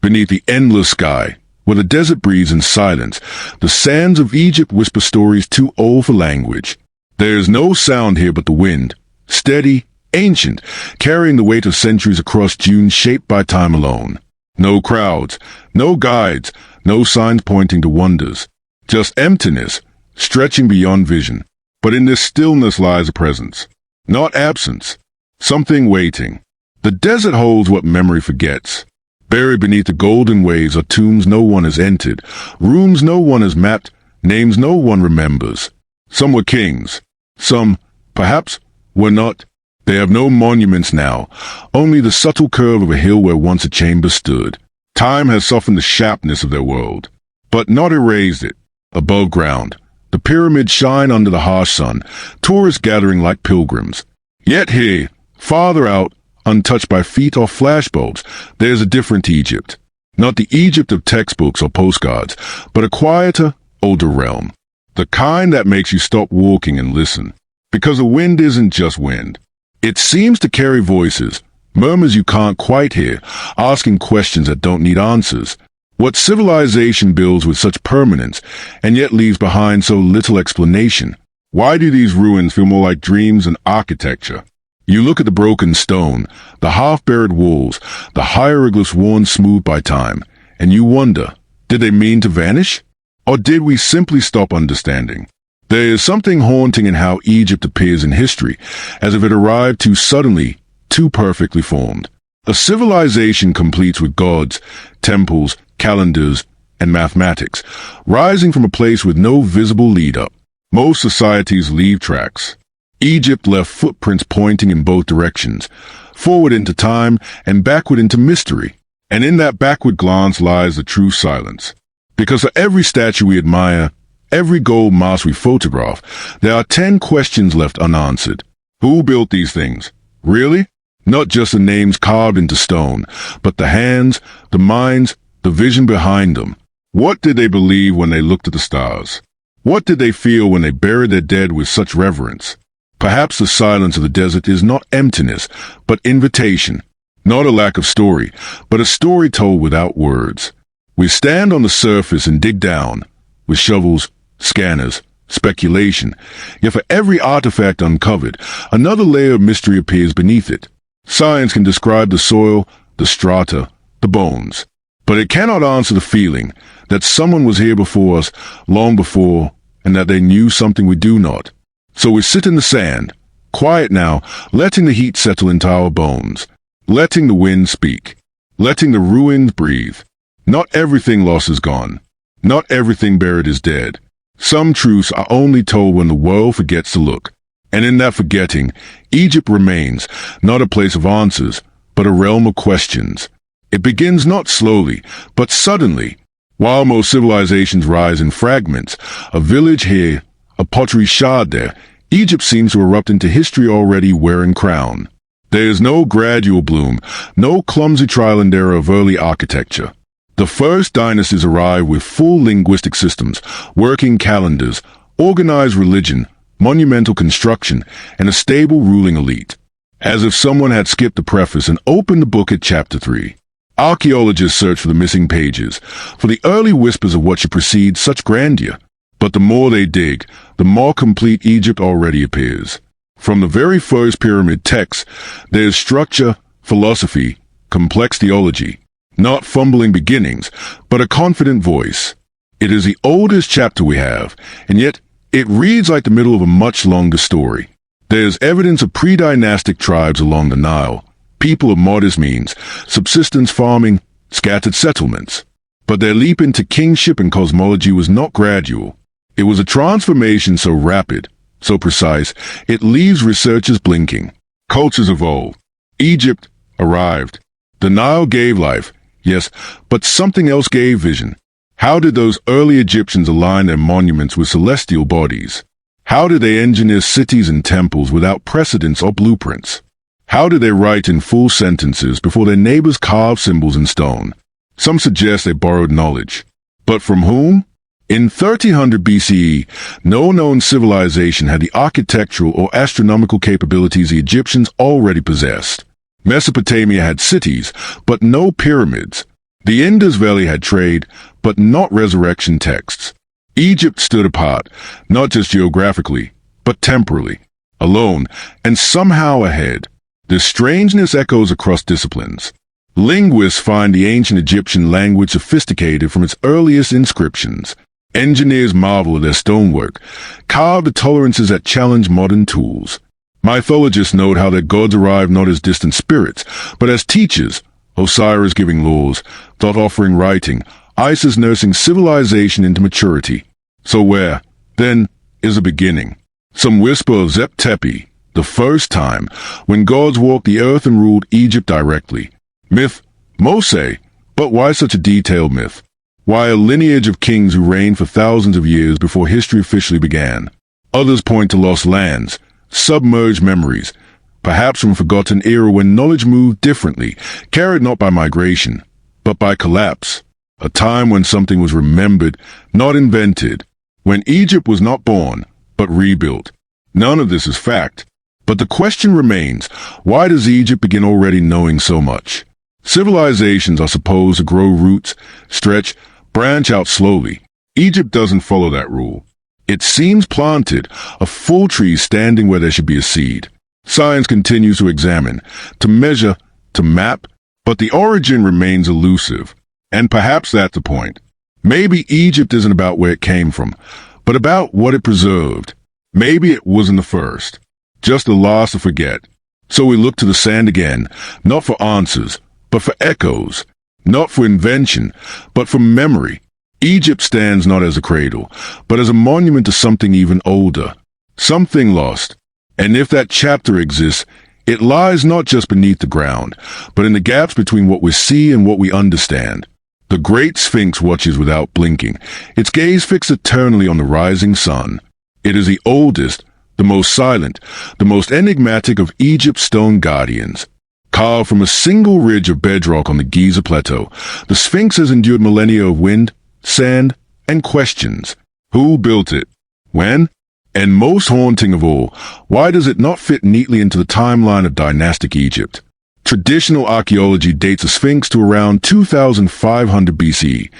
Beneath the endless sky, where the desert breathes in silence, the sands of Egypt whisper stories too old for language. There is no sound here but the wind, steady, ancient, carrying the weight of centuries across dunes shaped by time alone. No crowds, no guides, no signs pointing to wonders. Just emptiness, stretching beyond vision. But in this stillness lies a presence. Not absence. Something waiting. The desert holds what memory forgets. Buried beneath the golden waves are tombs no one has entered, rooms no one has mapped, names no one remembers. Some were kings. Some, perhaps, were not. They have no monuments now, only the subtle curve of a hill where once a chamber stood. Time has softened the sharpness of their world, but not erased it. Above ground, the pyramids shine under the harsh sun, tourists gathering like pilgrims. Yet here, farther out, untouched by feet or flashbulbs, there's a different Egypt. Not the Egypt of textbooks or postcards, but a quieter, older realm. The kind that makes you stop walking and listen. Because the wind isn't just wind. It seems to carry voices, murmurs you can't quite hear, asking questions that don't need answers. What civilization builds with such permanence, and yet leaves behind so little explanation? Why do these ruins feel more like dreams than architecture? You look at the broken stone, the half-buried walls, the hieroglyphs worn smooth by time, and you wonder, did they mean to vanish? Or did we simply stop understanding? There is something haunting in how Egypt appears in history, as if it arrived too suddenly, too perfectly formed. A civilization complete with gods, temples, calendars, and mathematics, rising from a place with no visible lead-up. Most societies leave tracks. Egypt left footprints pointing in both directions, forward into time and backward into mystery. And in that backward glance lies the true silence. Because for every statue we admire, every gold mask we photograph, there are 10 questions left unanswered. Who built these things? Really? Not just the names carved into stone, but the hands, the minds, the vision behind them. What did they believe when they looked at the stars? What did they feel when they buried their dead with such reverence? Perhaps the silence of the desert is not emptiness, but invitation. Not a lack of story, but a story told without words. We stand on the surface and dig down, with shovels, scanners, speculation. Yet for every artifact uncovered, another layer of mystery appears beneath it. Science can describe the soil, the strata, the bones. But it cannot answer the feeling that someone was here before us, long before, and that they knew something we do not. So we sit in the sand, quiet now, letting the heat settle into our bones, letting the wind speak, letting the ruins breathe. Not everything lost is gone. Not everything buried is dead. Some truths are only told when the world forgets to look. And in that forgetting, Egypt remains, not a place of answers, but a realm of questions. It begins not slowly, but suddenly. While most civilizations rise in fragments, a village here, a pottery shard there, Egypt seems to erupt into history already wearing crown. There is no gradual bloom, no clumsy trial and error of early architecture. The first dynasties arrive with full linguistic systems, working calendars, organized religion, monumental construction, and a stable ruling elite. As if someone had skipped the preface and opened the book at chapter 3. Archaeologists search for the missing pages, for the early whispers of what should precede such grandeur. But the more they dig, the more complete Egypt already appears. From the very first pyramid texts, there is structure, philosophy, complex theology. Not fumbling beginnings, but a confident voice. It is the oldest chapter we have, and yet it reads like the middle of a much longer story. There is evidence of pre-dynastic tribes along the Nile, people of modest means, subsistence farming, scattered settlements. But their leap into kingship and cosmology was not gradual. It was a transformation so rapid, so precise, it leaves researchers blinking. Cultures evolved. Egypt arrived. The Nile gave life, yes, but something else gave vision. How did those early Egyptians align their monuments with celestial bodies? How did they engineer cities and temples without precedents or blueprints? How did they write in full sentences before their neighbors carved symbols in stone? Some suggest they borrowed knowledge. But from whom? In 1300 BCE, no known civilization had the architectural or astronomical capabilities the Egyptians already possessed. Mesopotamia had cities, but no pyramids. The Indus Valley had trade, but not resurrection texts. Egypt stood apart, not just geographically, but temporally, alone, and somehow ahead. This strangeness echoes across disciplines. Linguists find the ancient Egyptian language sophisticated from its earliest inscriptions. Engineers marvel at their stonework, carved at tolerances that challenge modern tools. Mythologists note how their gods arrived not as distant spirits, but as teachers, Osiris giving laws, Thoth offering writing, Isis nursing civilization into maturity. So where, then, is a beginning? Some whisper of Zep Tepi, the first time, when gods walked the earth and ruled Egypt directly. Myth, Mose, but why such a detailed myth? Why a lineage of kings who reigned for thousands of years before history officially began? Others point to lost lands, submerged memories, perhaps from a forgotten era when knowledge moved differently, carried not by migration, but by collapse. A time when something was remembered, not invented. When Egypt was not born, but rebuilt. None of this is fact. But the question remains, why does Egypt begin already knowing so much? Civilizations are supposed to grow roots, stretch, branch out slowly. Egypt doesn't follow that rule. It seems planted, a full tree standing where there should be a seed. Science continues to examine, to measure, to map, but the origin remains elusive. And perhaps that's the point. Maybe Egypt isn't about where it came from, but about what it preserved. Maybe it wasn't the first, just the last to forget. So we look to the sand again, not for answers, but for echoes. Not for invention, but for memory. Egypt stands not as a cradle, but as a monument to something even older. Something lost. And if that chapter exists, it lies not just beneath the ground, but in the gaps between what we see and what we understand. The great Sphinx watches without blinking, its gaze fixed eternally on the rising sun. It is the oldest, the most silent, the most enigmatic of Egypt's stone guardians. Carved from a single ridge of bedrock on the Giza Plateau, the Sphinx has endured millennia of wind, sand, and questions. Who built it? When? And most haunting of all, why does it not fit neatly into the timeline of dynastic Egypt? Traditional archaeology dates the Sphinx to around 2500 BCE,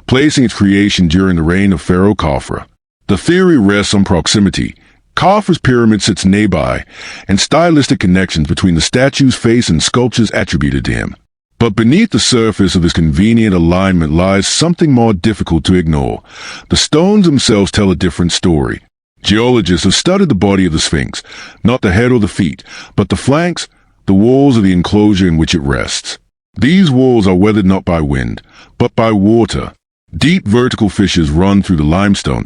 placing its creation during the reign of Pharaoh Khafre. The theory rests on proximity. Khafre's pyramid sits nearby, and stylistic connections between the statue's face and sculptures attributed to him. But beneath the surface of this convenient alignment lies something more difficult to ignore. The stones themselves tell a different story. Geologists have studied the body of the Sphinx, not the head or the feet, but the flanks, the walls of the enclosure in which it rests. These walls are weathered not by wind, but by water. Deep vertical fissures run through the limestone,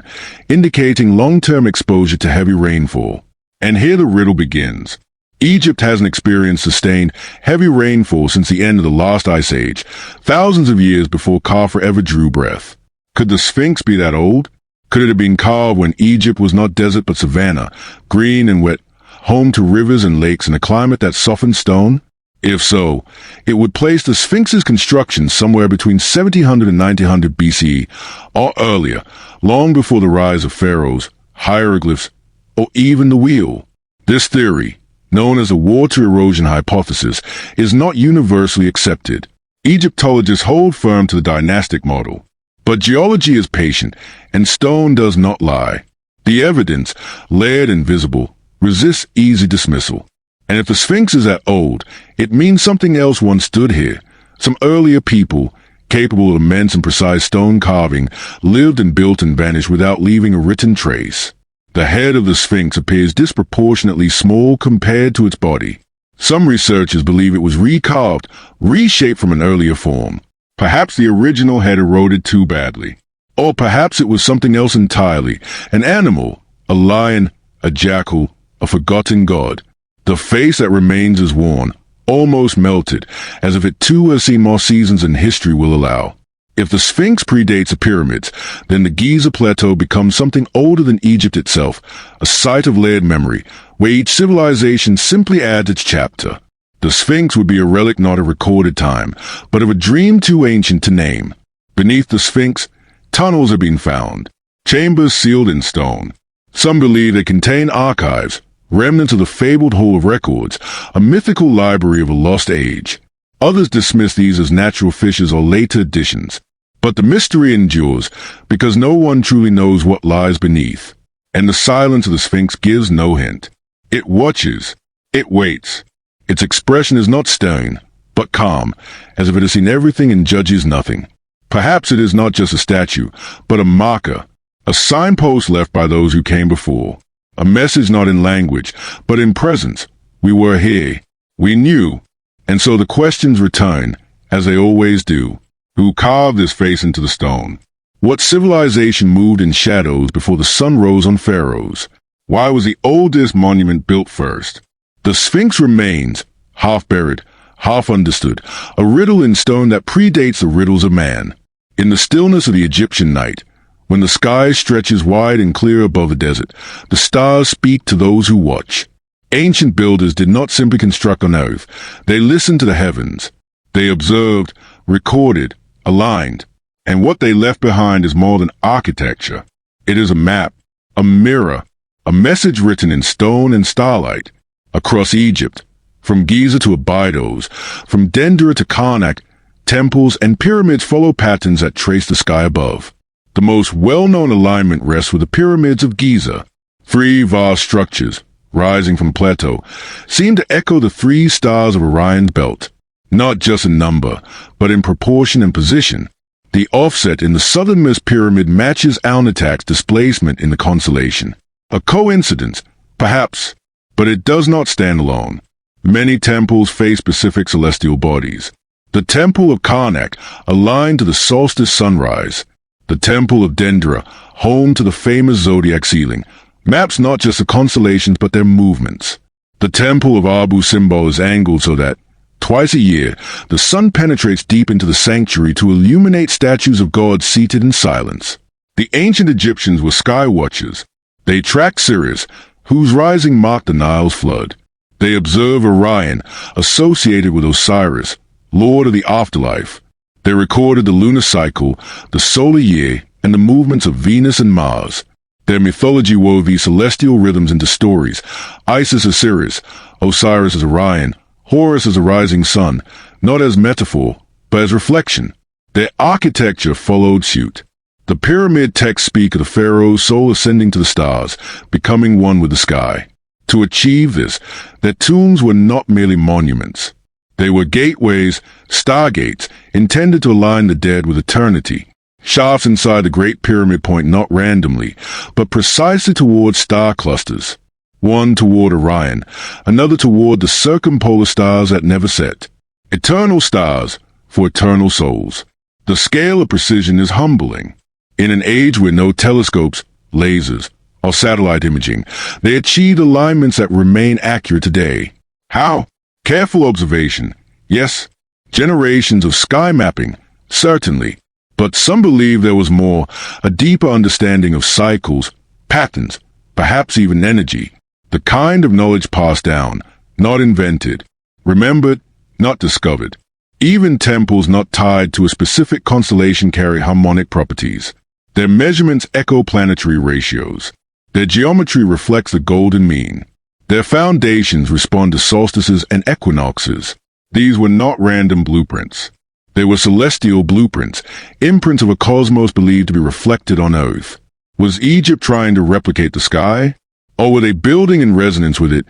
indicating long-term exposure to heavy rainfall. And here the riddle begins. Egypt hasn't experienced sustained, heavy rainfall since the end of the last ice age, thousands of years before Khafre ever drew breath. Could the Sphinx be that old? Could it have been carved when Egypt was not desert but savanna, green and wet, home to rivers and lakes in a climate that softened stone? If so, it would place the Sphinx's construction somewhere between 1700 and 1900 BCE, or earlier, long before the rise of pharaohs, hieroglyphs, or even the wheel. This theory, known as the water erosion hypothesis, is not universally accepted. Egyptologists hold firm to the dynastic model. But geology is patient, and stone does not lie. The evidence, layered and visible, resists easy dismissal. And if the Sphinx is that old, it means something else once stood here. Some earlier people, capable of immense and precise stone carving, lived and built and vanished without leaving a written trace. The head of the Sphinx appears disproportionately small compared to its body. Some researchers believe it was recarved, reshaped from an earlier form. Perhaps the original had eroded too badly. Or perhaps it was something else entirely, an animal, a lion, a jackal, a forgotten god. The face that remains is worn, almost melted, as if it too has seen more seasons than history will allow. If the Sphinx predates the pyramids, then the Giza Plateau becomes something older than Egypt itself, a site of layered memory, where each civilization simply adds its chapter. The Sphinx would be a relic not of recorded time, but of a dream too ancient to name. Beneath the Sphinx, tunnels have been found, chambers sealed in stone. Some believe they contain archives, remnants of the fabled Hall of Records, a mythical library of a lost age. Others dismiss these as natural fissures or later additions. But the mystery endures because no one truly knows what lies beneath. And the silence of the Sphinx gives no hint. It watches. It waits. Its expression is not stern, but calm, as if it has seen everything and judges nothing. Perhaps it is not just a statue, but a marker, a signpost left by those who came before. A message not in language, but in presence. We were here. We knew. And so the questions return, as they always do. Who carved this face into the stone? What civilization moved in shadows before the sun rose on pharaohs? Why was the oldest monument built first? The Sphinx remains, half buried, half understood, a riddle in stone that predates the riddles of man. In the stillness of the Egyptian night, when the sky stretches wide and clear above the desert, the stars speak to those who watch. Ancient builders did not simply construct on earth. They listened to the heavens. They observed, recorded, aligned. And what they left behind is more than architecture. It is a map, a mirror, a message written in stone and starlight. Across Egypt, from Giza to Abydos, from Dendera to Karnak, temples and pyramids follow patterns that trace the sky above. The most well-known alignment rests with the pyramids of Giza. Three vast structures, rising from plateau, seem to echo the three stars of Orion's belt. Not just in number, but in proportion and position. The offset in the southernmost pyramid matches Alnitak's displacement in the constellation. A coincidence, perhaps, but it does not stand alone. Many temples face specific celestial bodies. The Temple of Karnak, aligned to the solstice sunrise. The Temple of Dendera, home to the famous zodiac ceiling, maps not just the constellations but their movements. The Temple of Abu Simbel is angled so that, twice a year, the sun penetrates deep into the sanctuary to illuminate statues of gods seated in silence. The ancient Egyptians were sky watchers. They tracked Sirius, whose rising marked the Nile's flood. They observe Orion, associated with Osiris, lord of the afterlife. They recorded the lunar cycle, the solar year, and the movements of Venus and Mars. Their mythology wove these celestial rhythms into stories. Isis as Sirius, Osiris as Orion, Horus as a rising sun, not as metaphor, but as reflection. Their architecture followed suit. The pyramid texts speak of the pharaoh's soul ascending to the stars, becoming one with the sky. To achieve this, their tombs were not merely monuments. They were gateways, stargates, intended to align the dead with eternity. Shafts inside the Great Pyramid point not randomly, but precisely toward star clusters. One toward Orion, another toward the circumpolar stars that never set. Eternal stars for eternal souls. The scale of precision is humbling. In an age where no telescopes, lasers, or satellite imaging, they achieved alignments that remain accurate today. How? Careful observation, yes. Generations of sky mapping, certainly. But some believe there was more, a deeper understanding of cycles, patterns, perhaps even energy. The kind of knowledge passed down, not invented. Remembered, not discovered. Even temples not tied to a specific constellation carry harmonic properties. Their measurements echo planetary ratios. Their geometry reflects the golden mean. Their foundations respond to solstices and equinoxes. These were not random blueprints. They were celestial blueprints, imprints of a cosmos believed to be reflected on Earth. Was Egypt trying to replicate the sky? Or were they building in resonance with it,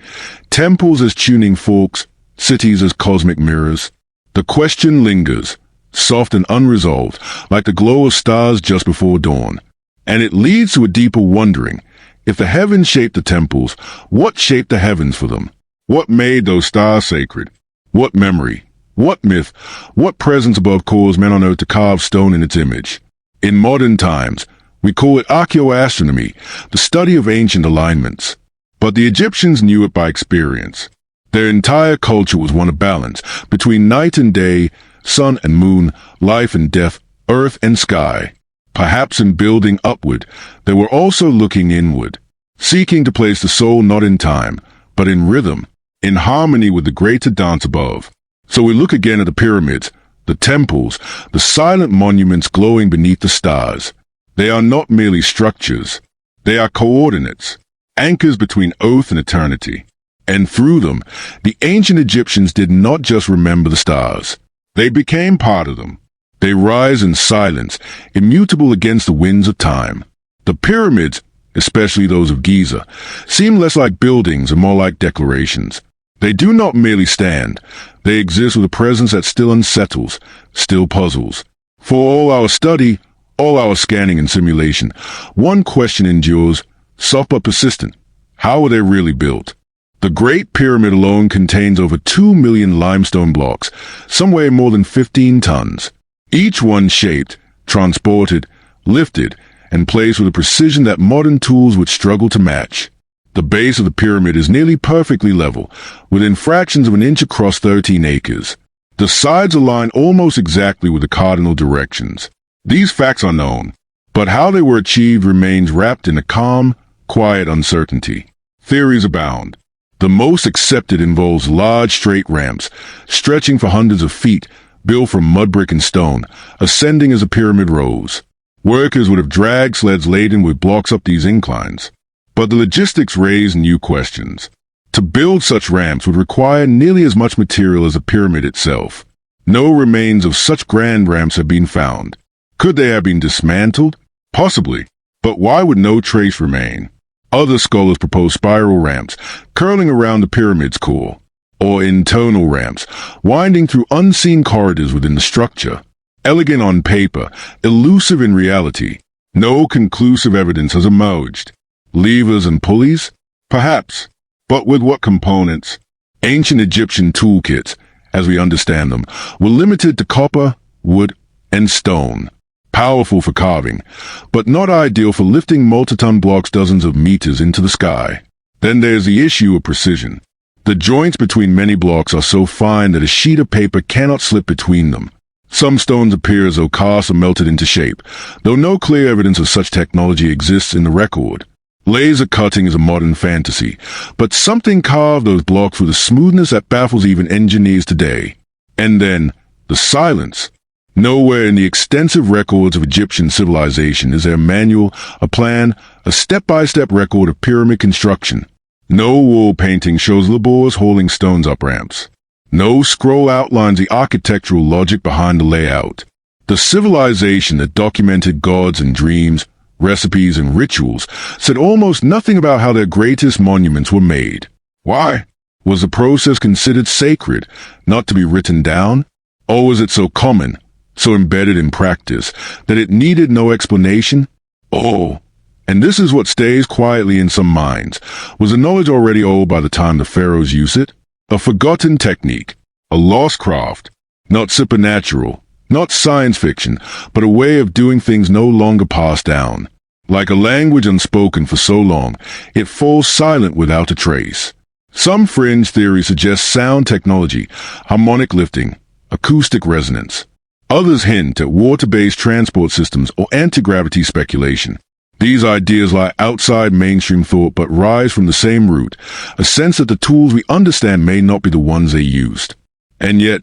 temples as tuning forks, cities as cosmic mirrors? The question lingers, soft and unresolved, like the glow of stars just before dawn. And it leads to a deeper wondering. If the heavens shaped the temples, what shaped the heavens for them? What made those stars sacred? What memory? What myth? What presence above caused men on earth to carve stone in its image? In modern times, we call it archaeoastronomy, the study of ancient alignments. But the Egyptians knew it by experience. Their entire culture was one of balance, between night and day, sun and moon, life and death, earth and sky. Perhaps in building upward, they were also looking inward, seeking to place the soul not in time, but in rhythm, in harmony with the greater dance above. So we look again at the pyramids, the temples, the silent monuments glowing beneath the stars. They are not merely structures. They are coordinates, anchors between earth and eternity. And through them, the ancient Egyptians did not just remember the stars. They became part of them. They rise in silence, immutable against the winds of time. The pyramids, especially those of Giza, seem less like buildings and more like declarations. They do not merely stand. They exist with a presence that still unsettles, still puzzles. For all our study, all our scanning and simulation, one question endures, soft but persistent. How were they really built? The Great Pyramid alone contains over 2 million limestone blocks, some weigh more than 15 tons. Each one shaped, transported, lifted, and placed with a precision that modern tools would struggle to match. The base of the pyramid is nearly perfectly level, within fractions of an inch across 13 acres. The sides align almost exactly with the cardinal directions. These facts are known, but how they were achieved remains wrapped in a calm, quiet uncertainty. Theories abound. The most accepted involves large straight ramps, stretching for hundreds of feet, built from mud brick and stone, ascending as the pyramid rose. Workers would have dragged sleds laden with blocks up these inclines. But the logistics raise new questions. To build such ramps would require nearly as much material as the pyramid itself. No remains of such grand ramps have been found. Could they have been dismantled? Possibly. But why would no trace remain? Other scholars propose spiral ramps, curling around the pyramid's core, or internal ramps, winding through unseen corridors within the structure. Elegant on paper, elusive in reality. No conclusive evidence has emerged. Levers and pulleys? Perhaps. But with what components? Ancient Egyptian toolkits, as we understand them, were limited to copper, wood, and stone. Powerful for carving, but not ideal for lifting multi-ton blocks dozens of meters into the sky. Then there's the issue of precision. The joints between many blocks are so fine that a sheet of paper cannot slip between them. Some stones appear as though cast or melted into shape, though no clear evidence of such technology exists in the record. Laser cutting is a modern fantasy, but something carved those blocks with a smoothness that baffles even engineers today. And then, the silence. Nowhere in the extensive records of Egyptian civilization is there a manual, a plan, a step-by-step record of pyramid construction. No wall painting shows laborers hauling stones up ramps. No scroll outlines the architectural logic behind the layout. The civilization that documented gods and dreams, recipes and rituals said almost nothing about how their greatest monuments were made. Why? Was the process considered sacred, not to be written down? Or was it so common, so embedded in practice, that it needed no explanation? Oh, and this is what stays quietly in some minds. Was the knowledge already old by the time the pharaohs used it? A forgotten technique, a lost craft, not supernatural, not science fiction, but a way of doing things no longer passed down. Like a language unspoken for so long, it falls silent without a trace. Some fringe theories suggest sound technology, harmonic lifting, acoustic resonance. Others hint at water-based transport systems or anti-gravity speculation. These ideas lie outside mainstream thought but rise from the same root, a sense that the tools we understand may not be the ones they used. And yet,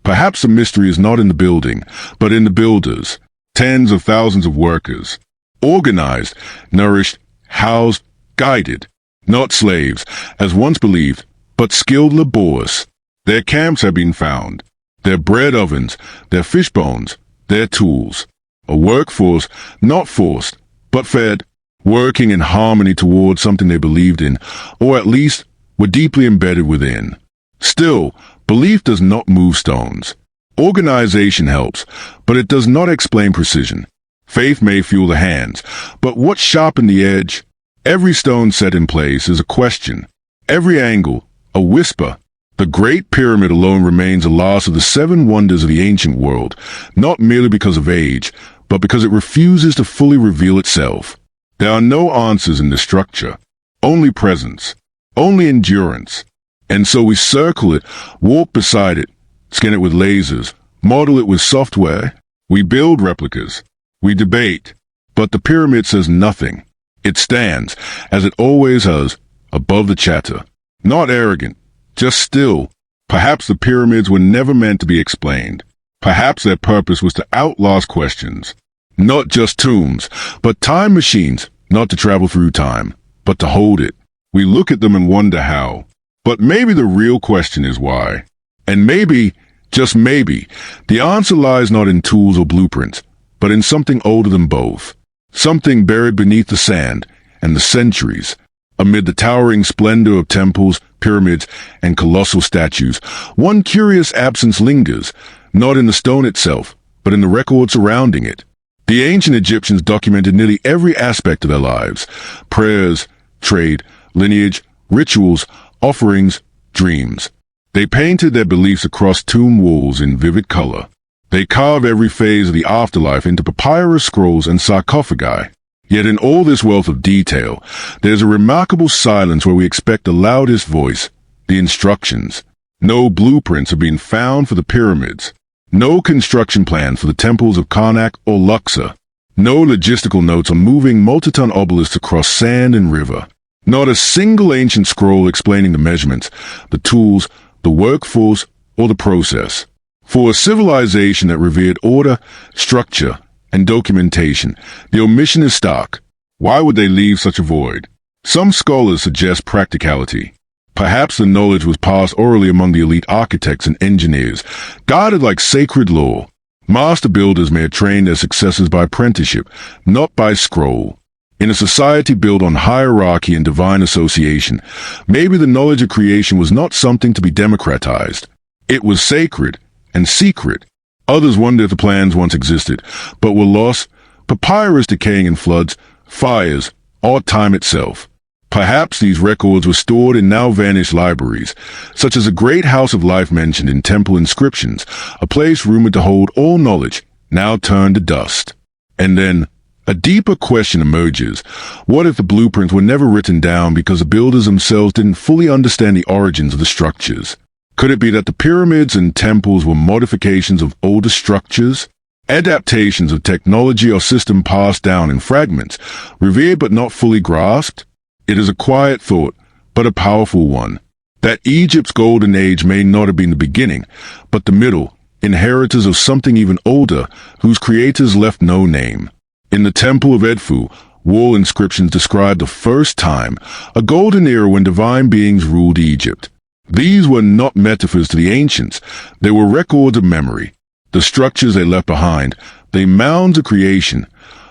perhaps the mystery is not in the building, but in the builders, tens of thousands of workers, organized, nourished, housed, guided, not slaves, as once believed, but skilled laborers. Their camps have been found, their bread ovens, their fish bones, their tools. A workforce not forced, but fed, working in harmony towards something they believed in, or at least were deeply embedded within. Still, belief does not move stones. Organization helps, but it does not explain precision. Faith may fuel the hands, but what sharpened the edge? Every stone set in place is a question. Every angle, a whisper. The Great Pyramid alone remains the last of the 7 wonders of the ancient world, not merely because of age, but because it refuses to fully reveal itself. There are no answers in the structure, only presence, only endurance. And so we circle it, walk beside it, scan it with lasers, model it with software. We build replicas. We debate. But the pyramid says nothing. It stands, as it always has, above the chatter. Not arrogant, just still. Perhaps the pyramids were never meant to be explained. Perhaps their purpose was to outlast questions. Not just tombs, but time machines, not to travel through time, but to hold it. We look at them and wonder how. But maybe the real question is why. And maybe Just maybe, the answer lies not in tools or blueprints, but in something older than both. Something buried beneath the sand and the centuries. Amid the towering splendor of temples, pyramids, and colossal statues, one curious absence lingers, not in the stone itself, but in the record surrounding it. The ancient Egyptians documented nearly every aspect of their lives: prayers, trade, lineage, rituals, offerings, dreams. They painted their beliefs across tomb walls in vivid color. They carved every phase of the afterlife into papyrus scrolls and sarcophagi. Yet in all this wealth of detail, there's a remarkable silence where we expect the loudest voice: the instructions. No blueprints have been found for the pyramids. No construction plan for the temples of Karnak or Luxor. No logistical notes on moving multi-ton obelisks across sand and river. Not a single ancient scroll explaining the measurements, the tools, the workforce, or the process. For a civilization that revered order, structure, and documentation, the omission is stark. Why would they leave such a void? Some scholars suggest practicality. Perhaps the knowledge was passed orally among the elite architects and engineers, guarded like sacred lore. Master builders may have trained their successors by apprenticeship, not by scroll. In a society built on hierarchy and divine association, maybe the knowledge of creation was not something to be democratized. It was sacred and secret. Others wonder if the plans once existed, but were lost, papyrus decaying in floods, fires, or time itself. Perhaps these records were stored in now-vanished libraries, such as a great house of life mentioned in temple inscriptions, a place rumored to hold all knowledge, now turned to dust. And then, a deeper question emerges. What if the blueprints were never written down because the builders themselves didn't fully understand the origins of the structures? Could it be that the pyramids and temples were modifications of older structures? Adaptations of technology or system passed down in fragments, revered but not fully grasped? It is a quiet thought, but a powerful one, that Egypt's golden age may not have been the beginning, but the middle, inheritors of something even older, whose creators left no name. In the Temple of Edfu, wall inscriptions describe the first time, a golden era when divine beings ruled Egypt. These were not metaphors to the ancients, they were records of memory. The structures they left behind, the mounds of creation,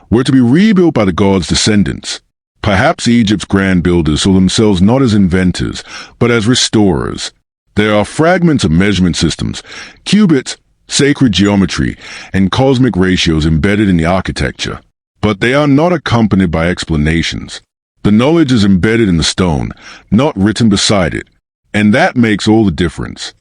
were to be rebuilt by the gods' descendants. Perhaps Egypt's grand builders saw themselves not as inventors, but as restorers. There are fragments of measurement systems, cubits, sacred geometry, and cosmic ratios embedded in the architecture. But they are not accompanied by explanations. The knowledge is embedded in the stone, not written beside it, and that makes all the difference.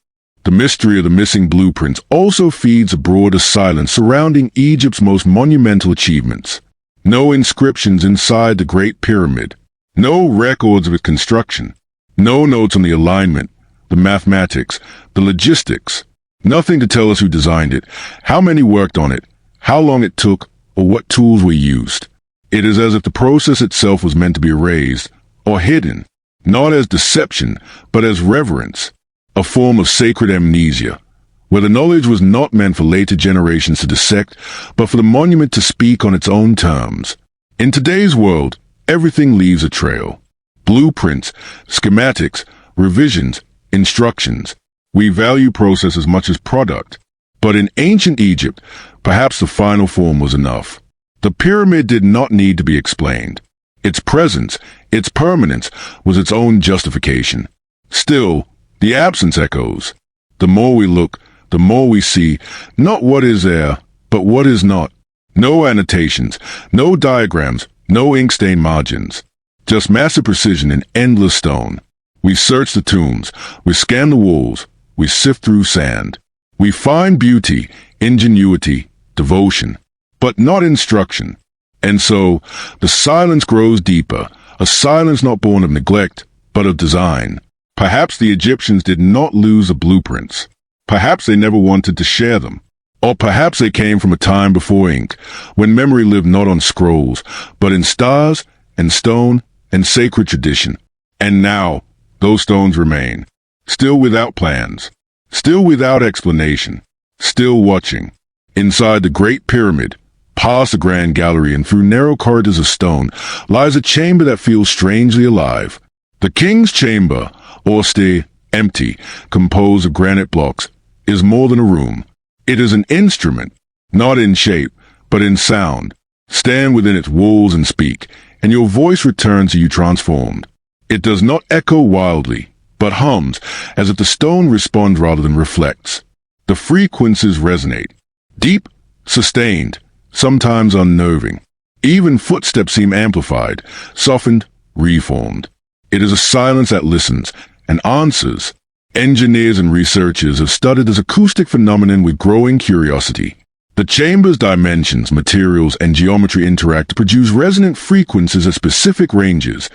The mystery of the missing blueprints also feeds a broader silence surrounding Egypt's most monumental achievements. No inscriptions inside the Great Pyramid. No records of its construction. No notes on the alignment, the mathematics, the logistics. Nothing to tell us who designed it, how many worked on it, how long it took, or what tools were used. It is as if the process itself was meant to be erased or hidden, not as deception, but as reverence, a form of sacred amnesia, where the knowledge was not meant for later generations to dissect, but for the monument to speak on its own terms. In today's world, everything leaves a trail. Blueprints, schematics, revisions, instructions. We value process as much as product. But in ancient Egypt, perhaps the final form was enough. The pyramid did not need to be explained. Its presence, its permanence, was its own justification. Still, the absence echoes. The more we look, the more we see, not what is there, but what is not. No annotations, no diagrams, no ink-stained margins. Just massive precision in endless stone. We search the tombs, we scan the walls, we sift through sand. We find beauty, ingenuity, devotion, but not instruction. And so, the silence grows deeper, a silence not born of neglect, but of design. Perhaps the Egyptians did not lose the blueprints. Perhaps they never wanted to share them. Or perhaps they came from a time before ink, when memory lived not on scrolls, but in stars and stone and sacred tradition. And now, those stones remain, still without plans, still without explanation, still watching. Inside the Great Pyramid, past the Grand Gallery and through narrow corridors of stone, lies a chamber that feels strangely alive. The King's Chamber, austere, empty, composed of granite blocks, is more than a room. It is an instrument, not in shape, but in sound. Stand within its walls and speak, and your voice returns to you transformed. It does not echo wildly, but hums, as if the stone responds rather than reflects. The frequencies resonate. Deep, sustained, sometimes unnerving. Even footsteps seem amplified, softened, reformed. It is a silence that listens and answers. Engineers and researchers have studied this acoustic phenomenon with growing curiosity. The chamber's dimensions, materials, and geometry interact to produce resonant frequencies at specific ranges,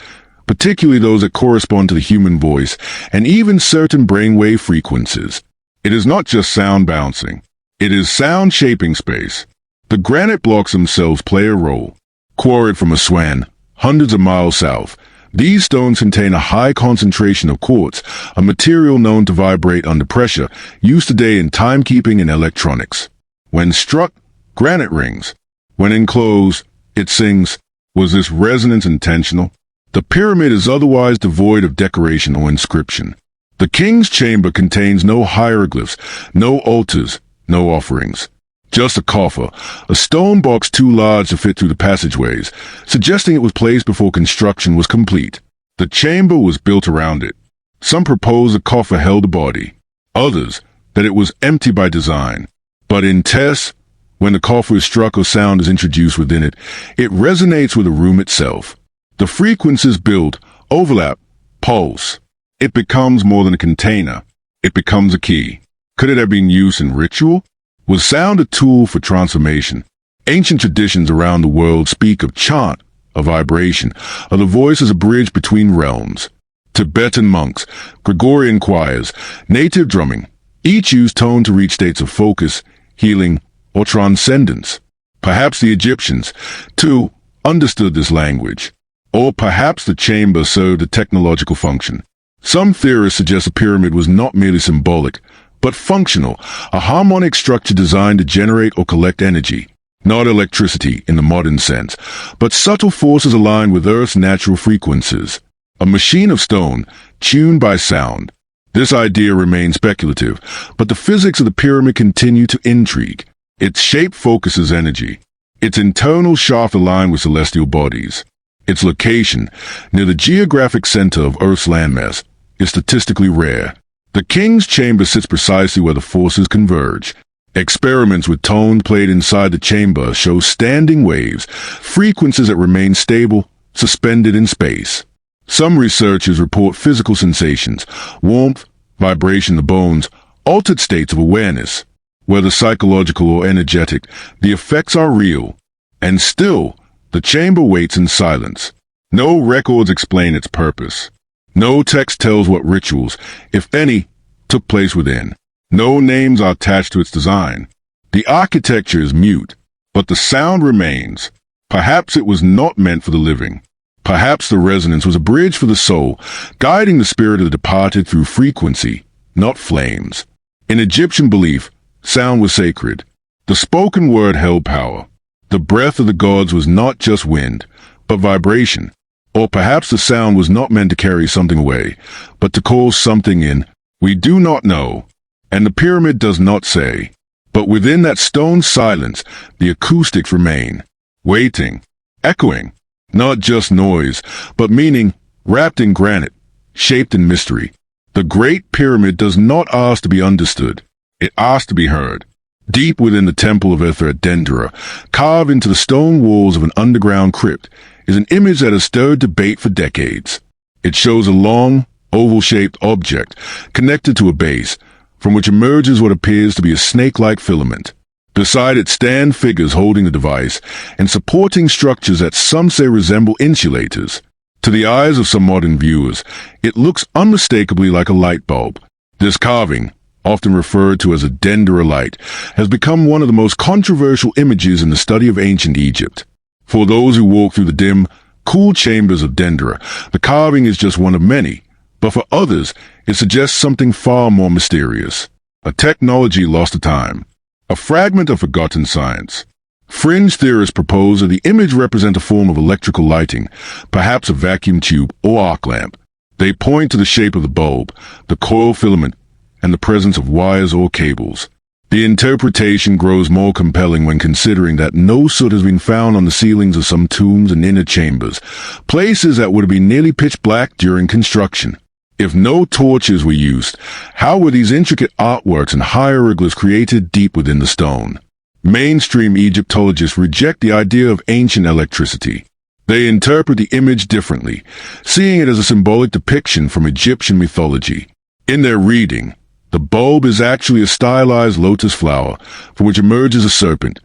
particularly those that correspond to the human voice and even certain brainwave frequencies. It is not just sound bouncing. It is sound shaping space. The granite blocks themselves play a role. Quarried from Aswan, hundreds of miles south, these stones contain a high concentration of quartz, a material known to vibrate under pressure, used today in timekeeping and electronics. When struck, granite rings. When enclosed, it sings. Was this resonance intentional? The pyramid is otherwise devoid of decoration or inscription. The king's chamber contains no hieroglyphs, no altars, no offerings. Just a coffer, a stone box too large to fit through the passageways, suggesting it was placed before construction was complete. The chamber was built around it. Some propose the coffer held a body, others that it was empty by design. But in tests, when the coffer is struck or sound is introduced within it, it resonates with the room itself. The frequencies build, overlap, pulse. It becomes more than a container. It becomes a key. Could it have been used in ritual? Was sound a tool for transformation? Ancient traditions around the world speak of chant, of vibration, of the voice as a bridge between realms. Tibetan monks, Gregorian choirs, native drumming, each use tone to reach states of focus, healing, or transcendence. Perhaps the Egyptians, too, understood this language. Or perhaps the chamber served a technological function. Some theorists suggest the pyramid was not merely symbolic, but functional, a harmonic structure designed to generate or collect energy. Not electricity in the modern sense, but subtle forces aligned with Earth's natural frequencies. A machine of stone, tuned by sound. This idea remains speculative, but the physics of the pyramid continue to intrigue. Its shape focuses energy. Its internal shaft aligned with celestial bodies. Its location, near the geographic center of Earth's landmass, is statistically rare. The king's chamber sits precisely where the forces converge. Experiments with tone played inside the chamber show standing waves, frequencies that remain stable, suspended in space. Some researchers report physical sensations, warmth, vibration of the bones, altered states of awareness. Whether psychological or energetic, the effects are real. And still, the chamber waits in silence. No records explain its purpose. No text tells what rituals, if any, took place within. No names are attached to its design. The architecture is mute, but the sound remains. Perhaps it was not meant for the living. Perhaps the resonance was a bridge for the soul, guiding the spirit of the departed through frequency, not flames. In Egyptian belief, sound was sacred. The spoken word held power. The breath of the gods was not just wind, but vibration. Or perhaps the sound was not meant to carry something away, but to call something in. We do not know, and the pyramid does not say. But within that stone silence, the acoustics remain, waiting, echoing, not just noise, but meaning, wrapped in granite, shaped in mystery. The Great Pyramid does not ask to be understood. It asks to be heard. Deep within the temple of Ithra at Dendera, carved into the stone walls of an underground crypt, is an image that has stirred debate for decades. It shows a long, oval-shaped object connected to a base, from which emerges what appears to be a snake-like filament. Beside it stand figures holding the device and supporting structures that some say resemble insulators. To the eyes of some modern viewers, it looks unmistakably like a light bulb. This carving, often referred to as a Dendera light, has become one of the most controversial images in the study of ancient Egypt. For those who walk through the dim, cool chambers of Dendera, the carving is just one of many, but for others, it suggests something far more mysterious. A technology lost to time. A fragment of forgotten science. Fringe theorists propose that the image represent a form of electrical lighting, perhaps a vacuum tube or arc lamp. They point to the shape of the bulb, the coil filament, and the presence of wires or cables. The interpretation grows more compelling when considering that no soot has been found on the ceilings of some tombs and inner chambers, places that would have been nearly pitch black during construction. If no torches were used, how were these intricate artworks and hieroglyphs created deep within the stone? Mainstream Egyptologists reject the idea of ancient electricity. They interpret the image differently, seeing it as a symbolic depiction from Egyptian mythology. In their reading, the bulb is actually a stylized lotus flower from which emerges a serpent,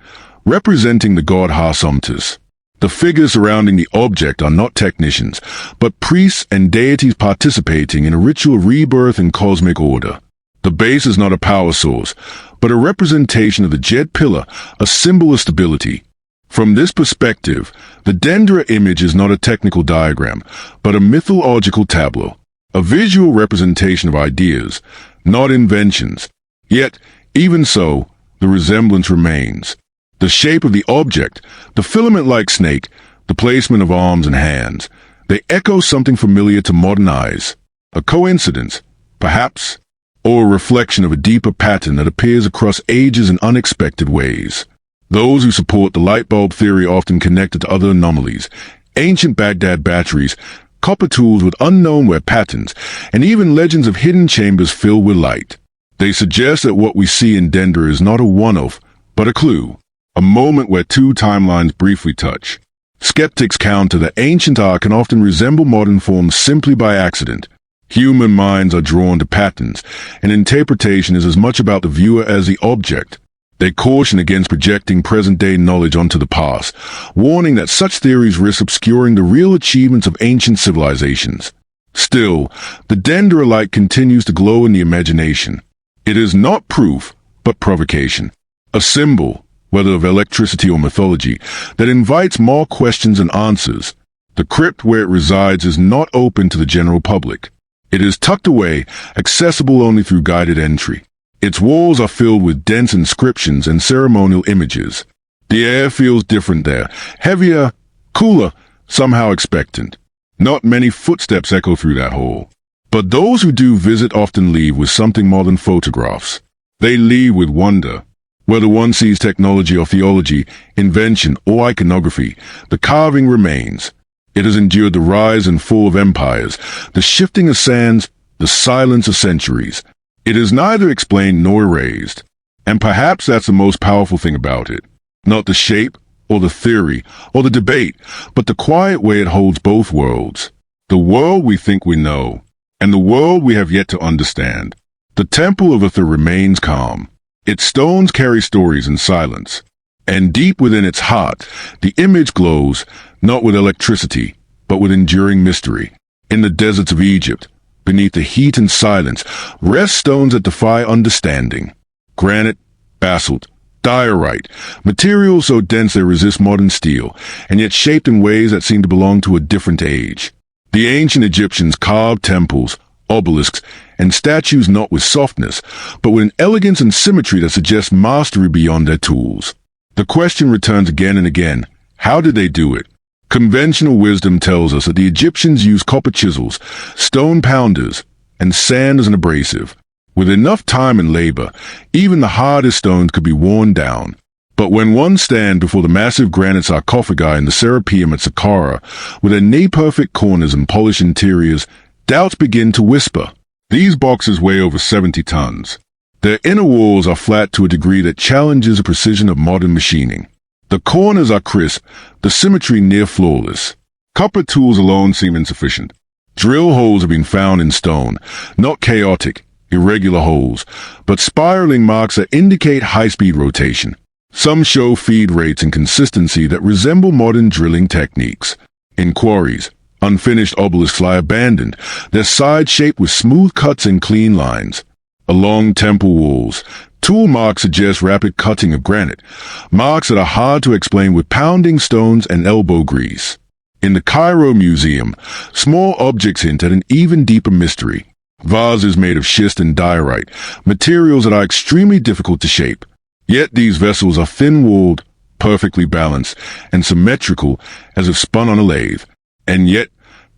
representing the god Harsomptus. The figures surrounding the object are not technicians, but priests and deities participating in a ritual rebirth in cosmic order. The base is not a power source, but a representation of the jet pillar, a symbol of stability. From this perspective, the Dendera image is not a technical diagram, but a mythological tableau, a visual representation of ideas, not inventions. Yet, even so, the resemblance remains. The shape of the object, the filament-like snake, the placement of arms and hands, they echo something familiar to modern eyes. A coincidence, perhaps, or a reflection of a deeper pattern that appears across ages in unexpected ways. Those who support the light bulb theory often connect it to other anomalies, ancient Baghdad batteries, copper tools with unknown wear patterns, and even legends of hidden chambers filled with light. They suggest that what we see in Dendera is not a one-off, but a clue, a moment where two timelines briefly touch. Skeptics counter that ancient art can often resemble modern forms simply by accident. Human minds are drawn to patterns, and interpretation is as much about the viewer as the object. They caution against projecting present-day knowledge onto the past, warning that such theories risk obscuring the real achievements of ancient civilizations. Still, the Dendera light continues to glow in the imagination. It is not proof, but provocation. A symbol, whether of electricity or mythology, that invites more questions and answers. The crypt where it resides is not open to the general public. It is tucked away, accessible only through guided entry. Its walls are filled with dense inscriptions and ceremonial images. The air feels different there, heavier, cooler, somehow expectant. Not many footsteps echo through that hall. But those who do visit often leave with something more than photographs. They leave with wonder. Whether one sees technology or theology, invention or iconography, the carving remains. It has endured the rise and fall of empires, the shifting of sands, the silence of centuries. It is neither explained nor erased. And perhaps that's the most powerful thing about it. Not the shape, or the theory, or the debate, but the quiet way it holds both worlds. The world we think we know, and the world we have yet to understand. The Temple of Uther remains calm. Its stones carry stories in silence. And deep within its heart, the image glows, not with electricity, but with enduring mystery. In the deserts of Egypt, beneath the heat and silence, rest stones that defy understanding. Granite, basalt, diorite, materials so dense they resist modern steel, and yet shaped in ways that seem to belong to a different age. The ancient Egyptians carved temples, obelisks, and statues not with softness, but with an elegance and symmetry that suggests mastery beyond their tools. The question returns again and again, how did they do it? Conventional wisdom tells us that the Egyptians used copper chisels, stone pounders, and sand as an abrasive. With enough time and labor, even the hardest stones could be worn down. But when one stands before the massive granite sarcophagi in the Serapeum at Saqqara, with their near-perfect corners and polished interiors, doubts begin to whisper. These boxes weigh over 70 tons. Their inner walls are flat to a degree that challenges the precision of modern machining. The corners are crisp, the symmetry near flawless. Copper tools alone seem insufficient. Drill holes have been found in stone, not chaotic, irregular holes, but spiraling marks that indicate high-speed rotation. Some show feed rates and consistency that resemble modern drilling techniques. In quarries, unfinished obelisks lie abandoned, their sides shaped with smooth cuts and clean lines. Along temple walls, tool marks suggest rapid cutting of granite, marks that are hard to explain with pounding stones and elbow grease. In the Cairo Museum, small objects hint at an even deeper mystery. Vases made of schist and diorite, materials that are extremely difficult to shape. Yet these vessels are thin-walled, perfectly balanced, and symmetrical as if spun on a lathe. And yet,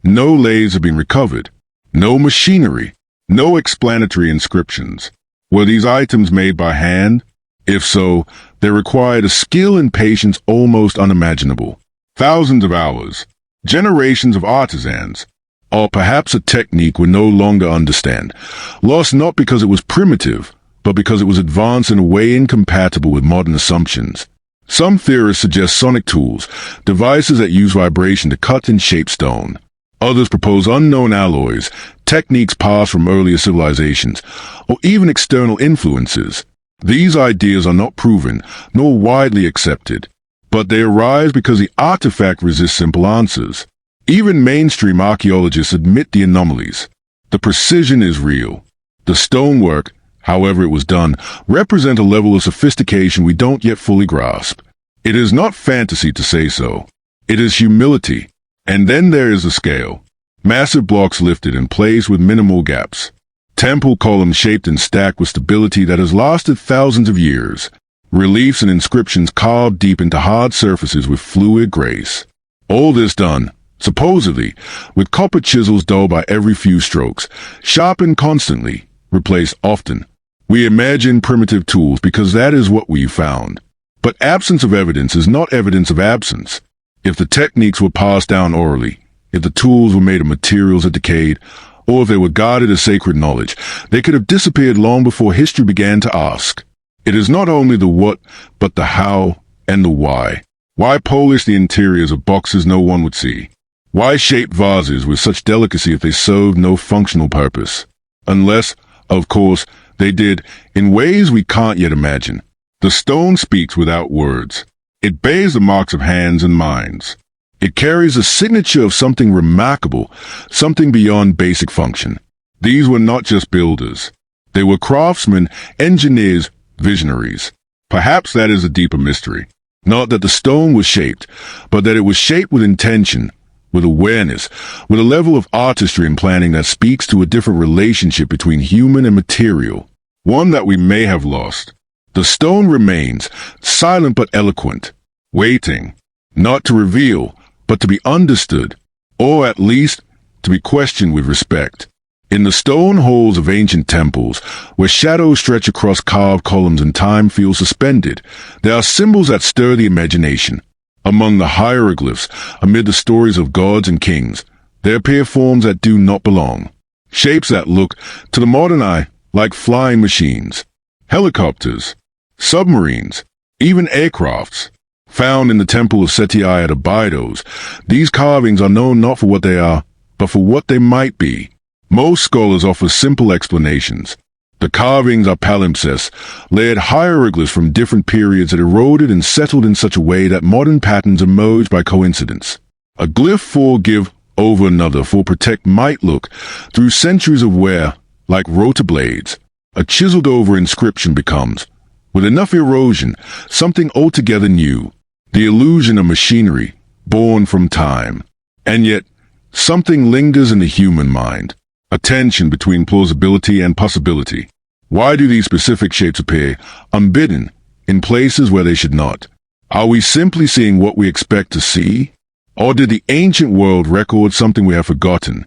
no lathes have been recovered. No machinery. No explanatory inscriptions. Were these items made by hand? If so, they required a skill and patience almost unimaginable. Thousands of hours, generations of artisans, or perhaps a technique we no longer understand, lost not because it was primitive, but because it was advanced in a way incompatible with modern assumptions. Some theorists suggest sonic tools, devices that use vibration to cut and shape stone. Others propose unknown alloys, techniques passed from earlier civilizations, or even external influences. These ideas are not proven, nor widely accepted, but they arise because the artifact resists simple answers. Even mainstream archaeologists admit the anomalies. The precision is real. The stonework, however it was done, represent a level of sophistication we don't yet fully grasp. It is not fantasy to say so. It is humility. And then there is the scale. Massive blocks lifted and placed with minimal gaps. Temple columns shaped and stacked with stability that has lasted thousands of years. Reliefs and inscriptions carved deep into hard surfaces with fluid grace. All this done, supposedly, with copper chisels dulled by every few strokes, sharpened constantly, replaced often. We imagine primitive tools because that is what we found. But absence of evidence is not evidence of absence. If the techniques were passed down orally, if the tools were made of materials that decayed, or if they were guarded as sacred knowledge, they could have disappeared long before history began to ask. It is not only the what, but the how and the why. Why polish the interiors of boxes no one would see? Why shape vases with such delicacy if they served no functional purpose? Unless, of course, they did, in ways we can't yet imagine. The stone speaks without words. It bears the marks of hands and minds. It carries a signature of something remarkable, something beyond basic function. These were not just builders. They were craftsmen, engineers, visionaries. Perhaps that is a deeper mystery. Not that the stone was shaped, but that it was shaped with intention, with awareness, with a level of artistry and planning that speaks to a different relationship between human and material, one that we may have lost. The stone remains, silent but eloquent, waiting, not to reveal, but to be understood, or at least to be questioned with respect. In the stone halls of ancient temples, where shadows stretch across carved columns and time feels suspended, there are symbols that stir the imagination. Among the hieroglyphs, amid the stories of gods and kings, there appear forms that do not belong, shapes that look, to the modern eye, like flying machines, helicopters, submarines, even aircrafts. Found in the temple of Seti at Abydos, these carvings are known not for what they are, but for what they might be. Most scholars offer simple explanations. The carvings are palimpsests, layered hieroglyphs from different periods that eroded and settled in such a way that modern patterns emerge by coincidence. A glyph for give over another for protect might look, through centuries of wear, like rotor blades. A chiseled over inscription becomes, with enough erosion, something altogether new. The illusion of machinery, born from time. And yet, something lingers in the human mind. A tension between plausibility and possibility. Why do these specific shapes appear, unbidden, in places where they should not? Are we simply seeing what we expect to see? Or did the ancient world record something we have forgotten?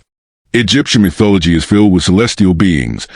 Egyptian mythology is filled with celestial beings,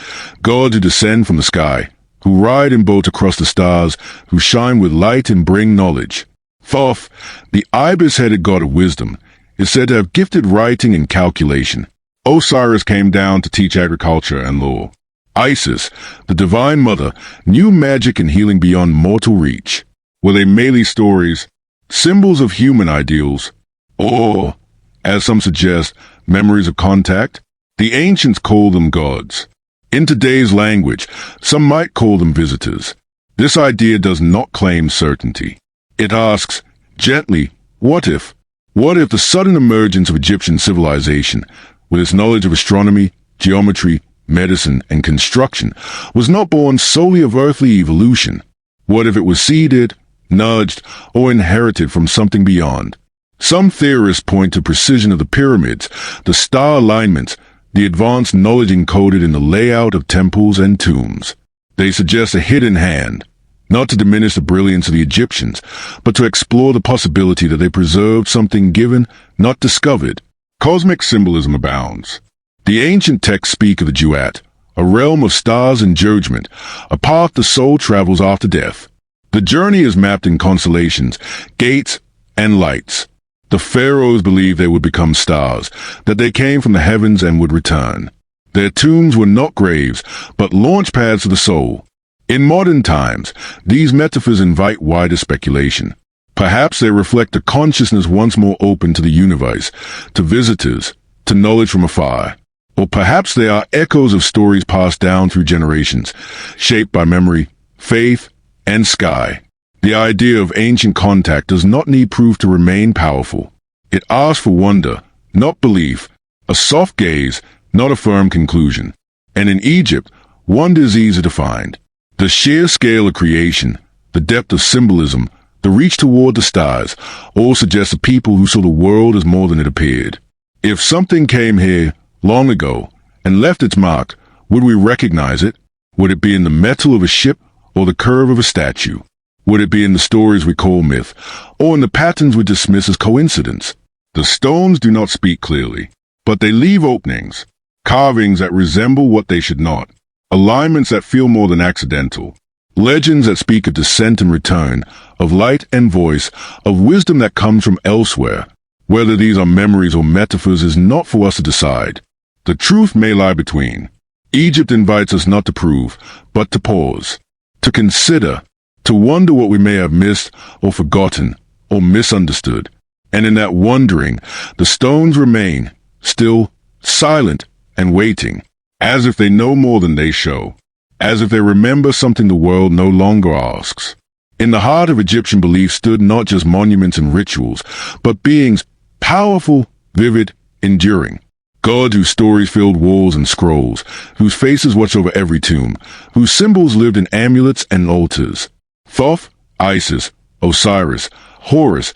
gods who descend from the sky, who ride in boats across the stars, who shine with light and bring knowledge. Thoth, the ibis-headed god of wisdom, is said to have gifted writing and calculation. Osiris came down to teach agriculture and law. Isis, the divine mother, knew magic and healing beyond mortal reach. Were they merely stories, symbols of human ideals, or, as some suggest, memories of contact? The ancients called them gods. In today's language, some might call them visitors. This idea does not claim certainty. It asks, gently, what if? What if the sudden emergence of Egyptian civilization, with its knowledge of astronomy, geometry, medicine, and construction, was not born solely of earthly evolution? What if it was seeded, nudged, or inherited from something beyond? Some theorists point to precision of the pyramids, the star alignments, the advanced knowledge encoded in the layout of temples and tombs. They suggest a hidden hand, not to diminish the brilliance of the Egyptians, but to explore the possibility that they preserved something given, not discovered. Cosmic symbolism abounds. The ancient texts speak of the duat, a realm of stars and judgment, a path the soul travels after death. The journey is mapped in constellations, gates, and lights. The pharaohs believed they would become stars, that they came from the heavens and would return. Their tombs were not graves, but launch pads of the soul. In modern times, these metaphors invite wider speculation. Perhaps they reflect a consciousness once more open to the universe, to visitors, to knowledge from afar. Or perhaps they are echoes of stories passed down through generations, shaped by memory, faith, and sky. The idea of ancient contact does not need proof to remain powerful. It asks for wonder, not belief, a soft gaze, not a firm conclusion. And in Egypt, wonder is easy to find. The sheer scale of creation, the depth of symbolism, the reach toward the stars, all suggest a people who saw the world as more than it appeared. If something came here long ago and left its mark, would we recognize it? Would it be in the metal of a ship or the curve of a statue? Would it be in the stories we call myth, or in the patterns we dismiss as coincidence? The stones do not speak clearly, but they leave openings, carvings that resemble what they should not, alignments that feel more than accidental, legends that speak of descent and return, of light and voice, of wisdom that comes from elsewhere. Whether these are memories or metaphors is not for us to decide. The truth may lie between. Egypt invites us not to prove, but to pause, to consider, to wonder what we may have missed or forgotten or misunderstood. And in that wondering, the stones remain, still, silent, and waiting, as if they know more than they show, as if they remember something the world no longer asks. In the heart of Egyptian belief stood not just monuments and rituals, but beings powerful, vivid, enduring. Gods whose stories filled walls and scrolls, whose faces watched over every tomb, whose symbols lived in amulets and altars. Thoth, Isis, Osiris, Horus,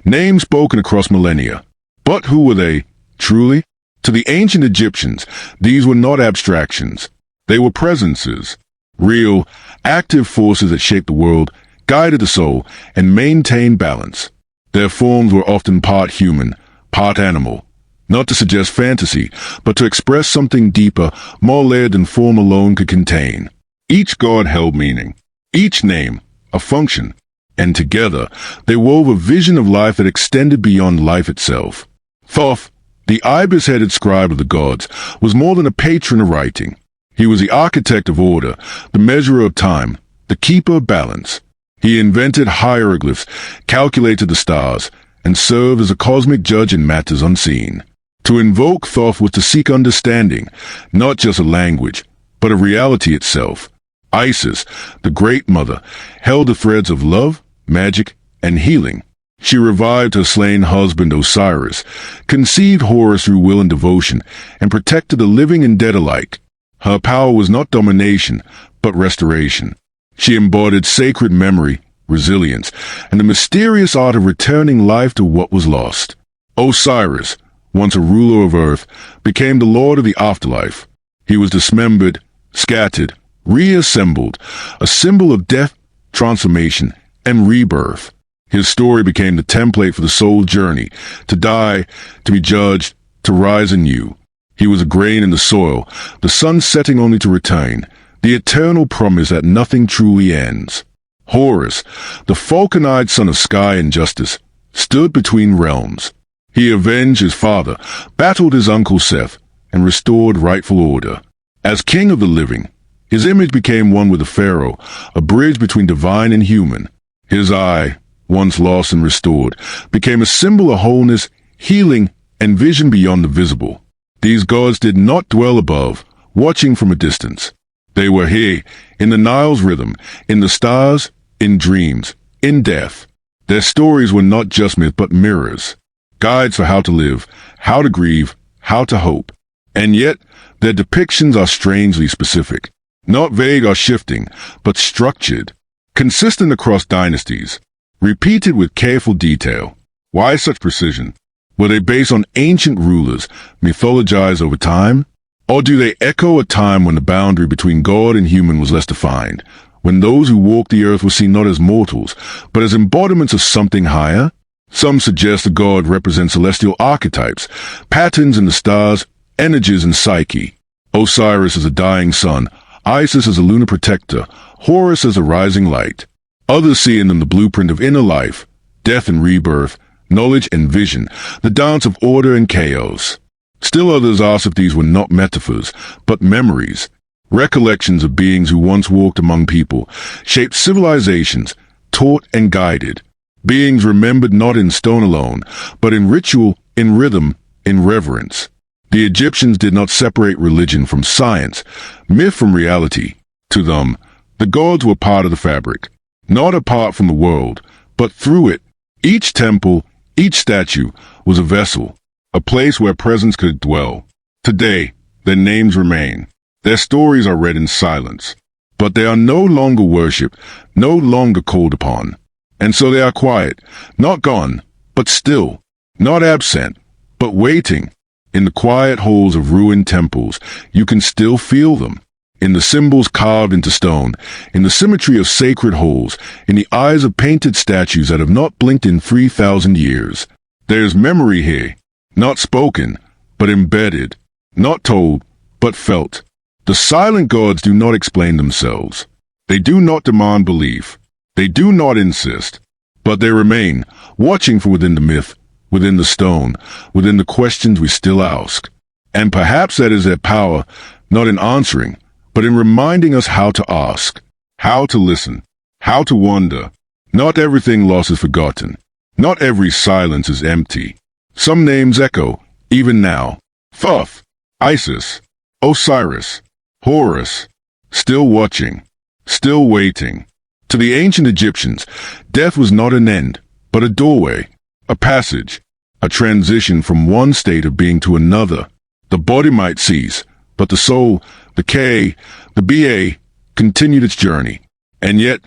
names spoken across millennia. But who were they, truly? To the ancient Egyptians, these were not abstractions. They were presences, real, active forces that shaped the world, guided the soul, and maintained balance. Their forms were often part human, part animal, not to suggest fantasy, but to express something deeper, more layered than form alone could contain. Each god held meaning, each name, a function, and together they wove a vision of life that extended beyond life itself. Thoth, the ibis-headed scribe of the gods, was more than a patron of writing. He was the architect of order, the measurer of time, the keeper of balance. He invented hieroglyphs, calculated the stars, and served as a cosmic judge in matters unseen. To invoke Thoth was to seek understanding, not just a language, but a reality itself. Isis, the Great Mother, held the threads of love, magic, and healing. She revived her slain husband Osiris, conceived Horus through will and devotion, and protected the living and dead alike. Her power was not domination, but restoration. She embodied sacred memory, resilience, and the mysterious art of returning life to what was lost. Osiris, once a ruler of earth, became the lord of the afterlife. He was dismembered, scattered, reassembled, a symbol of death, transformation, and rebirth. His story became the template for the soul journey, to die, to be judged, to rise anew. He was a grain in the soil, the sun setting only to return, the eternal promise that nothing truly ends. Horus, the falcon-eyed son of sky and justice, stood between realms. He avenged his father, battled his uncle Seth, and restored rightful order. As king of the living, his image became one with the pharaoh, a bridge between divine and human. His eye, once lost and restored, became a symbol of wholeness, healing, and vision beyond the visible. These gods did not dwell above, watching from a distance. They were here, in the Nile's rhythm, in the stars, in dreams, in death. Their stories were not just myth but mirrors, guides for how to live, how to grieve, how to hope. And yet, their depictions are strangely specific, not vague or shifting, but structured, consistent across dynasties, repeated with careful detail. Why such precision? Were they based on ancient rulers, mythologized over time? Or do they echo a time when the boundary between God and human was less defined, when those who walked the earth were seen not as mortals, but as embodiments of something higher? Some suggest the god represents celestial archetypes, patterns in the stars, energies in psyche. Osiris as a dying sun, Isis as a lunar protector, Horus as a rising light. Others see in them the blueprint of inner life, death and rebirth, knowledge and vision, the dance of order and chaos. Still others ask if these were not metaphors, but memories, recollections of beings who once walked among people, shaped civilizations, taught and guided. Beings remembered not in stone alone, but in ritual, in rhythm, in reverence. The Egyptians did not separate religion from science, myth from reality. To them, the gods were part of the fabric, not apart from the world, but through it. Each temple, each statue, was a vessel, a place where presence could dwell. Today, their names remain. Their stories are read in silence, but they are no longer worshipped, no longer called upon. And so they are quiet, not gone, but still, not absent, but waiting. In the quiet halls of ruined temples, you can still feel them. In the symbols carved into stone, in the symmetry of sacred halls, in the eyes of painted statues that have not blinked in 3,000 years. There's memory here, not spoken, but embedded, not told, but felt. The silent gods do not explain themselves. They do not demand belief. They do not insist. But they remain, watching from within the myth, within the stone, within the questions we still ask. And perhaps that is their power, not in answering, but in reminding us how to ask, how to listen, how to wonder. Not everything lost is forgotten. Not every silence is empty. Some names echo, even now. Thoth, Isis, Osiris, Horus, still watching, still waiting. To the ancient Egyptians, death was not an end, but a doorway, a passage, a transition from one state of being to another. The body might cease, but the soul, the K, the BA, continued its journey. And yet,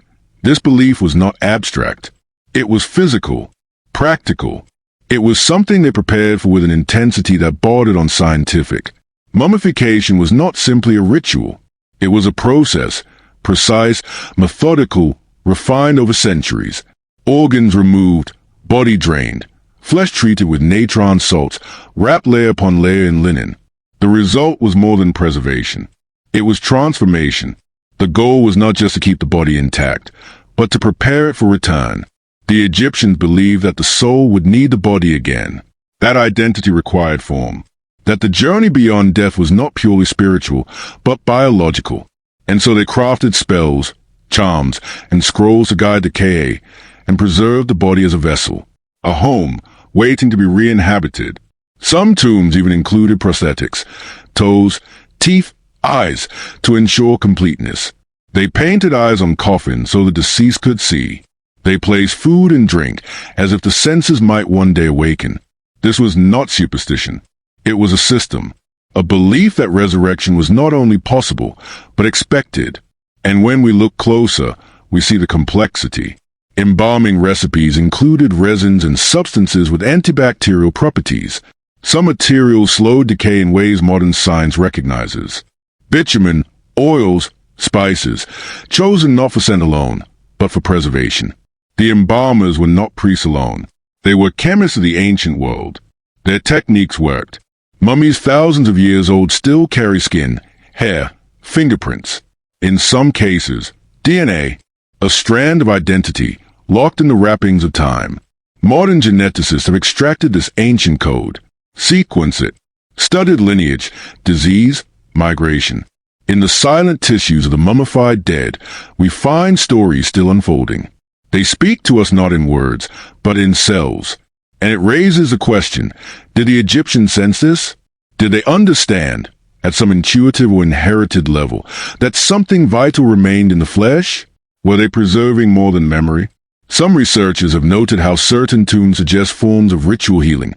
this belief was not abstract. It was physical, practical. It was something they prepared for with an intensity that bordered on scientific. Mummification was not simply a ritual. It was a process, precise, methodical, refined over centuries. Organs removed, body drained, flesh treated with natron salts, wrapped layer upon layer in linen. The result was more than preservation. It was transformation. The goal was not just to keep the body intact, but to prepare it for return. The Egyptians believed that the soul would need the body again. That identity required form. That the journey beyond death was not purely spiritual, but biological. And so they crafted spells, charms, and scrolls to guide the Ka, and preserve the body as a vessel, a home, waiting to be re-inhabited. Some tombs even included prosthetics, toes, teeth, eyes, to ensure completeness. They painted eyes on coffins so the deceased could see. They placed food and drink, as if the senses might one day awaken. This was not superstition. It was a system, a belief that resurrection was not only possible, but expected. And when we look closer, we see the complexity. Embalming recipes included resins and substances with antibacterial properties. Some materials slowed decay in ways modern science recognizes. Bitumen, oils, spices, chosen not for scent alone, but for preservation. The embalmers were not priests alone. They were chemists of the ancient world. Their techniques worked. Mummies thousands of years old still carry skin, hair, fingerprints. In some cases, DNA, a strand of identity, locked in the wrappings of time. Modern geneticists have extracted this ancient code, sequenced it, studied lineage, disease, migration. In the silent tissues of the mummified dead, we find stories still unfolding. They speak to us not in words, but in cells. And it raises the question, did the Egyptians sense this? Did they understand, at some intuitive or inherited level, that something vital remained in the flesh? Were they preserving more than memory? Some researchers have noted how certain tombs suggest forms of ritual healing,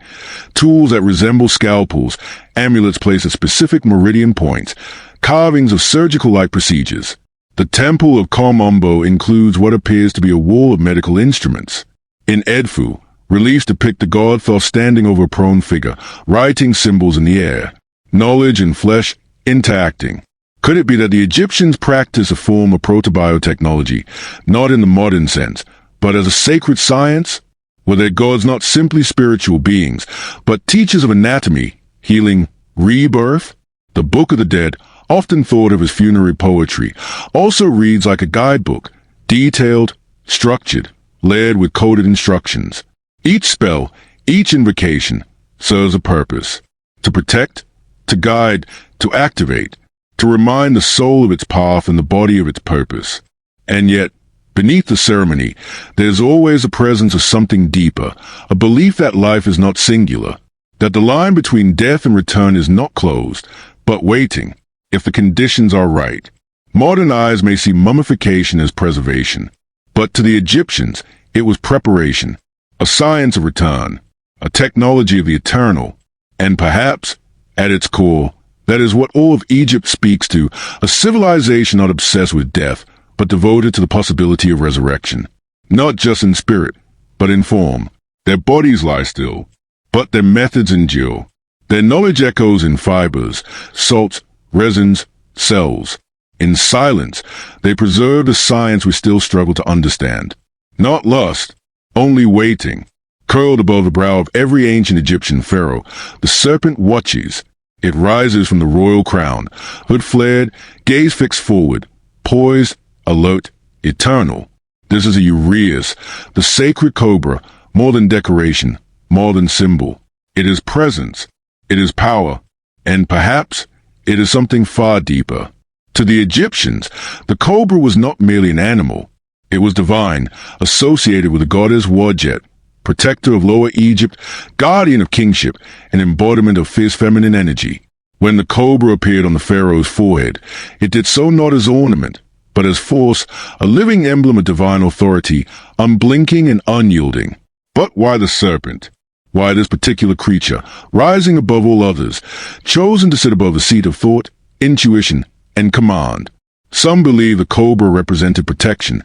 tools that resemble scalpels, amulets placed at specific meridian points, carvings of surgical-like procedures. The Temple of Kom-Ombo includes what appears to be a wall of medical instruments. In Edfu, reliefs depict the god Thoth standing over a prone figure, writing symbols in the air. Knowledge and flesh interacting. Could it be that the Egyptians practiced a form of protobiotechnology, not in the modern sense, but as a sacred science? Were their gods not simply spiritual beings, but teachers of anatomy, healing, rebirth? The Book of the Dead, often thought of as funerary poetry, also reads like a guidebook, detailed, structured, layered with coded instructions. Each spell, each invocation, serves a purpose: to protect, to guide, to activate, to remind the soul of its path and the body of its purpose. And yet, beneath the ceremony, there's always a presence of something deeper, a belief that life is not singular, that the line between death and return is not closed, but waiting, if the conditions are right. Modern eyes may see mummification as preservation, but to the Egyptians, it was preparation, a science of return, a technology of the eternal, and perhaps, at its core, that is what all of Egypt speaks to, a civilization not obsessed with death, but devoted to the possibility of resurrection. Not just in spirit, but in form. Their bodies lie still, but their methods endure. Their knowledge echoes in fibers, salts, resins, cells. In silence, they preserve the science we still struggle to understand. Not lust, only waiting. Curled above the brow of every ancient Egyptian pharaoh, the serpent watches. It rises from the royal crown, hood flared, gaze fixed forward, poised, alert, eternal. This is a uraeus, the sacred cobra, more than decoration, more than symbol. It is presence, it is power, and perhaps it is something far deeper. To the Egyptians, the cobra was not merely an animal. It was divine, associated with the goddess Wadjet, protector of Lower Egypt, guardian of kingship, and embodiment of fierce feminine energy. When the cobra appeared on the pharaoh's forehead, it did so not as ornament, but as force, a living emblem of divine authority, unblinking and unyielding. But why the serpent? Why this particular creature, rising above all others, chosen to sit above the seat of thought, intuition, and command? Some believe the cobra represented protection,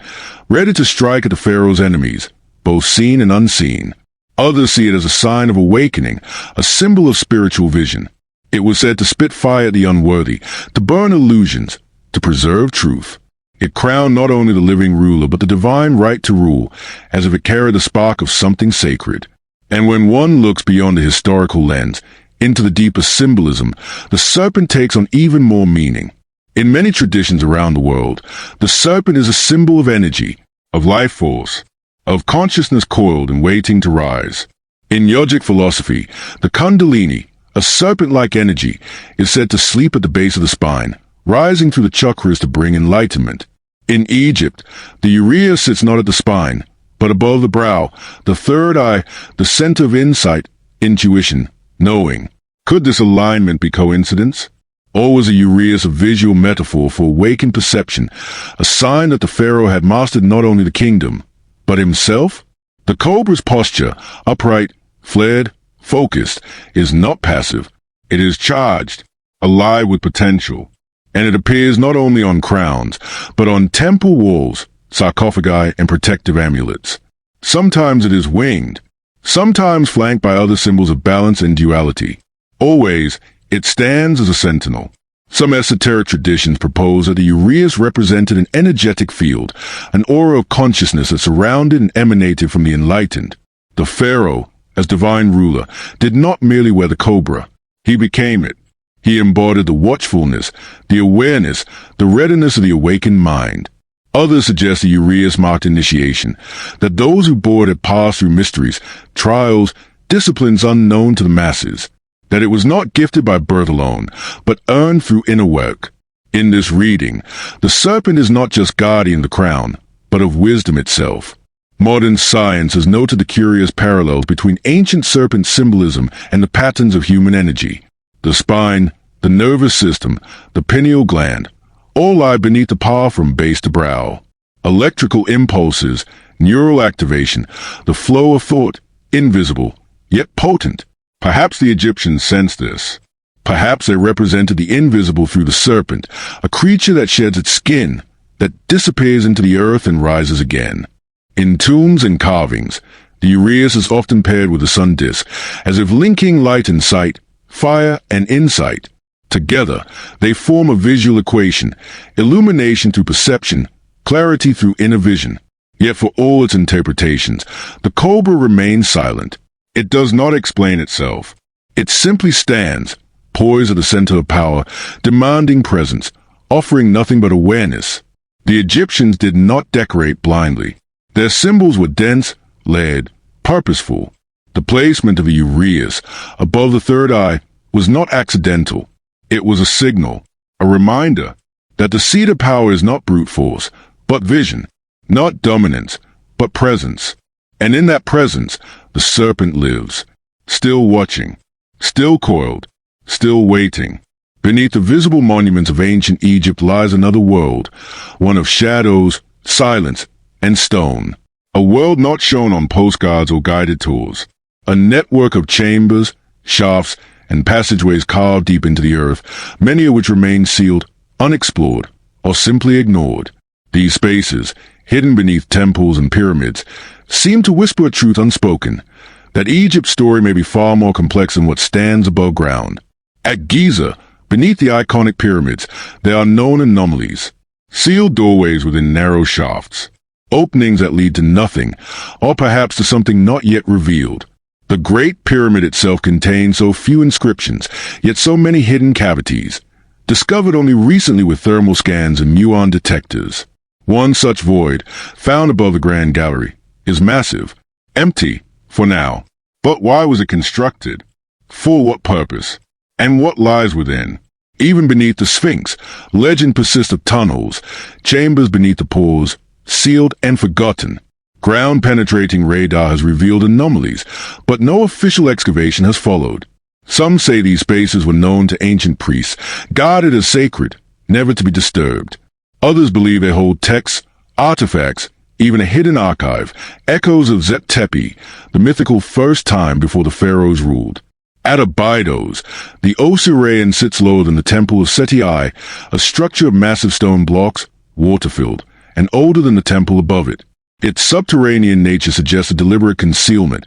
ready to strike at the pharaoh's enemies, both seen and unseen. Others see it as a sign of awakening, a symbol of spiritual vision. It was said to spit fire at the unworthy, to burn illusions, to preserve truth. It crowned not only the living ruler, but the divine right to rule, as if it carried the spark of something sacred. And when one looks beyond the historical lens, into the deeper symbolism, the serpent takes on even more meaning. In many traditions around the world, the serpent is a symbol of energy, of life force, of consciousness coiled and waiting to rise. In yogic philosophy, the kundalini, a serpent-like energy, is said to sleep at the base of the spine, rising through the chakras to bring enlightenment. In Egypt, the uraeus sits not at the spine, but above the brow, the third eye, the center of insight, intuition, knowing. Could this alignment be coincidence? Or was a uraeus a visual metaphor for awakened perception, a sign that the pharaoh had mastered not only the kingdom, but himself? The cobra's posture, upright, flared, focused, is not passive. It is charged, alive with potential. And it appears not only on crowns, but on temple walls, sarcophagi, and protective amulets. Sometimes it is winged, sometimes flanked by other symbols of balance and duality. Always, it stands as a sentinel. Some esoteric traditions propose that the uraeus represented an energetic field, an aura of consciousness that surrounded and emanated from the enlightened. The pharaoh, as divine ruler, did not merely wear the cobra. He became it. He embodied the watchfulness, the awareness, the readiness of the awakened mind. Others suggest the uraeus marked initiation, that those who bore it had passed through mysteries, trials, disciplines unknown to the masses, that it was not gifted by birth alone, but earned through inner work. In this reading, the serpent is not just guardian of the crown, but of wisdom itself. Modern science has noted the curious parallels between ancient serpent symbolism and the patterns of human energy. The spine, the nervous system, the pineal gland, all lie beneath the paw from base to brow. Electrical impulses, neural activation, the flow of thought, invisible, yet potent. Perhaps the Egyptians sensed this. Perhaps they represented the invisible through the serpent, a creature that sheds its skin, that disappears into the earth and rises again. In tombs and carvings, the uraeus is often paired with the sun disk, as if linking light and sight, fire and insight. Together, they form a visual equation, illumination through perception, clarity through inner vision. Yet for all its interpretations, the cobra remains silent. It does not explain itself. It simply stands, poised at the center of power, demanding presence, offering nothing but awareness. The Egyptians did not decorate blindly. Their symbols were dense, layered, purposeful. The placement of a uraeus above the third eye was not accidental. It was a signal, a reminder that the seat of power is not brute force, but vision, not dominance, but presence. And in that presence, the serpent lives, still watching, still coiled, still waiting. Beneath the visible monuments of ancient Egypt lies another world, one of shadows, silence, and stone. A world not shown on postcards or guided tours. A network of chambers, shafts, and passageways carved deep into the earth, many of which remain sealed, unexplored, or simply ignored. These spaces, hidden beneath temples and pyramids, seem to whisper a truth unspoken, that Egypt's story may be far more complex than what stands above ground. At Giza, beneath the iconic pyramids, there are known anomalies, sealed doorways within narrow shafts, openings that lead to nothing, or perhaps to something not yet revealed. The Great Pyramid itself contains so few inscriptions, yet so many hidden cavities, discovered only recently with thermal scans and muon detectors. One such void, found above the Grand Gallery, is massive, empty, for now. But why was it constructed? For what purpose? And what lies within? Even beneath the Sphinx, legend persists of tunnels, chambers beneath the pores, sealed and forgotten. Ground-penetrating radar has revealed anomalies, but no official excavation has followed. Some say these spaces were known to ancient priests, guarded as sacred, never to be disturbed. Others believe they hold texts, artifacts, even a hidden archive, echoes of Zet Tepi, the mythical first time before the pharaohs ruled. At Abydos, the Osirian sits lower than the temple of Seti I, a structure of massive stone blocks, water-filled, and older than the temple above it. Its subterranean nature suggests a deliberate concealment,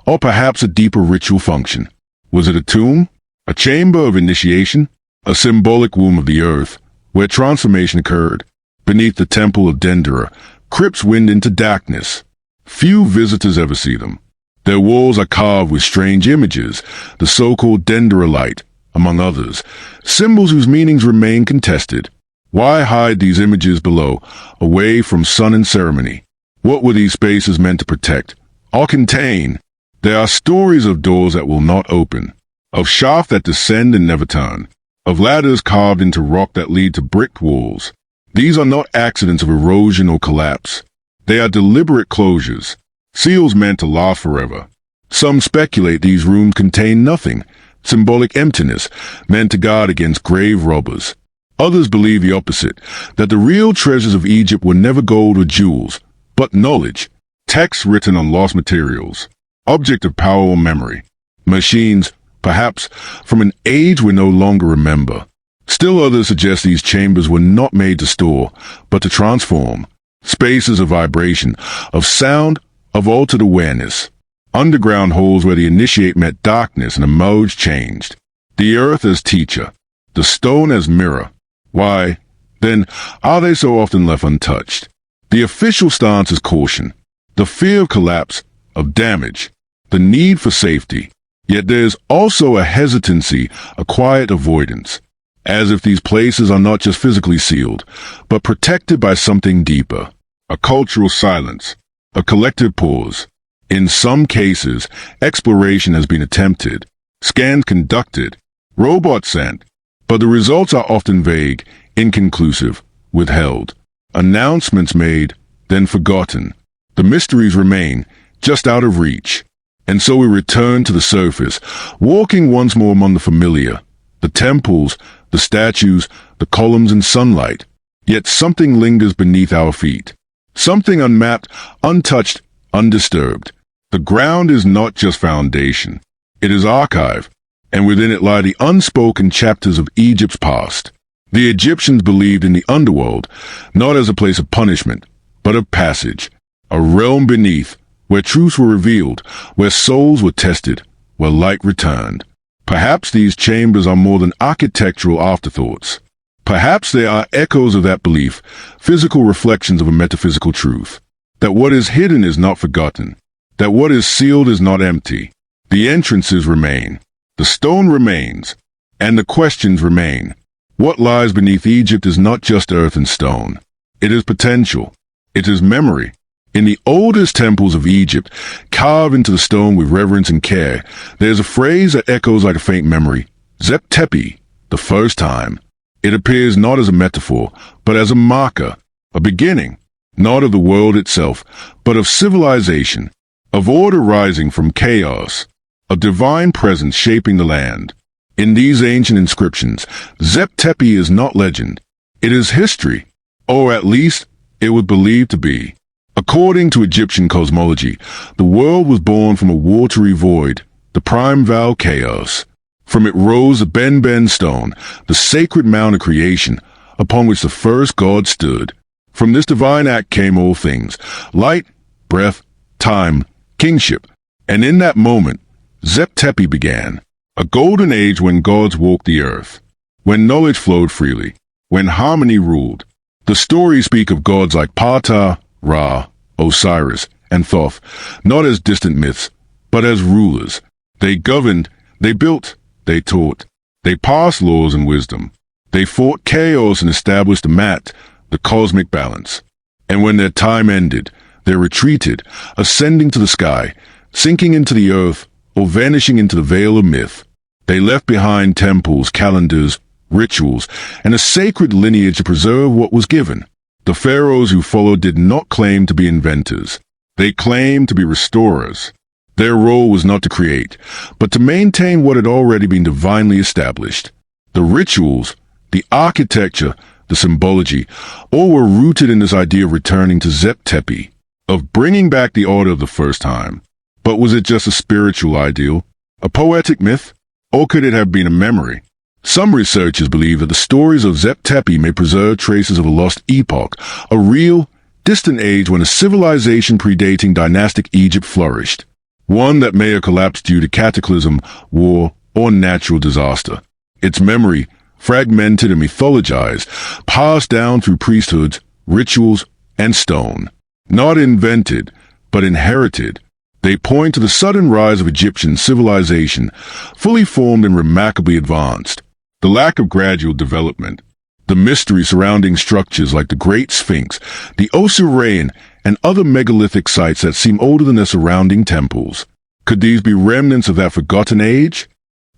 or perhaps a deeper ritual function. Was it a tomb? A chamber of initiation? A symbolic womb of the earth, where transformation occurred? Beneath the temple of Dendera, crypts wind into darkness. Few visitors ever see them. Their walls are carved with strange images, the so-called Dendera light, among others, symbols whose meanings remain contested. Why hide these images below, away from sun and ceremony? What were these spaces meant to protect, or contain? There are stories of doors that will not open, of shafts that descend and never turn, of ladders carved into rock that lead to brick walls. These are not accidents of erosion or collapse. They are deliberate closures, seals meant to last forever. Some speculate these rooms contain nothing, symbolic emptiness, meant to guard against grave robbers. Others believe the opposite, that the real treasures of Egypt were never gold or jewels, but knowledge, texts written on lost materials, object of power or memory, machines, perhaps, from an age we no longer remember. Still others suggest these chambers were not made to store, but to transform. Spaces of vibration, of sound, of altered awareness. Underground holes where the initiate met darkness and emerged changed. The earth as teacher, the stone as mirror. Why, then, are they so often left untouched? The official stance is caution, the fear of collapse, of damage, the need for safety. Yet there's also a hesitancy, a quiet avoidance, as if these places are not just physically sealed, but protected by something deeper, a cultural silence, a collective pause. In some cases, exploration has been attempted, scans conducted, robots sent, but the results are often vague, inconclusive, withheld. Announcements made, then forgotten. The mysteries remain, just out of reach. And so we return to the surface, walking once more among the familiar, the temples, the statues, the columns and sunlight. Yet something lingers beneath our feet. Something unmapped, untouched, undisturbed. The ground is not just foundation. It is archive, and within it lie the unspoken chapters of Egypt's past. The Egyptians believed in the underworld, not as a place of punishment, but of passage, a realm beneath, where truths were revealed, where souls were tested, where light returned. Perhaps these chambers are more than architectural afterthoughts. Perhaps they are echoes of that belief, physical reflections of a metaphysical truth, that what is hidden is not forgotten, that what is sealed is not empty. The entrances remain, the stone remains, And the questions remain. What lies beneath Egypt is not just earth and stone. It is potential. It is memory. In the oldest temples of Egypt, carved into the stone with reverence and care, there's a phrase that echoes like a faint memory. Zep Tepi, the first time. It appears not as a metaphor, but as a marker, a beginning, not of the world itself, but of civilization, of order rising from chaos, of divine presence shaping the land. In these ancient inscriptions, Zep Tepi is not legend. It is history, or at least it was believed to be. According to Egyptian cosmology, the world was born from a watery void, the primeval chaos. From it rose the Ben stone, the sacred mount of creation, upon which the first god stood. From this divine act came all things, light, breath, time, kingship. And in that moment, Zep Tepi began, a golden age when gods walked the earth, when knowledge flowed freely, when harmony ruled. The stories speak of gods like Ptah, Ra, Osiris, and Thoth, not as distant myths, but as rulers. They governed, they built, they taught, they passed laws and wisdom. They fought chaos and established the mat, the cosmic balance. And when their time ended, they retreated, ascending to the sky, sinking into the earth, or vanishing into the veil of myth. They left behind temples, calendars, rituals, and a sacred lineage to preserve what was given. The pharaohs who followed did not claim to be inventors. They claimed to be restorers. Their role was not to create, but to maintain what had already been divinely established. The rituals, the architecture, the symbology, all were rooted in this idea of returning to Zep Tepi, of bringing back the order of the first time. But was it just a spiritual ideal, a poetic myth, or could it have been a memory? Some researchers believe that the stories of Zep Tepi may preserve traces of a lost epoch, a real, distant age when a civilization predating dynastic Egypt flourished, one that may have collapsed due to cataclysm, war, or natural disaster. Its memory, fragmented and mythologized, passed down through priesthoods, rituals, and stone. Not invented, but inherited. They point to the sudden rise of Egyptian civilization, fully formed and remarkably advanced. The lack of gradual development, the mystery surrounding structures like the Great Sphinx, the Osirian, and other megalithic sites that seem older than their surrounding temples. Could these be remnants of that forgotten age?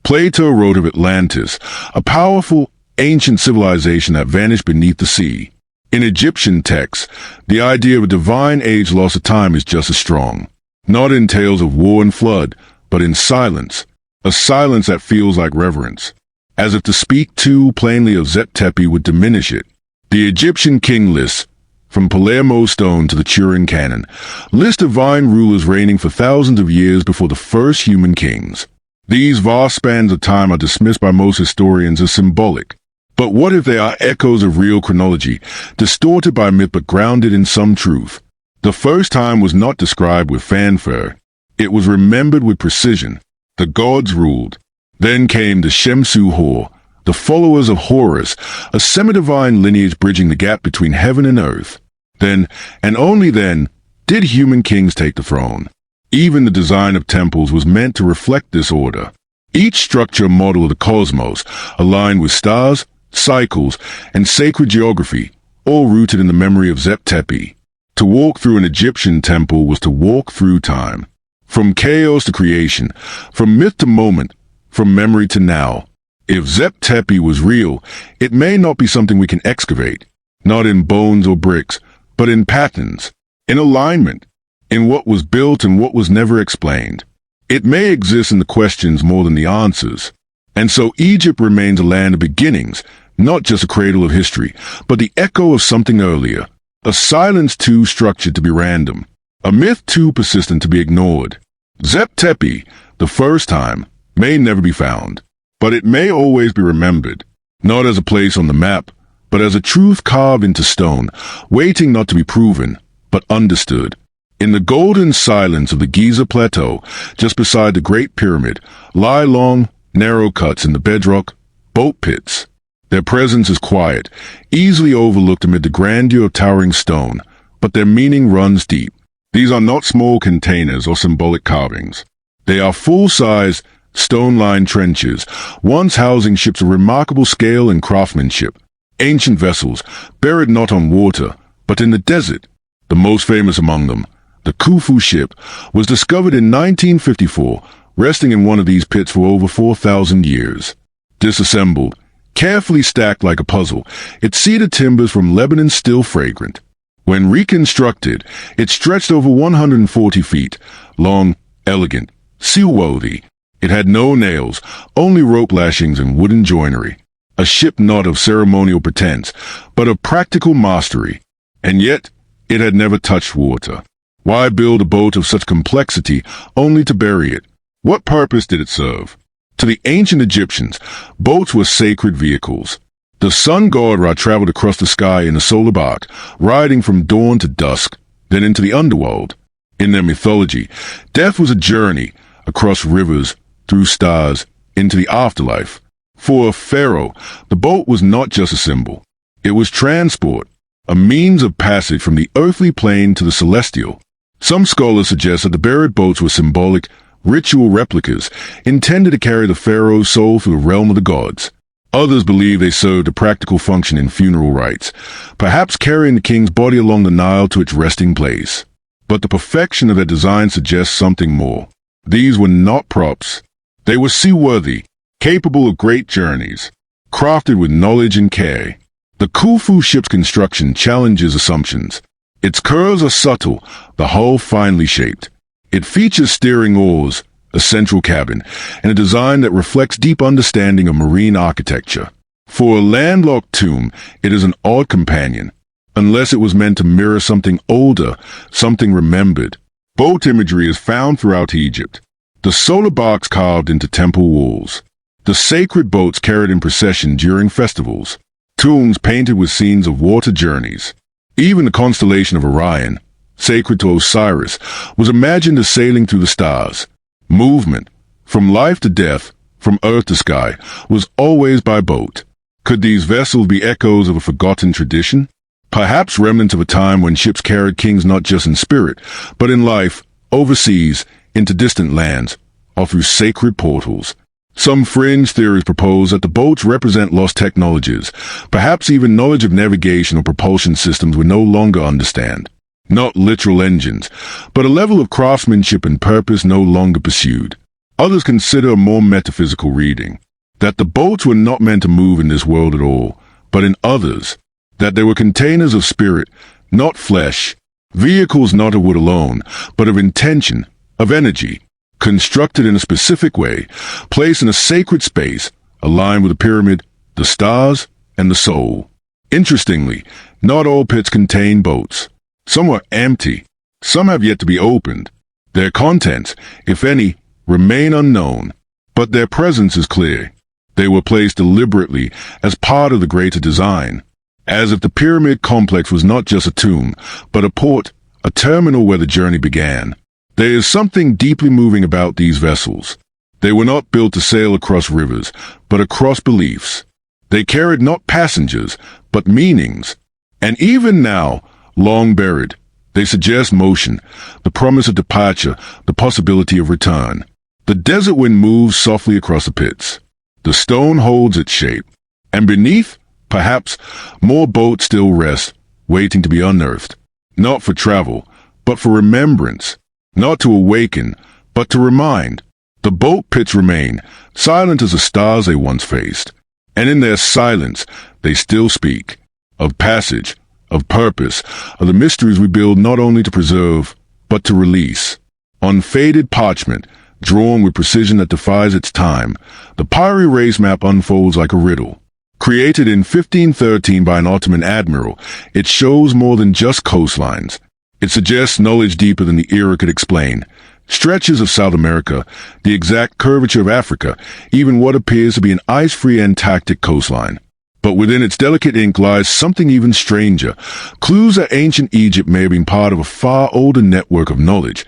Plato wrote of Atlantis, a powerful, ancient civilization that vanished beneath the sea. In Egyptian texts, the idea of a divine age lost to time is just as strong. Not in tales of war and flood, but in silence, a silence that feels like reverence. As if to speak too plainly of Zep Tepi would diminish it. The Egyptian king lists, from Palermo stone to the Turin canon, list divine rulers reigning for thousands of years before the first human kings. These vast spans of time are dismissed by most historians as symbolic. But what if they are echoes of real chronology, distorted by myth but grounded in some truth? The first time was not described with fanfare. It was remembered with precision. The gods ruled. Then came the Shemsu-Hor, the followers of Horus, a semi-divine lineage bridging the gap between heaven and earth. Then, and only then, did human kings take the throne. Even the design of temples was meant to reflect this order. Each structure model of the cosmos, aligned with stars, cycles, and sacred geography, all rooted in the memory of Zep Tepi. To walk through an Egyptian temple was to walk through time. From chaos to creation, from myth to moment, from memory to now. If Zep Tepi was real, it may not be something we can excavate, not in bones or bricks, but in patterns, in alignment, in what was built and what was never explained. It may exist in the questions more than the answers. And so Egypt remains a land of beginnings, not just a cradle of history, but the echo of something earlier, a silence too structured to be random, a myth too persistent to be ignored. Zep Tepi, the first time, may never be found, but it may always be remembered, not as a place on the map, but as a truth carved into stone, waiting not to be proven, but understood. In the golden silence of the Giza Plateau, just beside the Great Pyramid, lie long, narrow cuts in the bedrock, boat pits. Their presence is quiet, easily overlooked amid the grandeur of towering stone, but their meaning runs deep. These are not small containers or symbolic carvings. They are full-size, stone-lined trenches, once housing ships of remarkable scale and craftsmanship. Ancient vessels, buried not on water, but in the desert. The most famous among them, the Khufu ship, was discovered in 1954, resting in one of these pits for over 4,000 years. Disassembled, carefully stacked like a puzzle, its cedar timbers from Lebanon still fragrant. When reconstructed, it stretched over 140 feet, long, elegant, seaworthy. It had no nails, only rope lashings and wooden joinery. A ship not of ceremonial pretense, but of practical mastery. And yet, it had never touched water. Why build a boat of such complexity only to bury it? What purpose did it serve? To the ancient Egyptians, boats were sacred vehicles. The sun god Ra traveled across the sky in a solar bark, riding from dawn to dusk, then into the underworld. In their mythology, death was a journey across rivers, through stars, into the afterlife. For a pharaoh, the boat was not just a symbol. It was transport, a means of passage from the earthly plane to the celestial. Some scholars suggest that the buried boats were symbolic, ritual replicas intended to carry the pharaoh's soul through the realm of the gods. Others believe they served a practical function in funeral rites, perhaps carrying the king's body along the Nile to its resting place. But the perfection of their design suggests something more. These were not props. They were seaworthy, capable of great journeys, crafted with knowledge and care. The Khufu ship's construction challenges assumptions. Its curves are subtle, the hull finely shaped. It features steering oars, a central cabin, and a design that reflects deep understanding of marine architecture. For a landlocked tomb, it is an odd companion, unless it was meant to mirror something older, something remembered. Boat imagery is found throughout Egypt. The solar barks carved into temple walls. The sacred boats carried in procession during festivals. Tombs painted with scenes of water journeys. Even the constellation of Orion, sacred to Osiris, was imagined as sailing through the stars. Movement, from life to death, from earth to sky, was always by boat. Could these vessels be echoes of a forgotten tradition? Perhaps remnants of a time when ships carried kings not just in spirit, but in life, overseas, into distant lands, or through sacred portals. Some fringe theories propose that the boats represent lost technologies, perhaps even knowledge of navigation or propulsion systems we no longer understand. Not literal engines, but a level of craftsmanship and purpose no longer pursued. Others consider a more metaphysical reading, that the boats were not meant to move in this world at all, but in others, that they were containers of spirit, not flesh, vehicles not of wood alone, but of intention, of energy, constructed in a specific way, placed in a sacred space, aligned with the pyramid, the stars, and the soul. Interestingly, not all pits contain boats. Some are empty. Some have yet to be opened. Their contents, if any, remain unknown, but their presence is clear. They were placed deliberately as part of the greater design, as if the pyramid complex was not just a tomb, but a port, a terminal where the journey began. There is something deeply moving about these vessels. They were not built to sail across rivers, but across beliefs. They carried not passengers, but meanings. And even now, long buried, they suggest motion, the promise of departure, the possibility of return. The desert wind moves softly across the pits. The stone holds its shape. And beneath, perhaps, more boats still rest, waiting to be unearthed. Not for travel, but for remembrance. Not to awaken, but to remind. The boat pits remain, silent as the stars they once faced. And in their silence, they still speak. Of passage, of purpose, of the mysteries we build not only to preserve, but to release. On faded parchment, drawn with precision that defies its time, the Piri Reis map unfolds like a riddle. Created in 1513 by an Ottoman admiral, it shows more than just coastlines. It suggests knowledge deeper than the era could explain. Stretches of South America, the exact curvature of Africa, even what appears to be an ice-free Antarctic coastline. But within its delicate ink lies something even stranger. Clues that ancient Egypt may have been part of a far older network of knowledge,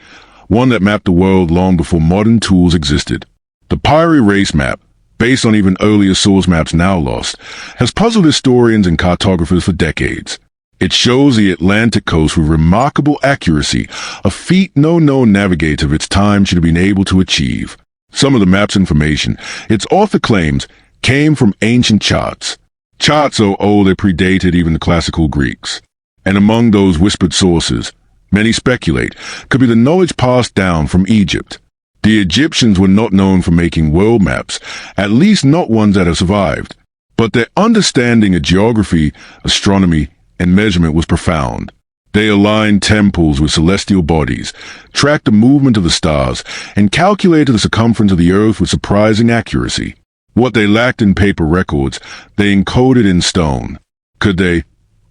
one that mapped the world long before modern tools existed. The Piri Reis map, based on even earlier source maps now lost, has puzzled historians and cartographers for decades. It shows the Atlantic coast with remarkable accuracy, a feat no known navigator of its time should have been able to achieve. Some of the map's information, its author claims, came from ancient charts. Charts so old they predated even the classical Greeks. And among those whispered sources, many speculate, could be the knowledge passed down from Egypt. The Egyptians were not known for making world maps, at least not ones that have survived. But their understanding of geography, astronomy, and measurement was profound. They aligned temples with celestial bodies, tracked the movement of the stars, and calculated the circumference of the earth with surprising accuracy. What they lacked in paper records, they encoded in stone. Could they,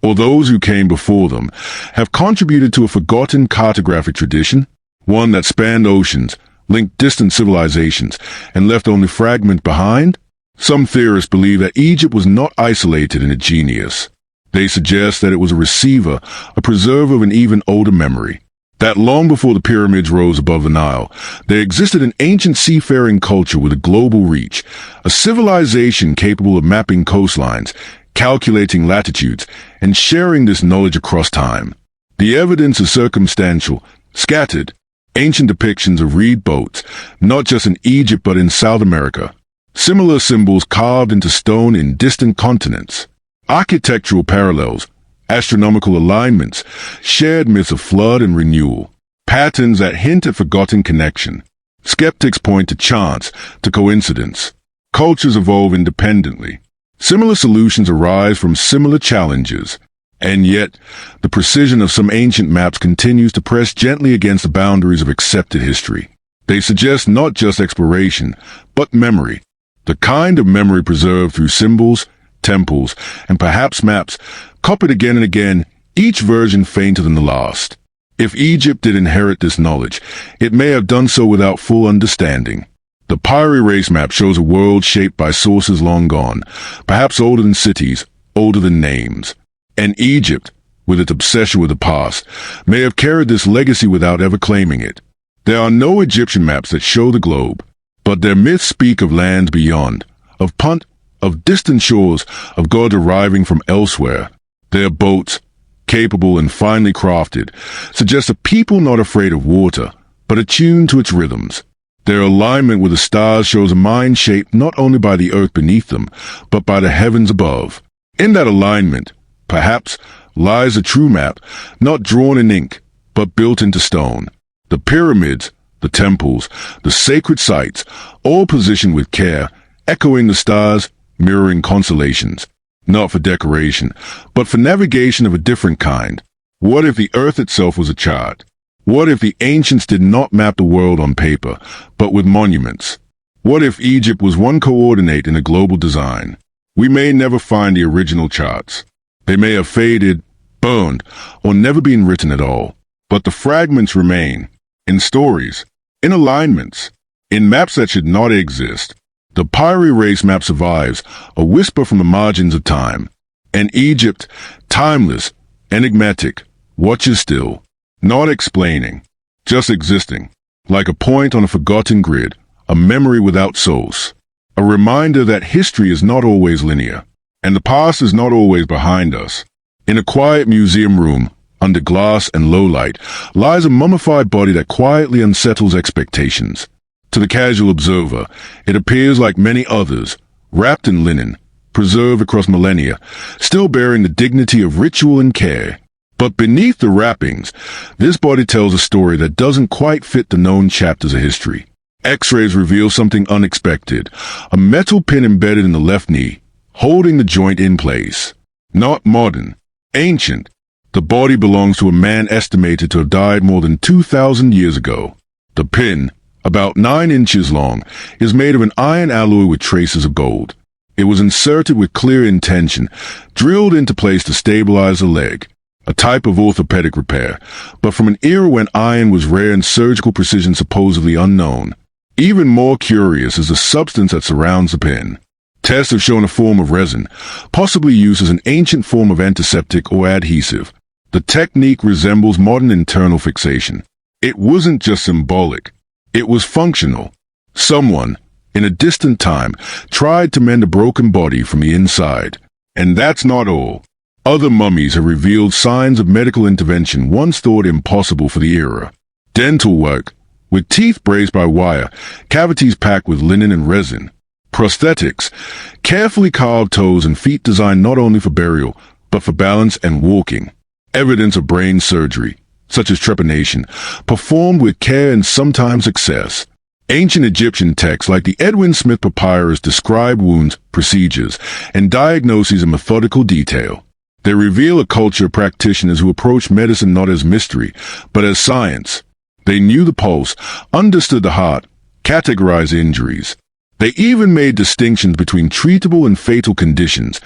or those who came before them, have contributed to a forgotten cartographic tradition? One that spanned oceans, linked distant civilizations, and left only fragments behind? Some theorists believe that Egypt was not isolated in its genius. They suggest that it was a receiver, a preserver of an even older memory. That long before the pyramids rose above the Nile, there existed an ancient seafaring culture with a global reach, a civilization capable of mapping coastlines, calculating latitudes, and sharing this knowledge across time. The evidence is circumstantial, scattered. Ancient depictions of reed boats, not just in Egypt but in South America. Similar symbols carved into stone in distant continents. Architectural parallels, astronomical alignments, shared myths of flood and renewal, patterns that hint at forgotten connection. Skeptics point to chance, to coincidence. Cultures evolve independently. Similar solutions arise from similar challenges. And yet, the precision of some ancient maps continues to press gently against the boundaries of accepted history. They suggest not just exploration, but memory. The kind of memory preserved through symbols, temples, and perhaps maps, copied again and again, each version fainter than the last. If Egypt did inherit this knowledge, it may have done so without full understanding. The Pyre race map shows a world shaped by sources long gone, perhaps older than cities, older than names. And Egypt, with its obsession with the past, may have carried this legacy without ever claiming it. There are no Egyptian maps that show the globe, but their myths speak of lands beyond, of Punt, of distant shores, of gods arriving from elsewhere. Their boats, capable and finely crafted, suggest a people not afraid of water, but attuned to its rhythms. Their alignment with the stars shows a mind shaped not only by the earth beneath them, but by the heavens above. In that alignment, perhaps, lies a true map, not drawn in ink, but built into stone. The pyramids, the temples, the sacred sites, all positioned with care, echoing the stars, mirroring constellations, not for decoration, but for navigation of a different kind. What if the earth itself was a chart? What if the ancients did not map the world on paper, but with monuments? What if Egypt was one coordinate in a global design? We may never find the original charts. They may have faded, burned, or never been written at all. But the fragments remain, in stories, in alignments, in maps that should not exist. The Pyre race map survives, a whisper from the margins of time. And Egypt, timeless, enigmatic, watches still, not explaining, just existing, like a point on a forgotten grid, a memory without source. A reminder that history is not always linear, and the past is not always behind us. In a quiet museum room, under glass and low light, lies a mummified body that quietly unsettles expectations. To the casual observer, it appears like many others, wrapped in linen, preserved across millennia, still bearing the dignity of ritual and care. But beneath the wrappings, this body tells a story that doesn't quite fit the known chapters of history. X-rays reveal something unexpected, a metal pin embedded in the left knee, holding the joint in place. Not modern, ancient. The body belongs to a man estimated to have died more than 2,000 years ago. The pin, about 9 inches long, is made of an iron alloy with traces of gold. It was inserted with clear intention, drilled into place to stabilize the leg, a type of orthopedic repair, but from an era when iron was rare and surgical precision supposedly unknown. Even more curious is the substance that surrounds the pin. Tests have shown a form of resin, possibly used as an ancient form of antiseptic or adhesive. The technique resembles modern internal fixation. It wasn't just symbolic. It was functional. Someone, in a distant time, tried to mend a broken body from the inside. And that's not all. Other mummies have revealed signs of medical intervention once thought impossible for the era. Dental work, with teeth braced by wire, cavities packed with linen and resin. Prosthetics, carefully carved toes and feet designed not only for burial, but for balance and walking. Evidence of brain surgery, such as trepanation, performed with care and sometimes excess. Ancient Egyptian texts like the Edwin Smith Papyrus describe wounds, procedures, and diagnoses in methodical detail. They reveal a culture of practitioners who approached medicine not as mystery, but as science. They knew the pulse, understood the heart, categorized injuries. They even made distinctions between treatable and fatal conditions,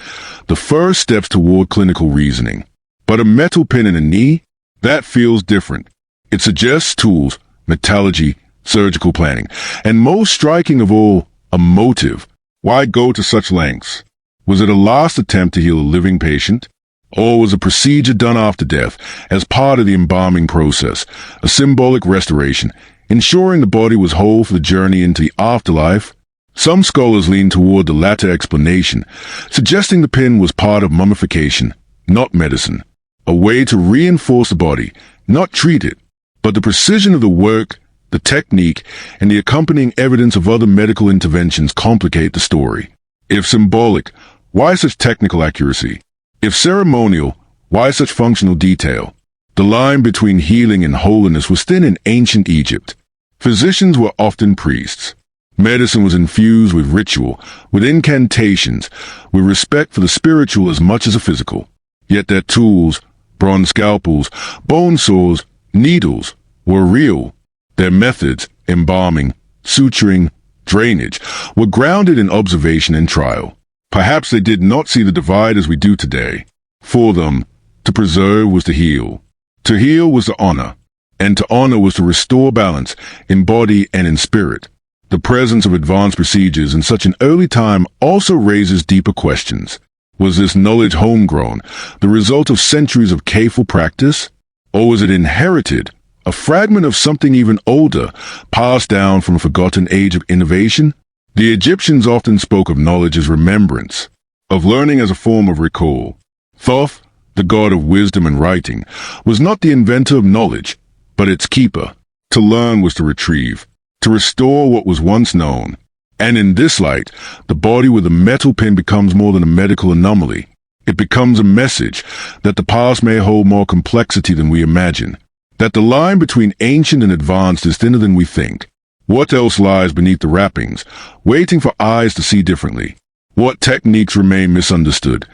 the first steps toward clinical reasoning. But a metal pin in a knee? That feels different. It suggests tools, metallurgy, surgical planning, and most striking of all, a motive. Why go to such lengths? Was it a last attempt to heal a living patient? Or was a procedure done after death as part of the embalming process, a symbolic restoration, ensuring the body was whole for the journey into the afterlife? Some scholars lean toward the latter explanation, suggesting the pin was part of mummification, not medicine, a way to reinforce the body, not treat it. But the precision of the work, the technique, and the accompanying evidence of other medical interventions complicate the story. If symbolic, why such technical accuracy? If ceremonial, why such functional detail? The line between healing and holiness was thin in ancient Egypt. Physicians were often priests. Medicine was infused with ritual, with incantations, with respect for the spiritual as much as the physical. Yet their tools, bronze scalpels, bone saws, needles, were real. Their methods, embalming, suturing, drainage, were grounded in observation and trial. Perhaps they did not see the divide as we do today. For them, to preserve was to heal. To heal was to honor. And to honor was to restore balance in body and in spirit. The presence of advanced procedures in such an early time also raises deeper questions. Was this knowledge homegrown, the result of centuries of careful practice? Or was it inherited, a fragment of something even older, passed down from a forgotten age of innovation? The Egyptians often spoke of knowledge as remembrance, of learning as a form of recall. Thoth, the god of wisdom and writing, was not the inventor of knowledge, but its keeper. To learn was to retrieve, to restore what was once known. And in this light, the body with a metal pin becomes more than a medical anomaly. It becomes a message that the past may hold more complexity than we imagine, that the line between ancient and advanced is thinner than we think. What else lies beneath the wrappings, waiting for eyes to see differently? What techniques remain misunderstood,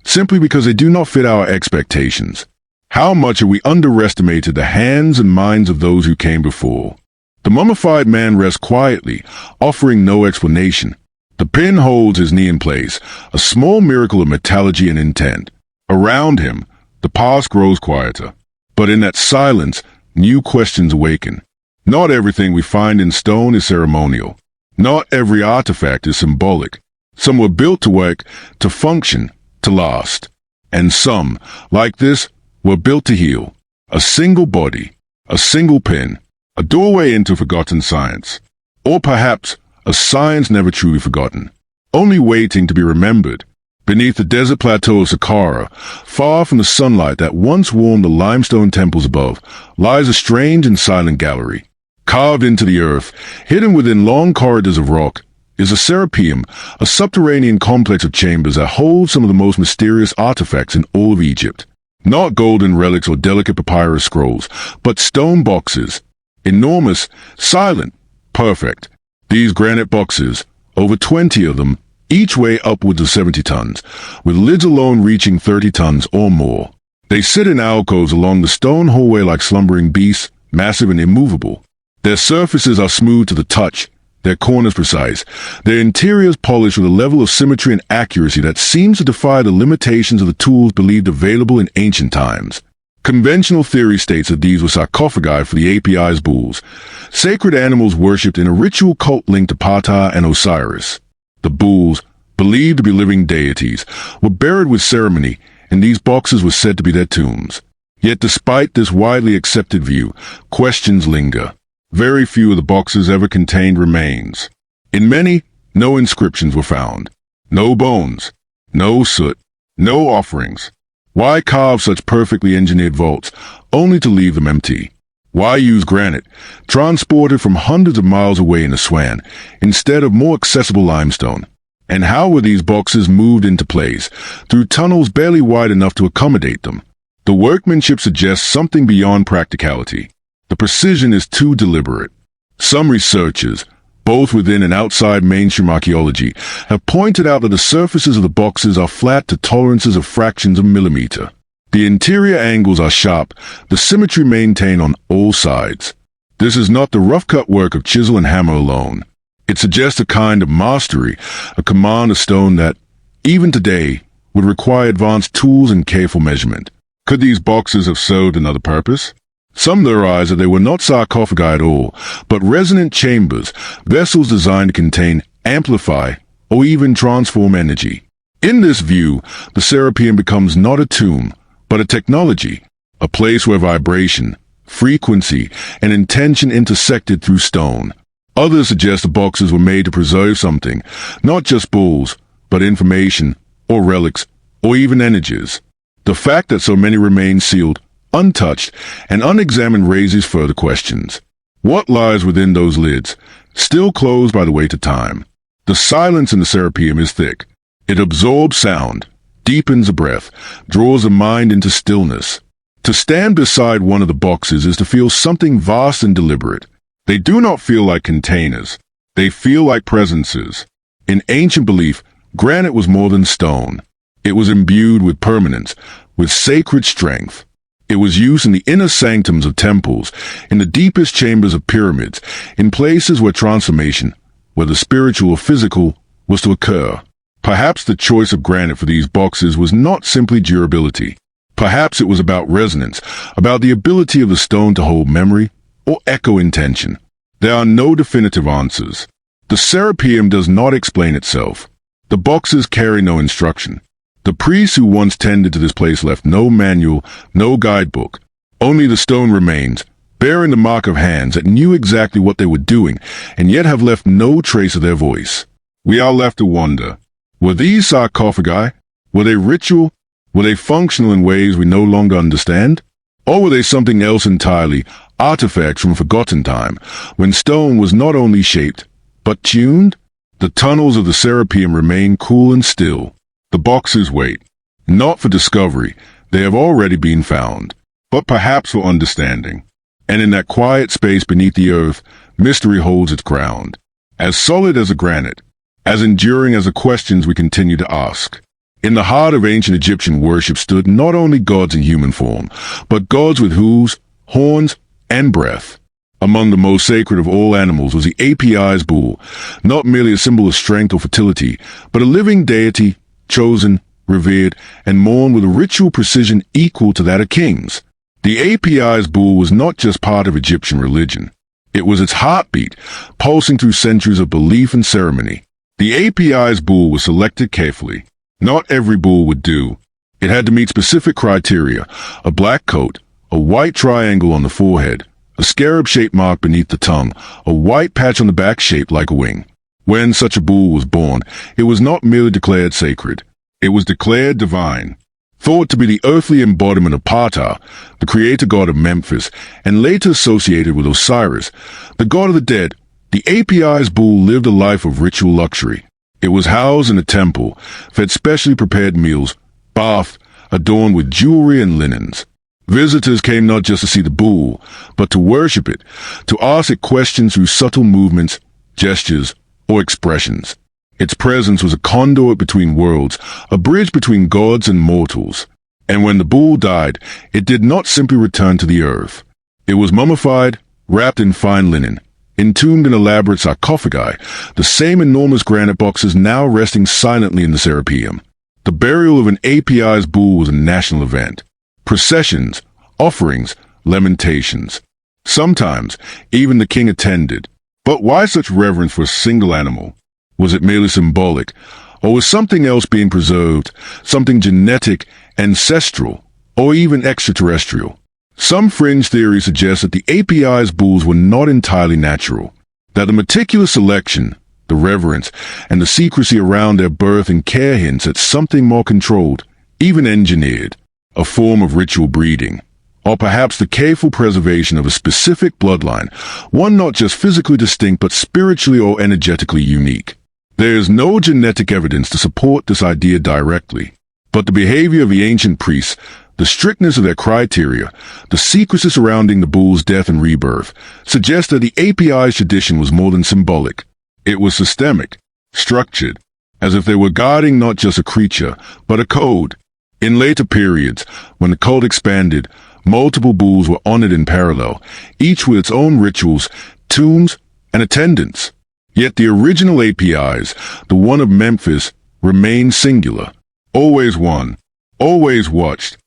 simply because they do not fit our expectations? How much have we underestimated the hands and minds of those who came before? The mummified man rests quietly, offering no explanation. The pin holds his knee in place, a small miracle of metallurgy and intent. Around him, the past grows quieter. But in that silence, new questions awaken. Not everything we find in stone is ceremonial. Not every artifact is symbolic. Some were built to work, to function, to last. And some, like this, were built to heal. A single body, a single pin, a doorway into forgotten science. Or perhaps a science never truly forgotten, only waiting to be remembered. Beneath the desert plateau of Saqqara, far from the sunlight that once warmed the limestone temples above, lies a strange and silent gallery. Carved into the earth, hidden within long corridors of rock, is a serapeum, a subterranean complex of chambers that holds some of the most mysterious artifacts in all of Egypt. Not golden relics or delicate papyrus scrolls, but stone boxes. Enormous, silent, perfect. These granite boxes, over 20 of them, each weigh upwards of 70 tons, with lids alone reaching 30 tons or more. They sit in alcoves along the stone hallway like slumbering beasts, massive and immovable. Their surfaces are smooth to the touch, their corners precise, their interiors polished with a level of symmetry and accuracy that seems to defy the limitations of the tools believed available in ancient times. Conventional theory states that these were sarcophagi for the Apis bulls, sacred animals worshipped in a ritual cult linked to Ptah and Osiris. The bulls, believed to be living deities, were buried with ceremony, and these boxes were said to be their tombs. Yet despite this widely accepted view, questions linger. Very few of the boxes ever contained remains. In many, no inscriptions were found. No bones. No soot. No offerings. Why carve such perfectly engineered vaults, only to leave them empty? Why use granite, transported from hundreds of miles away in a swan, instead of more accessible limestone? And how were these boxes moved into place, through tunnels barely wide enough to accommodate them? The workmanship suggests something beyond practicality. The precision is too deliberate. Some researchers, both within and outside mainstream archaeology, have pointed out that the surfaces of the boxes are flat to tolerances of fractions of a millimeter. The interior angles are sharp, the symmetry maintained on all sides. This is not the rough-cut work of chisel and hammer alone. It suggests a kind of mastery, a command of stone that, even today, would require advanced tools and careful measurement. Could these boxes have served another purpose? Some theorize that they were not sarcophagi at all, but resonant chambers, vessels designed to contain, amplify, or even transform energy. In this view, the Serapeum becomes not a tomb, but a technology, a place where vibration, frequency, and intention intersected through stone. Others suggest the boxes were made to preserve something, not just bulls, but information, or relics, or even energies. The fact that so many remain sealed, untouched, and unexamined raises further questions. What lies within those lids, still closed by the weight of time? The silence in the Serapeum is thick. It absorbs sound, deepens the breath, draws the mind into stillness. To stand beside one of the boxes is to feel something vast and deliberate. They do not feel like containers. They feel like presences. In ancient belief, granite was more than stone. It was imbued with permanence, with sacred strength. It was used in the inner sanctums of temples, in the deepest chambers of pyramids, in places where transformation, whether spiritual or physical, was to occur. Perhaps the choice of granite for these boxes was not simply durability. Perhaps it was about resonance, about the ability of the stone to hold memory or echo intention. There are no definitive answers. The Serapeum does not explain itself. The boxes carry no instruction. The priests who once tended to this place left no manual, no guidebook. Only the stone remains, bearing the mark of hands that knew exactly what they were doing, and yet have left no trace of their voice. We are left to wonder, were these sarcophagi? Were they ritual? Were they functional in ways we no longer understand? Or were they something else entirely, artifacts from a forgotten time, when stone was not only shaped, but tuned? The tunnels of the Serapeum remain cool and still. The boxes wait, not for discovery, they have already been found, but perhaps for understanding. And in that quiet space beneath the earth, mystery holds its ground, as solid as a granite, as enduring as the questions we continue to ask. In the heart of ancient Egyptian worship stood not only gods in human form, but gods with hooves, horns, and breath. Among the most sacred of all animals was the Apis bull, not merely a symbol of strength or fertility, but a living deity, chosen, revered, and mourned with a ritual precision equal to that of kings. The Apis bull was not just part of Egyptian religion. It was its heartbeat, pulsing through centuries of belief and ceremony. The Apis bull was selected carefully. Not every bull would do. It had to meet specific criteria: a black coat, a white triangle on the forehead, a scarab-shaped mark beneath the tongue, a white patch on the back shaped like a wing. When such a bull was born, it was not merely declared sacred. It was declared divine. Thought to be the earthly embodiment of Ptah, the creator god of Memphis, and later associated with Osiris, the god of the dead, the Apis bull lived a life of ritual luxury. It was housed in a temple, fed specially prepared meals, bathed, adorned with jewelry and linens. Visitors came not just to see the bull, but to worship it, to ask it questions through subtle movements, gestures, or expressions. Its presence was a conduit between worlds, a bridge between gods and mortals. And when the bull died, it did not simply return to the earth. It was mummified, wrapped in fine linen, entombed in elaborate sarcophagi, the same enormous granite boxes now resting silently in the Serapeum. The burial of an Apis bull was a national event. Processions, offerings, lamentations. Sometimes, even the king attended. But why such reverence for a single animal? Was it merely symbolic? Or was something else being preserved, something genetic, ancestral, or even extraterrestrial? Some fringe theories suggest that the Apis bulls were not entirely natural, that the meticulous selection, the reverence, and the secrecy around their birth and care hints at something more controlled, even engineered, a form of ritual breeding. or perhaps the careful preservation of a specific bloodline, one not just physically distinct but spiritually or energetically unique. There is no genetic evidence to support this idea directly, but the behavior of the ancient priests, the strictness of their criteria, the secrecy surrounding the bull's death and rebirth, suggest that the API's tradition was more than symbolic. It was systemic, structured, as if they were guarding not just a creature, but a code. In later periods, when the cult expanded, multiple bulls were honored in parallel, each with its own rituals, tombs, and attendants. Yet the original APIs, the one of Memphis, remained singular. Always one, always watched.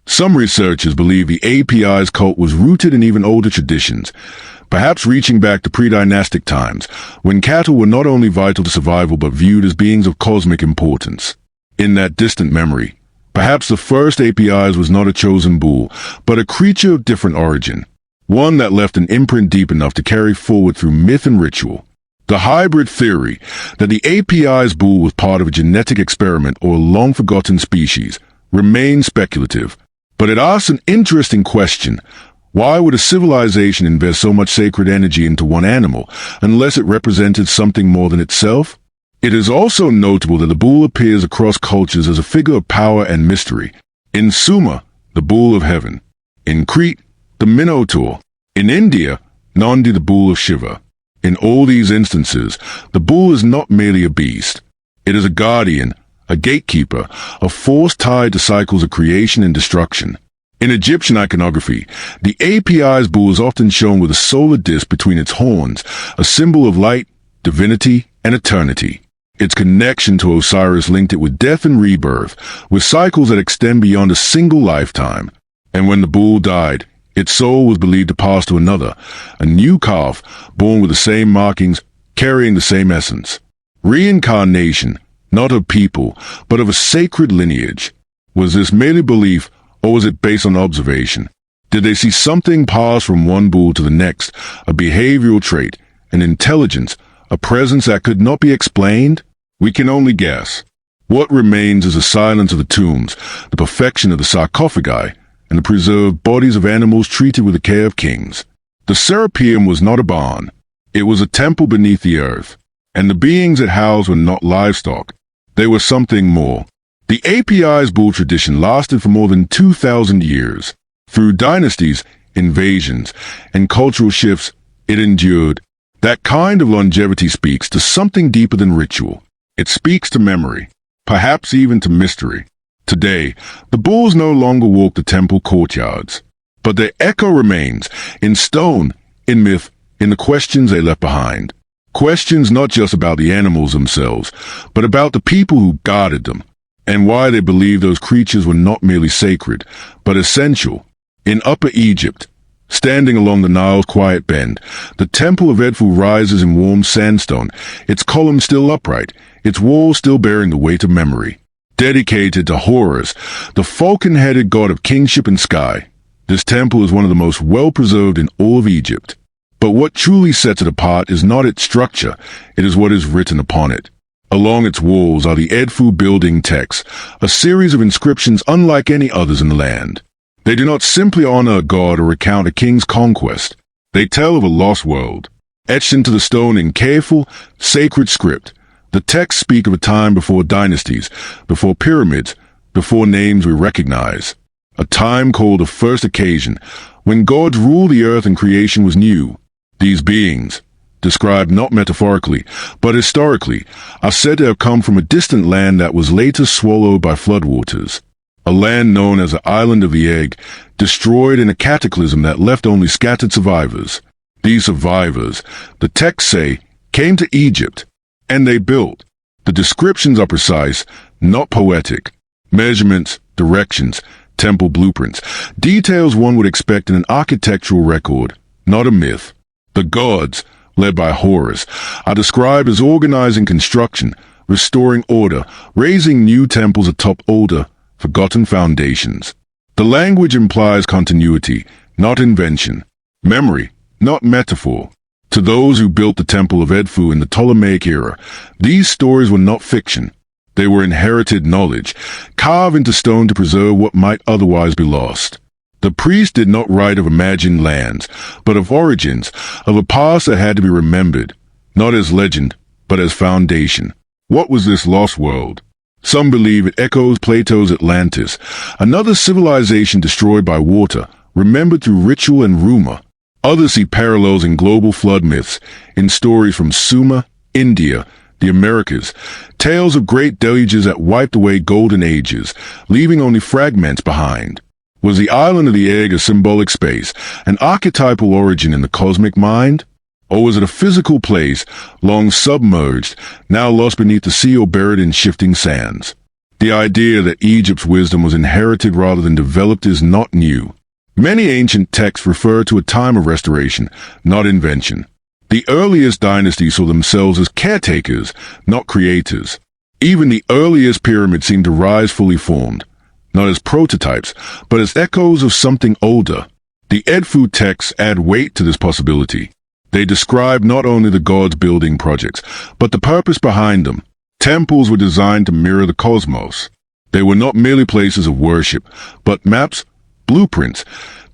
Some researchers believe the API's cult was rooted in even older traditions, perhaps reaching back to pre-dynastic times, when cattle were not only vital to survival but viewed as beings of cosmic importance. In that distant memory, perhaps the first APIs was not a chosen bull, but a creature of different origin, one that left an imprint deep enough to carry forward through myth and ritual. The hybrid theory that the API's bull was part of a genetic experiment or a long-forgotten species remains speculative, but it asks an interesting question. Why would a civilization invest so much sacred energy into one animal unless it represented something more than itself? It is also notable that the bull appears across cultures as a figure of power and mystery. In Sumer, the bull of heaven. In Crete, the Minotaur. In India, Nandi, the bull of Shiva. In all these instances, the bull is not merely a beast. It is a guardian, a gatekeeper, a force tied to cycles of creation and destruction. In Egyptian iconography, the API's bull is often shown with a solar disk between its horns, a symbol of light, divinity, and eternity. Its connection to Osiris linked it with death and rebirth, with cycles that extend beyond a single lifetime. And when the bull died, its soul was believed to pass to another, a new calf, born with the same markings, carrying the same essence. Reincarnation, not of people, but of a sacred lineage. Was this merely belief, or was it based on observation? Did they see something pass from one bull to the next, a behavioral trait, an intelligence, a presence that could not be explained? We can only guess. What remains is the silence of the tombs, the perfection of the sarcophagi, and the preserved bodies of animals treated with the care of kings. The Serapeum was not a barn. It was a temple beneath the earth, and the beings it housed were not livestock. They were something more. The API's bull tradition lasted for more than 2,000 years. Through dynasties, invasions, and cultural shifts, it endured. That kind of longevity speaks to something deeper than ritual. It speaks to memory, perhaps even to mystery. Today, the bulls no longer walk the temple courtyards, but their echo remains, in stone, in myth, in the questions they left behind. Questions not just about the animals themselves, but about the people who guarded them, and why they believed those creatures were not merely sacred, but essential. In Upper Egypt, standing along the Nile's quiet bend, the temple of Edfu rises in warm sandstone, its columns still upright, its walls still bearing the weight of memory. Dedicated to Horus, the falcon-headed god of kingship and sky, this temple is one of the most well-preserved in all of Egypt. But what truly sets it apart is not its structure, it is what is written upon it. Along its walls are the Edfu building texts, a series of inscriptions unlike any others in the land. They do not simply honor a god or recount a king's conquest. They tell of a lost world. Etched into the stone in careful, sacred script, the texts speak of a time before dynasties, before pyramids, before names we recognize. A time called the first occasion, when gods ruled the earth and creation was new. These beings, described not metaphorically, but historically, are said to have come from a distant land that was later swallowed by floodwaters. A land known as the Island of the Egg, destroyed in a cataclysm that left only scattered survivors. These survivors, the texts say, came to Egypt, and they built. The descriptions are precise, not poetic. Measurements, directions, temple blueprints, details one would expect in an architectural record, not a myth. The gods, led by Horus, are described as organizing construction, restoring order, raising new temples atop older, forgotten foundations. The language implies continuity, not invention. Memory, not metaphor. To those who built the Temple of Edfu in the Ptolemaic era, these stories were not fiction. They were inherited knowledge, carved into stone to preserve what might otherwise be lost. The priest did not write of imagined lands, but of origins, of a past that had to be remembered, not as legend, but as foundation. What was this lost world? Some believe it echoes Plato's Atlantis, another civilization destroyed by water, remembered through ritual and rumor. Others see parallels in global flood myths, in stories from Sumer, India, the Americas, tales of great deluges that wiped away golden ages, leaving only fragments behind. Was the island of the egg a symbolic space, an archetypal origin in the cosmic mind? Or was it a physical place, long submerged, now lost beneath the sea or buried in shifting sands? The idea that Egypt's wisdom was inherited rather than developed is not new. Many ancient texts refer to a time of restoration, not invention. The earliest dynasties saw themselves as caretakers, not creators. Even the earliest pyramids seem to rise fully formed, not as prototypes, but as echoes of something older. The Edfu texts add weight to this possibility. They describe not only the gods' building projects, but the purpose behind them. Temples were designed to mirror the cosmos. They were not merely places of worship, but maps, blueprints,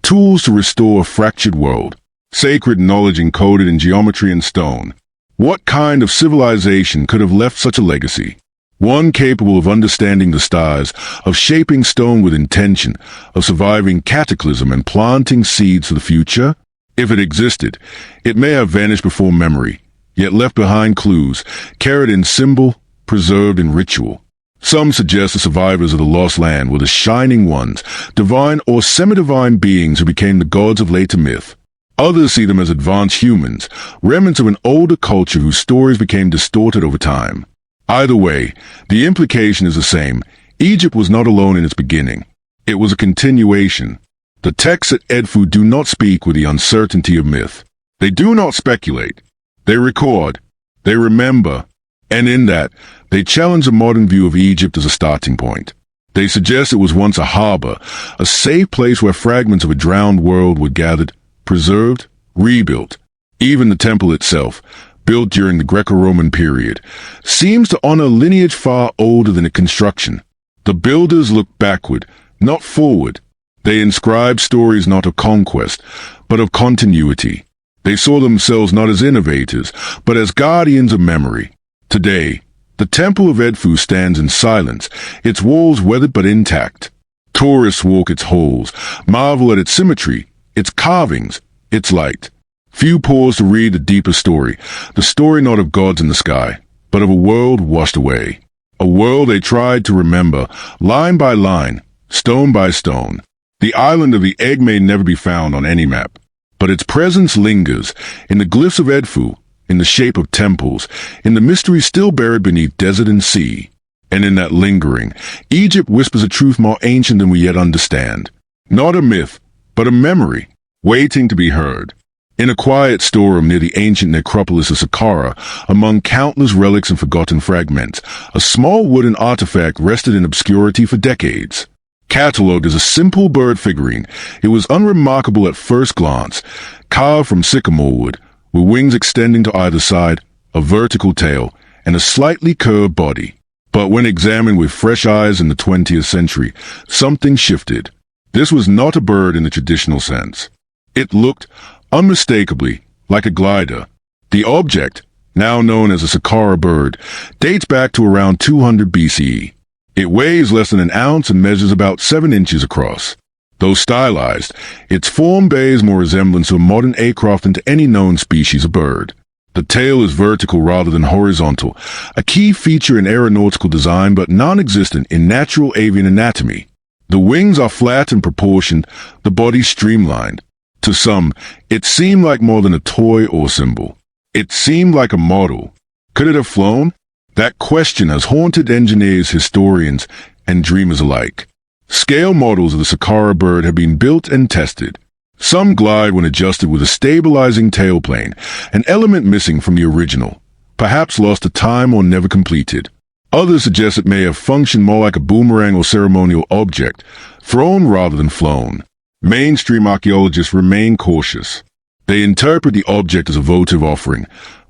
tools to restore a fractured world. Sacred knowledge encoded in geometry and stone. What kind of civilization could have left such a legacy? One capable of understanding the stars, of shaping stone with intention, of surviving cataclysm and planting seeds for the future? If it existed, it may have vanished before memory, yet left behind clues, carried in symbol, preserved in ritual. Some suggest the survivors of the lost land were the shining ones, divine or semi-divine beings who became the gods of later myth. Others see them as advanced humans, remnants of an older culture whose stories became distorted over time. Either way, the implication is the same. Egypt was not alone in its beginning. It was a continuation. The texts at Edfu do not speak with the uncertainty of myth. They do not speculate. They record. They remember. And in that, they challenge the modern view of Egypt as a starting point. They suggest it was once a harbor, a safe place where fragments of a drowned world were gathered, preserved, rebuilt. Even the temple itself, built during the Greco-Roman period, seems to honor lineage far older than its construction. The builders looked backward, not forward. They inscribed stories not of conquest, but of continuity. They saw themselves not as innovators, but as guardians of memory. Today, the Temple of Edfu stands in silence, its walls weathered but intact. Tourists walk its halls, marvel at its symmetry, its carvings, its light. Few pause to read the deeper story, the story not of gods in the sky, but of a world washed away. A world they tried to remember, line by line, stone by stone. The island of the egg may never be found on any map, but its presence lingers in the glyphs of Edfu, in the shape of temples, in the mystery still buried beneath desert and sea. And in that lingering, Egypt whispers a truth more ancient than we yet understand. Not a myth, but a memory, waiting to be heard. In a quiet storeroom near the ancient necropolis of Saqqara, among countless relics and forgotten fragments, a small wooden artifact rested in obscurity for decades. Catalogued as a simple bird figurine, it was unremarkable at first glance, carved from sycamore wood, with wings extending to either side, a vertical tail, and a slightly curved body. But when examined with fresh eyes in the 20th century, something shifted. This was not a bird in the traditional sense. It looked, unmistakably, like a glider. The object, now known as a Saqqara bird, dates back to around 200 BCE. It weighs less than an ounce and measures about 7 inches across. Though stylized, its form bears more resemblance to a modern aircraft than to any known species of bird. The tail is vertical rather than horizontal, a key feature in aeronautical design but non-existent in natural avian anatomy. The wings are flat and proportioned, the body streamlined. To some, it seemed like more than a toy or symbol. It seemed like a model. Could it have flown? That question has haunted engineers, historians, and dreamers alike. Scale models of the Saqqara bird have been built and tested. Some glide when adjusted with a stabilizing tailplane, an element missing from the original, perhaps lost to time or never completed. Others suggest it may have functioned more like a boomerang or ceremonial object, thrown rather than flown. Mainstream archaeologists remain cautious. They interpret the object as a votive offering,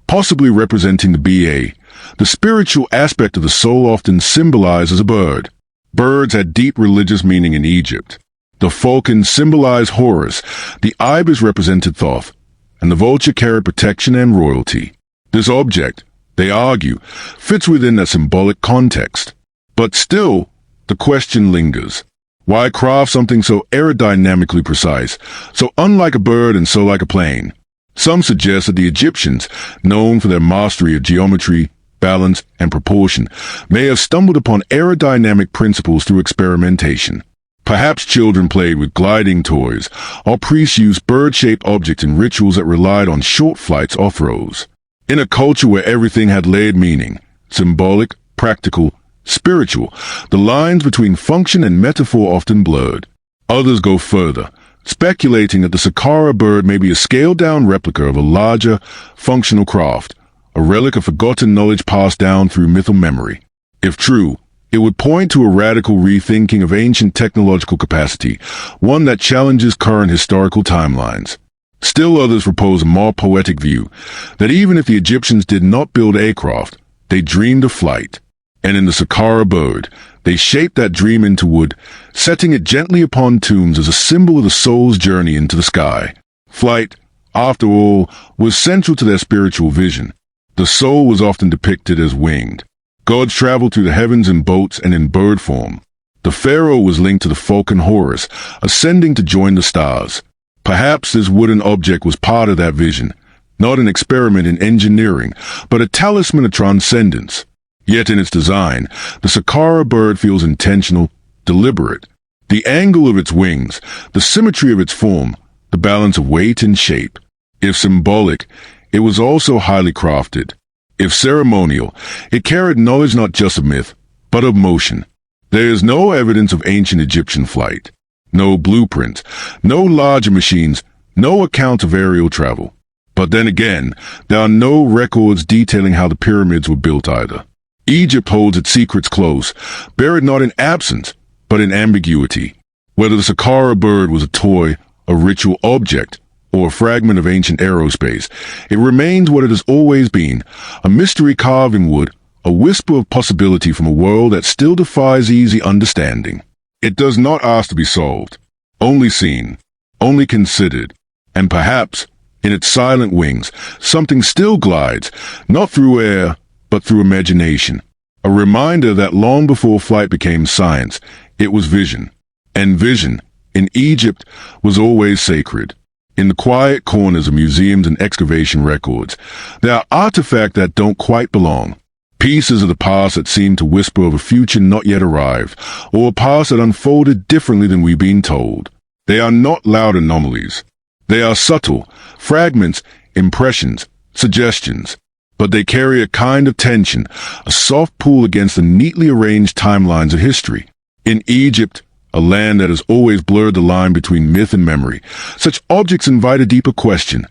possibly representing the Ba, the spiritual aspect of the soul often symbolized as a bird. Birds had deep religious meaning in Egypt. The falcon symbolized Horus, the ibis represented Thoth, and the vulture carried protection and royalty. This object, they argue, fits within that symbolic context. But still, the question lingers. Why craft something so aerodynamically precise, so unlike a bird and so like a plane? Some suggest that the Egyptians, known for their mastery of geometry, balance, and proportion, may have stumbled upon aerodynamic principles through experimentation. Perhaps children played with gliding toys, or priests used bird-shaped objects in rituals that relied on short flights or throws. In a culture where everything had layered meaning, symbolic, practical, spiritual, the lines between function and metaphor often blurred. Others go further, speculating that the Saqqara bird may be a scaled-down replica of a larger, functional craft, a relic of forgotten knowledge passed down through myth or memory. If true, it would point to a radical rethinking of ancient technological capacity, one that challenges current historical timelines. Still others propose a more poetic view, that even if the Egyptians did not build aircraft, they dreamed of flight. And in the Saqqara bird, they shaped that dream into wood, setting it gently upon tombs as a symbol of the soul's journey into the sky. Flight, after all, was central to their spiritual vision. The soul was often depicted as winged. Gods traveled through the heavens in boats and in bird form. The pharaoh was linked to the falcon Horus, ascending to join the stars. Perhaps this wooden object was part of that vision, not an experiment in engineering, but a talisman of transcendence. Yet in its design, the Saqqara bird feels intentional, deliberate. The angle of its wings, the symmetry of its form, the balance of weight and shape. If symbolic, it was also highly crafted. If ceremonial, it carried knowledge not just of myth, but of motion. There is no evidence of ancient Egyptian flight. No blueprints, no larger machines, no account of aerial travel. But then again, there are no records detailing how the pyramids were built either. Egypt holds its secrets close, buried not in absence, but in ambiguity. Whether the Saqqara bird was a toy, a ritual object, or a fragment of ancient aerospace, it remains what it has always been, a mystery carved in wood, a whisper of possibility from a world that still defies easy understanding. It does not ask to be solved, only seen, only considered, and perhaps, in its silent wings, something still glides, not through air, but through imagination. A reminder that long before flight became science, it was vision. And vision, in Egypt, was always sacred. In the quiet corners of museums and excavation records, there are artifacts that don't quite belong. Pieces of the past that seem to whisper of a future not yet arrived, or a past that unfolded differently than we've been told. They are not loud anomalies. They are subtle, fragments, impressions, suggestions. But they carry a kind of tension, a soft pull against the neatly arranged timelines of history. In Egypt, a land that has always blurred the line between myth and memory, such objects invite a deeper question.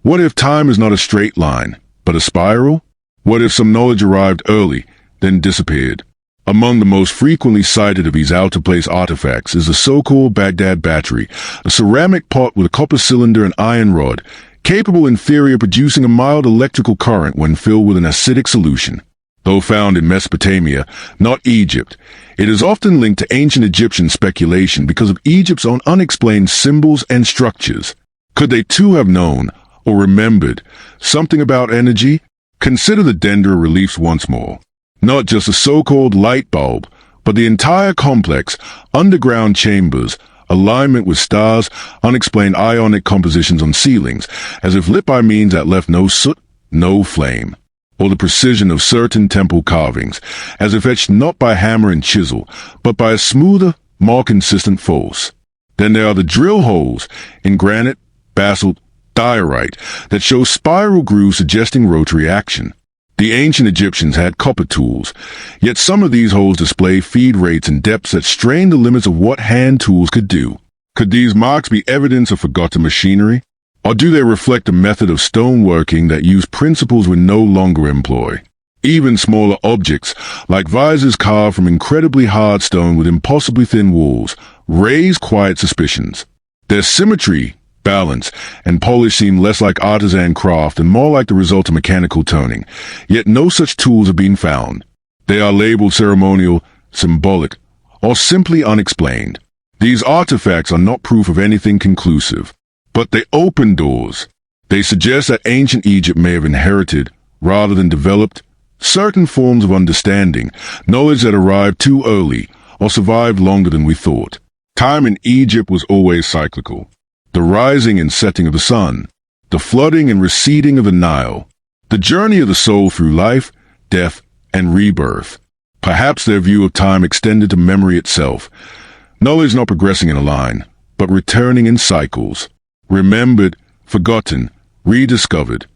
What if time is not a straight line, but a spiral? What if some knowledge arrived early, then disappeared? Among the most frequently cited of these out-of-place artifacts is the so-called Baghdad battery, a ceramic pot with a copper cylinder and iron rod, capable in theory of producing a mild electrical current when filled with an acidic solution. Though found in Mesopotamia, not Egypt, it is often linked to ancient Egyptian speculation because of Egypt's own unexplained symbols and structures. Could they too have known, or remembered, something about energy? Consider the Dendera reliefs once more. Not just a so-called light bulb, but the entire complex, underground chambers, alignment with stars, unexplained ionic compositions on ceilings, as if lit by means that left no soot, no flame. Or the precision of certain temple carvings, as if etched not by hammer and chisel, but by a smoother, more consistent force. Then there are the drill holes in granite, basalt, diorite that show spiral grooves suggesting rotary action. The ancient Egyptians had copper tools, yet some of these holes display feed rates and depths that strain the limits of what hand tools could do. Could these marks be evidence of forgotten machinery? Or do they reflect a method of stoneworking that used principles we no longer employ? Even smaller objects, like vases carved from incredibly hard stone with impossibly thin walls, raise quiet suspicions. Their symmetry, balance, and polish seem less like artisan craft and more like the result of mechanical toning, yet no such tools have been found. They are labeled ceremonial, symbolic, or simply unexplained. These artifacts are not proof of anything conclusive, but they open doors. They suggest that ancient Egypt may have inherited, rather than developed, certain forms of understanding, knowledge that arrived too early or survived longer than we thought. Time in Egypt was always cyclical. The rising and setting of the sun, the flooding and receding of the Nile, the journey of the soul through life, death, and rebirth. Perhaps their view of time extended to memory itself, knowledge not progressing in a line, but returning in cycles, remembered, forgotten, rediscovered.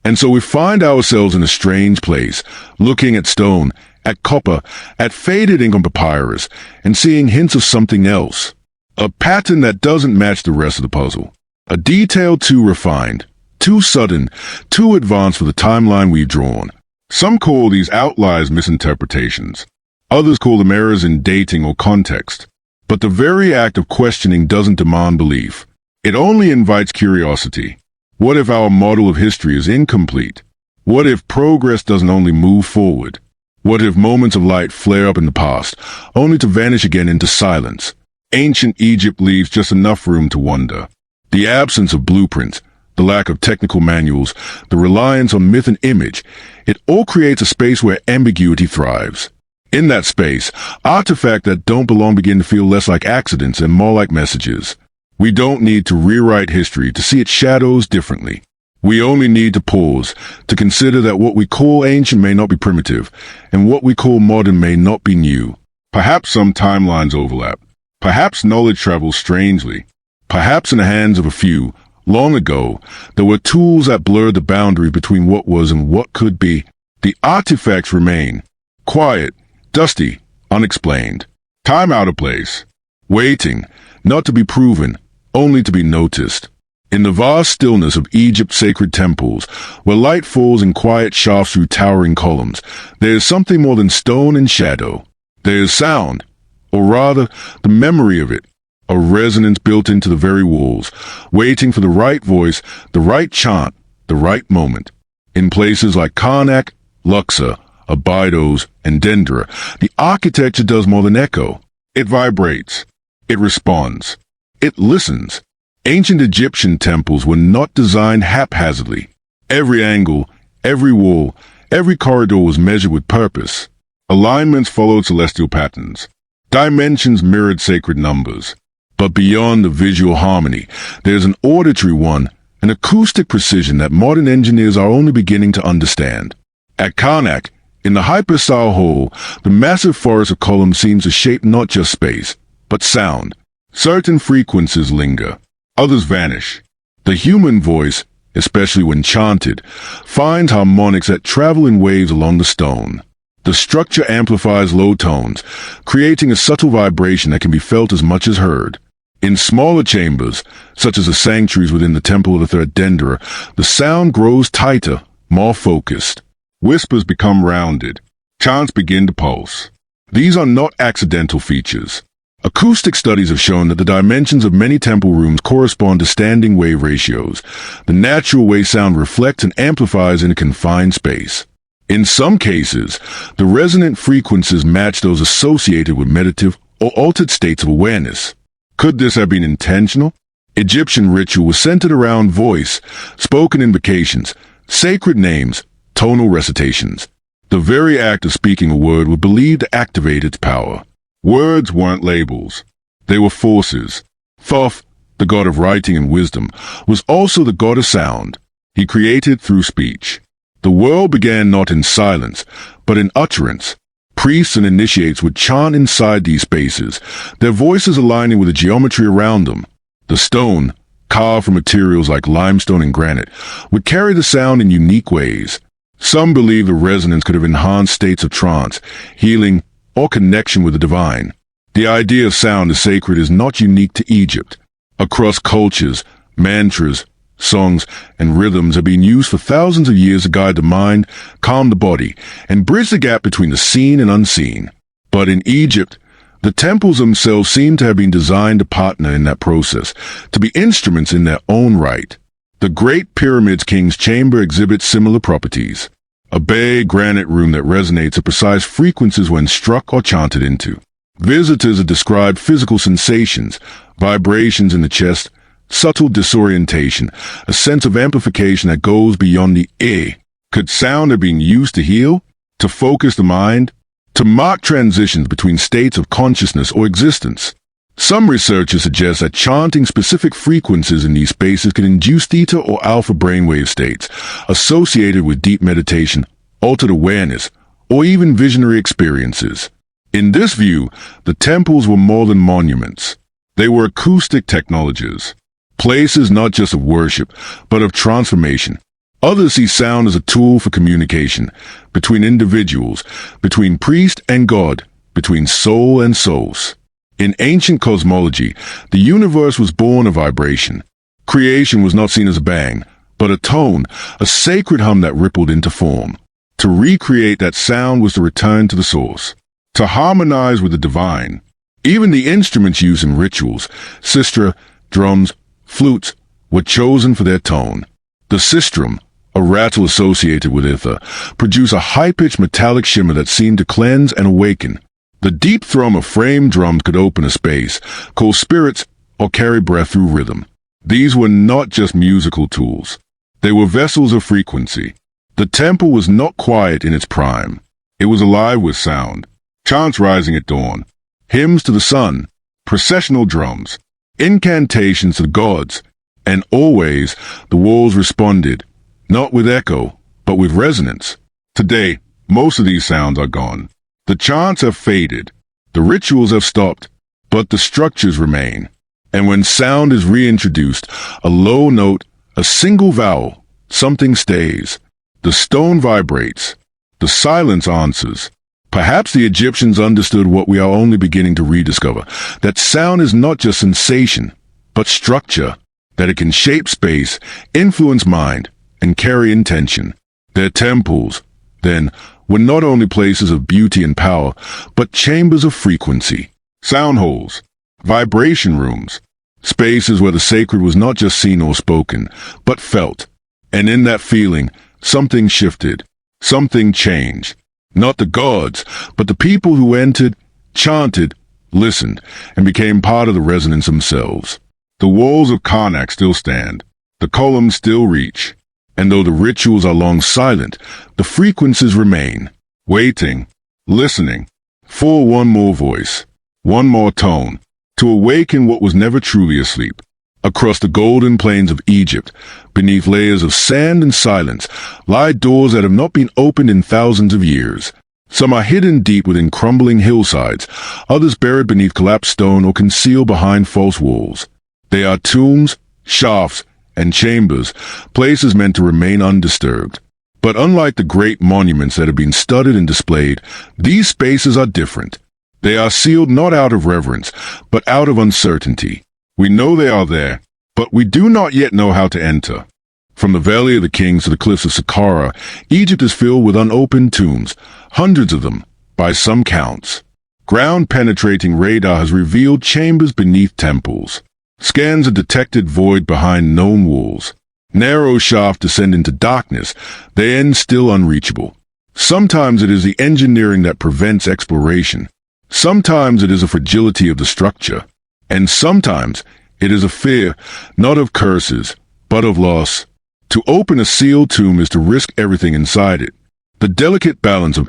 And so we find ourselves in a strange place, looking at stone, at copper, at faded ink on papyrus, and seeing hints of something else. A pattern that doesn't match the rest of the puzzle. A detail too refined, too sudden, too advanced for the timeline we've drawn. Some call these outliers misinterpretations. Others call them errors in dating or context. But the very act of questioning doesn't demand belief. It only invites curiosity. What if our model of history is incomplete? What if progress doesn't only move forward? What if moments of light flare up in the past, only to vanish again into silence? Ancient Egypt leaves just enough room to wonder. The absence of blueprints, the lack of technical manuals, the reliance on myth and image, it all creates a space where ambiguity thrives. In that space, artifacts that don't belong begin to feel less like accidents and more like messages. We don't need to rewrite history to see its shadows differently. We only need to pause, to consider that what we call ancient may not be primitive, and what we call modern may not be new. Perhaps some timelines overlap. Perhaps knowledge travels strangely. Perhaps in the hands of a few, long ago, there were tools that blurred the boundary between what was and what could be. The artifacts remain. Quiet, dusty, unexplained. Time out of place. Waiting, not to be proven, only to be noticed. In the vast stillness of Egypt's sacred temples, where light falls in quiet shafts through towering columns, there is something more than stone and shadow. There is sound, or rather, the memory of it, a resonance built into the very walls, waiting for the right voice, the right chant, the right moment. In places like Karnak, Luxor, Abydos, and Dendera, the architecture does more than echo. It vibrates. It responds. It listens. Ancient Egyptian temples were not designed haphazardly. Every angle, every wall, every corridor was measured with purpose. Alignments followed celestial patterns. Dimensions mirrored sacred numbers. But beyond the visual harmony, there's an auditory one, an acoustic precision that modern engineers are only beginning to understand. At Karnak, in the hypostyle hall, the massive forest of columns seems to shape not just space, but sound. Certain frequencies linger. Others vanish. The human voice, especially when chanted, finds harmonics that travel in waves along the stone. The structure amplifies low tones, creating a subtle vibration that can be felt as much as heard. In smaller chambers, such as the sanctuaries within the Temple of the Third Dendera, the sound grows tighter, more focused. Whispers become rounded. Chants begin to pulse. These are not accidental features. Acoustic studies have shown that the dimensions of many temple rooms correspond to standing wave ratios, the natural way sound reflects and amplifies in a confined space. In some cases, the resonant frequencies match those associated with meditative or altered states of awareness. Could this have been intentional? Egyptian ritual was centered around voice, spoken invocations, sacred names, tonal recitations. The very act of speaking a word was believed to activate its power. Words weren't labels. They were forces. Thoth, the god of writing and wisdom, was also the god of sound. He created through speech. The world began not in silence, but in utterance. Priests and initiates would chant inside these spaces, their voices aligning with the geometry around them. The stone, carved from materials like limestone and granite, would carry the sound in unique ways. Some believe the resonance could have enhanced states of trance, healing, or connection with the divine. The idea of sound as sacred is not unique to Egypt. Across cultures, mantras, songs, and rhythms have been used for thousands of years to guide the mind, calm the body, and bridge the gap between the seen and unseen. But in Egypt, the temples themselves seem to have been designed to partner in that process, to be instruments in their own right. The Great Pyramid's King's Chamber exhibits similar properties. A big granite room that resonates at precise frequencies when struck or chanted into. Visitors are described physical sensations, vibrations in the chest, subtle disorientation, a sense of amplification that goes beyond the ear. Could sound have been used to heal, to focus the mind, to mark transitions between states of consciousness or existence? Some researchers suggest that chanting specific frequencies in these spaces could induce theta or alpha brainwave states associated with deep meditation, altered awareness, or even visionary experiences. In this view, the temples were more than monuments. They were acoustic technologies, places not just of worship, but of transformation. Others see sound as a tool for communication between individuals, between priest and God, between soul and souls. In ancient cosmology, the universe was born of vibration. Creation was not seen as a bang, but a tone, a sacred hum that rippled into form. To recreate that sound was to return to the source, to harmonize with the divine. Even the instruments used in rituals, sistra, drums, flutes, were chosen for their tone. The sistrum, a rattle associated with ether, produced a high-pitched metallic shimmer that seemed to cleanse and awaken. The deep thrum of framed drums could open a space, call spirits, or carry breath through rhythm. These were not just musical tools. They were vessels of frequency. The temple was not quiet in its prime. It was alive with sound. Chants rising at dawn, hymns to the sun, processional drums, incantations to the gods, and always the walls responded, not with echo, but with resonance. Today, most of these sounds are gone. The chants have faded, the rituals have stopped, but the structures remain. And when sound is reintroduced, a low note, a single vowel, something stays. The stone vibrates. The silence answers. Perhaps the Egyptians understood what we are only beginning to rediscover, that sound is not just sensation, but structure, that it can shape space, influence mind, and carry intention. Their temples, then, were not only places of beauty and power, but chambers of frequency, sound holes, vibration rooms, spaces where the sacred was not just seen or spoken, but felt. And in that feeling, something shifted, something changed. Not the gods, but the people who entered, chanted, listened, and became part of the resonance themselves. The walls of Karnak still stand, the columns still reach, and though the rituals are long silent, the frequencies remain, waiting, listening, for one more voice, one more tone, to awaken what was never truly asleep. Across the golden plains of Egypt, beneath layers of sand and silence, lie doors that have not been opened in thousands of years. Some are hidden deep within crumbling hillsides, others buried beneath collapsed stone or concealed behind false walls. They are tombs, shafts, and chambers, places meant to remain undisturbed. But unlike the great monuments that have been studied and displayed, these spaces are different. They are sealed not out of reverence, but out of uncertainty. We know they are there, but we do not yet know how to enter. From the Valley of the Kings to the cliffs of Saqqara, Egypt is filled with unopened tombs, hundreds of them, by some counts. Ground-penetrating radar has revealed chambers beneath temples. Scans have detected void behind known walls. Narrow shafts descend into darkness, they end still unreachable. Sometimes it is the engineering that prevents exploration. Sometimes it is a fragility of the structure. And sometimes it is a fear, not of curses, but of loss. To open a sealed tomb is to risk everything inside it. The delicate balance of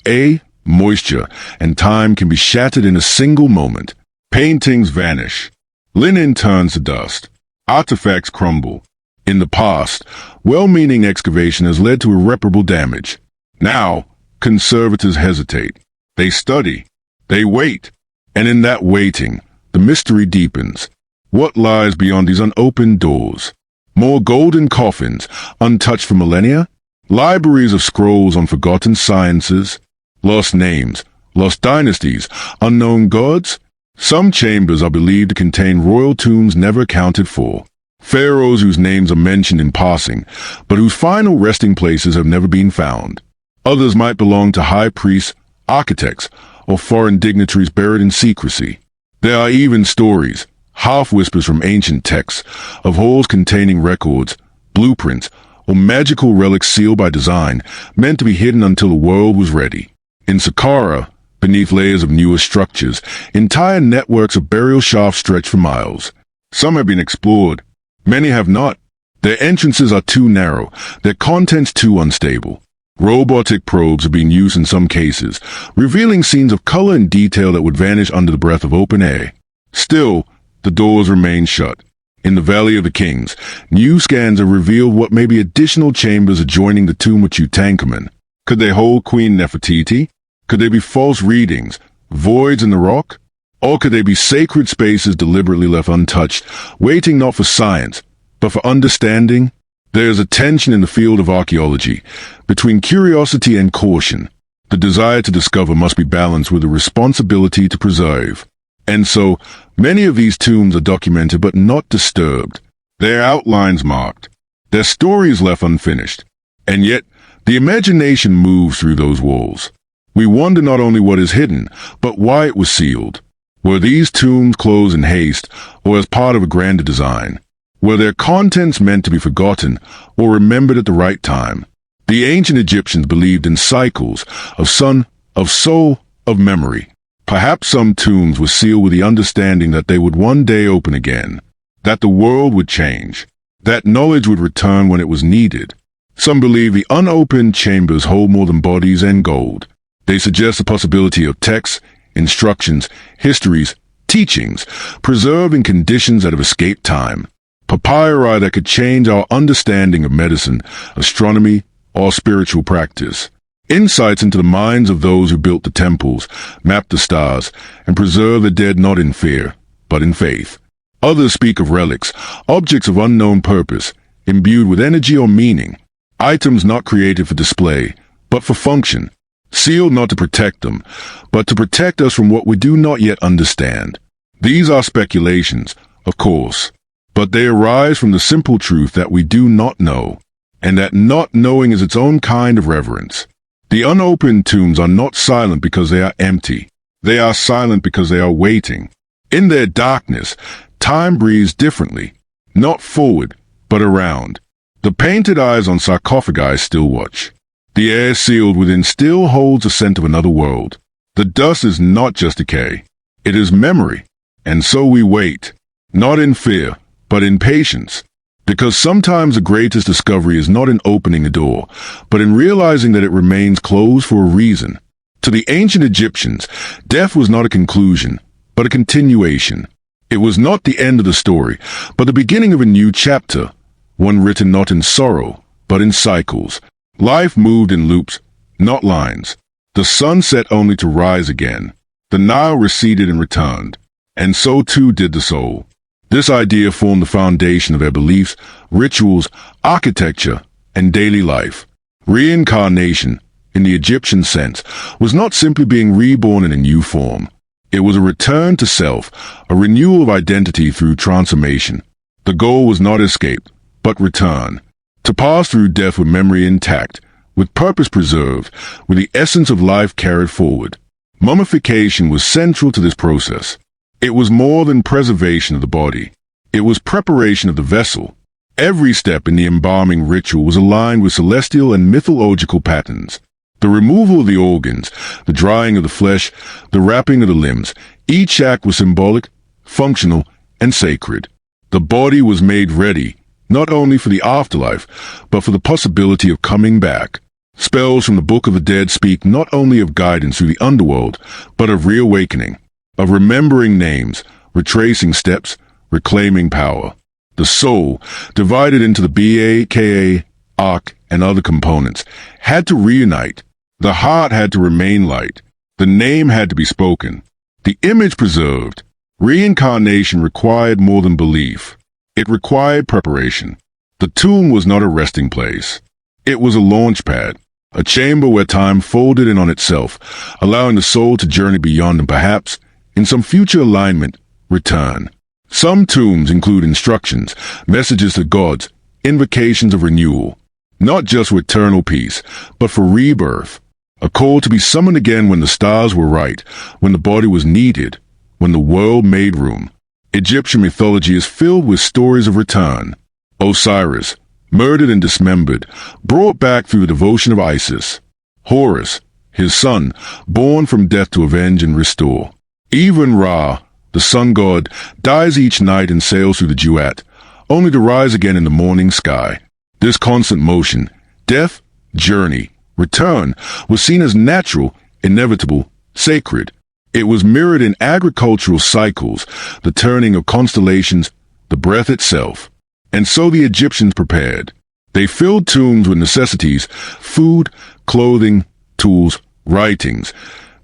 moisture, and time can be shattered in a single moment. Paintings vanish. Linen turns to dust. Artifacts crumble. In the past, well-meaning excavation has led to irreparable damage. Now, conservators hesitate. They study. They wait. And in that waiting, the mystery deepens. What lies beyond these unopened doors? More golden coffins, untouched for millennia? Libraries of scrolls on forgotten sciences? Lost names, lost dynasties, unknown gods? Some chambers are believed to contain royal tombs never accounted for. Pharaohs whose names are mentioned in passing, but whose final resting places have never been found. Others might belong to high priests, architects, or foreign dignitaries buried in secrecy. There are even stories, half-whispers from ancient texts, of halls containing records, blueprints, or magical relics sealed by design, meant to be hidden until the world was ready. In Saqqara, Beneath layers of newer structures, entire networks of burial shafts stretch for miles. Some have been explored. Many have not. Their entrances are too narrow, their contents too unstable. Robotic probes are being used in some cases, revealing scenes of color and detail that would vanish under the breath of open air. Still, the doors remain shut. In the Valley of the Kings, new scans have revealed what may be additional chambers adjoining the tomb of Tutankhamun. Could they hold Queen Nefertiti? Could they be false readings, voids in the rock? Or could they be sacred spaces deliberately left untouched, waiting not for science, but for understanding? There is a tension in the field of archaeology, between curiosity and caution. The desire to discover must be balanced with the responsibility to preserve. And so, many of these tombs are documented but not disturbed, their outlines marked, their stories left unfinished. And yet, the imagination moves through those walls. We wonder not only what is hidden, but why it was sealed. Were these tombs closed in haste, or as part of a grander design? Were their contents meant to be forgotten, or remembered at the right time? The ancient Egyptians believed in cycles, of sun, of soul, of memory. Perhaps some tombs were sealed with the understanding that they would one day open again, that the world would change, that knowledge would return when it was needed. Some believe the unopened chambers hold more than bodies and gold. They suggest the possibility of texts, instructions, histories, teachings, preserved in conditions that have escaped time. Papyri that could change our understanding of medicine, astronomy, or spiritual practice. Insights into the minds of those who built the temples, mapped the stars, and preserved the dead not in fear, but in faith. Others speak of relics, objects of unknown purpose, imbued with energy or meaning, items not created for display, but for function, sealed not to protect them, but to protect us from what we do not yet understand. These are speculations, of course, but they arise from the simple truth that we do not know, and that not knowing is its own kind of reverence. The unopened tombs are not silent because they are empty. They are silent because they are waiting. In their darkness, time breathes differently, not forward, but around. The painted eyes on sarcophagi still watch. The air sealed within still holds a scent of another world. The dust is not just decay. It is memory. And so we wait, not in fear, but in patience. Because sometimes the greatest discovery is not in opening a door, but in realizing that it remains closed for a reason. To the ancient Egyptians, death was not a conclusion, but a continuation. It was not the end of the story, but the beginning of a new chapter, one written not in sorrow, but in cycles. Life moved in loops, not lines. The sun set only to rise again. The Nile receded and returned, and so too did the soul. This idea formed the foundation of their beliefs, rituals, architecture, and daily life. Reincarnation, in the Egyptian sense, was not simply being reborn in a new form. It was a return to self, a renewal of identity through transformation. The goal was not escape, but return. To pass through death with memory intact, with purpose preserved, with the essence of life carried forward. Mummification was central to this process. It was more than preservation of the body. It was preparation of the vessel. Every step in the embalming ritual was aligned with celestial and mythological patterns. The removal of the organs, the drying of the flesh, the wrapping of the limbs, each act was symbolic, functional, and sacred. The body was made ready, not only for the afterlife, but for the possibility of coming back. Spells from the Book of the Dead speak not only of guidance through the underworld, but of reawakening, of remembering names, retracing steps, reclaiming power. The soul, divided into the Ba, Ak, and other components, had to reunite. The heart had to remain light. The name had to be spoken. The image preserved. Reincarnation required more than belief. It required preparation. The tomb was not a resting place. It was a launch pad, a chamber where time folded in on itself, allowing the soul to journey beyond and perhaps, in some future alignment, return. Some tombs include instructions, messages to gods, invocations of renewal, not just for eternal peace, but for rebirth, a call to be summoned again when the stars were right, when the body was needed, when the world made room. Egyptian mythology is filled with stories of return. Osiris, murdered and dismembered, brought back through the devotion of Isis. Horus, his son, born from death to avenge and restore. Even Ra, the sun god, dies each night and sails through the duat, only to rise again in the morning sky. This constant motion, death, journey, return, was seen as natural, inevitable, sacred. It was mirrored in agricultural cycles, the turning of constellations, the breath itself. And so the Egyptians prepared. They filled tombs with necessities, food, clothing, tools, writings,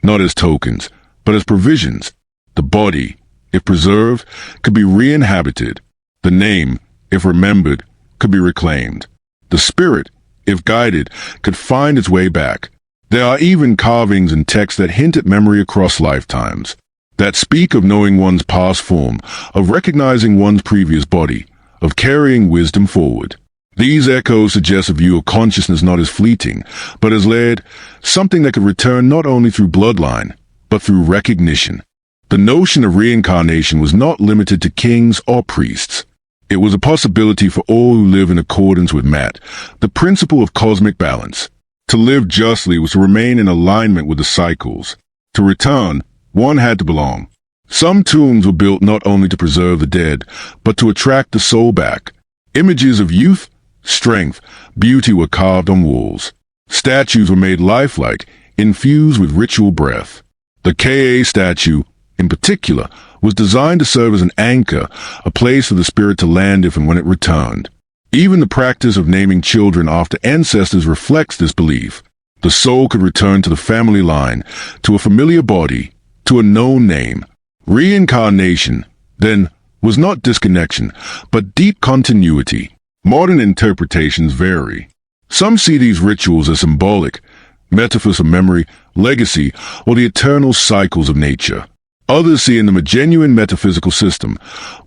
not as tokens, but as provisions. The body, if preserved, could be re-inhabited. The name, if remembered, could be reclaimed. The spirit, if guided, could find its way back. There are even carvings and texts that hint at memory across lifetimes, that speak of knowing one's past form, of recognizing one's previous body, of carrying wisdom forward. These echoes suggest a view of consciousness not as fleeting, but as layered, something that could return not only through bloodline, but through recognition. The notion of reincarnation was not limited to kings or priests. It was a possibility for all who live in accordance with Mat, the principle of cosmic balance. To live justly was to remain in alignment with the cycles. To return, one had to belong. Some tombs were built not only to preserve the dead, but to attract the soul back. Images of youth, strength, beauty were carved on walls. Statues were made lifelike, infused with ritual breath. The Ka statue, in particular, was designed to serve as an anchor, a place for the spirit to land if and when it returned. Even the practice of naming children after ancestors reflects this belief. The soul could return to the family line, to a familiar body, to a known name. Reincarnation, then, was not disconnection, but deep continuity. Modern interpretations vary. Some see these rituals as symbolic, metaphors of memory, legacy, or the eternal cycles of nature. Others see in them a genuine metaphysical system,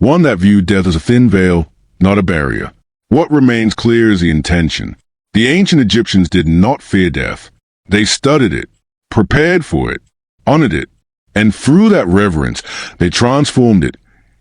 one that viewed death as a thin veil, not a barrier. What remains clear is the intention. The ancient Egyptians did not fear death. They studied it, prepared for it, honored it, and through that reverence, they transformed it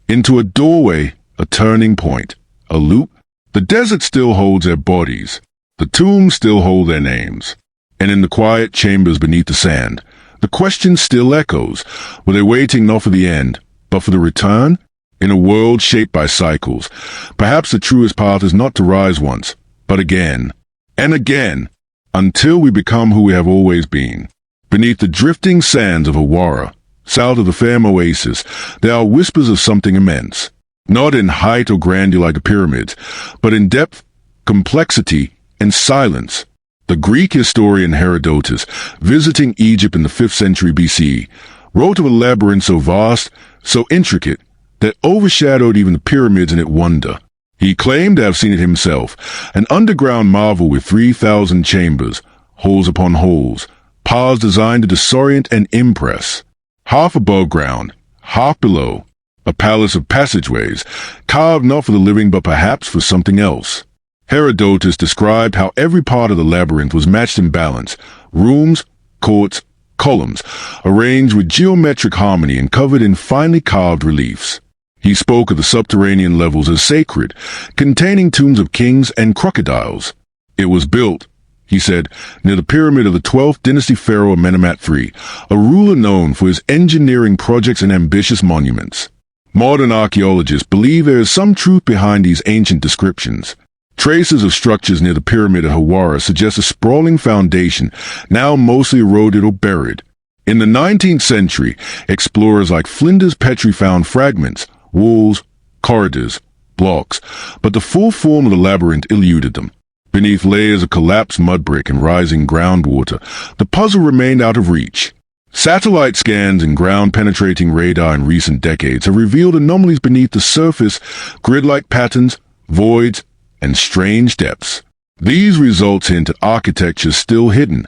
into a doorway, a turning point, a loop. The desert still holds their bodies. The tombs still hold their names. And in the quiet chambers beneath the sand, the question still echoes. Were they waiting not for the end, but for the return? In a world shaped by cycles, perhaps the truest path is not to rise once, but again, and again, until we become who we have always been. Beneath the drifting sands of Hawara, south of the Fam Oasis, there are whispers of something immense. Not in height or grandeur like the pyramids, but in depth, complexity, and silence. The Greek historian Herodotus, visiting Egypt in the 5th century BC, wrote of a labyrinth so vast, so intricate, that overshadowed even the pyramids in its wonder. He claimed to have seen it himself, an underground marvel with 3,000 chambers, holes upon holes, paths designed to disorient and impress. Half above ground, half below, a palace of passageways, carved not for the living but perhaps for something else. Herodotus described how every part of the labyrinth was matched in balance, rooms, courts, columns, arranged with geometric harmony and covered in finely carved reliefs. He spoke of the subterranean levels as sacred, containing tombs of kings and crocodiles. It was built, he said, near the pyramid of the 12th dynasty pharaoh Amenemhat III, a ruler known for his engineering projects and ambitious monuments. Modern archaeologists believe there is some truth behind these ancient descriptions. Traces of structures near the pyramid at Hawara suggest a sprawling foundation, now mostly eroded or buried. In the 19th century, explorers like Flinders Petrie found fragments, walls, corridors, blocks, but the full form of the labyrinth eluded them. Beneath layers of collapsed mud brick and rising groundwater, the puzzle remained out of reach. Satellite scans and ground-penetrating radar in recent decades have revealed anomalies beneath the surface, grid-like patterns, voids, and strange depths. These results hint at architecture still hidden,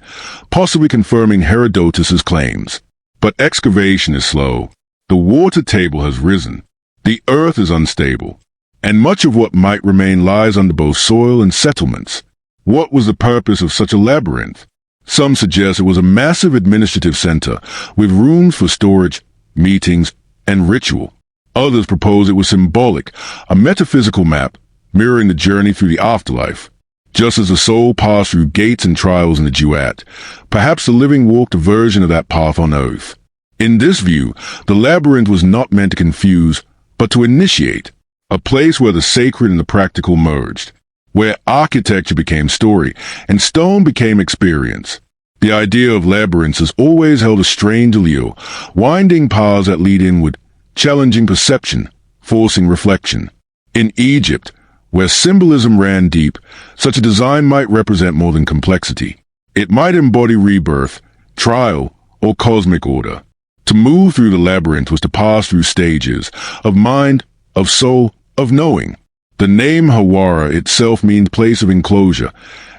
possibly confirming Herodotus's claims. But excavation is slow. The water table has risen. The earth is unstable. And much of what might remain lies under both soil and settlements. What was the purpose of such a labyrinth? Some suggest it was a massive administrative center, with rooms for storage, meetings, and ritual. Others propose it was symbolic, a metaphysical map, mirroring the journey through the afterlife. Just as the soul passed through gates and trials in the duat, perhaps the living walked a version of that path on earth. In this view, the labyrinth was not meant to confuse, but to initiate, a place where the sacred and the practical merged, where architecture became story and stone became experience. The idea of labyrinths has always held a strange allure, winding paths that lead inward, challenging perception, forcing reflection. In Egypt, where symbolism ran deep, such a design might represent more than complexity. It might embody rebirth, trial, or cosmic order. To move through the labyrinth was to pass through stages of mind, of soul, of knowing. The name Hawara itself means place of enclosure,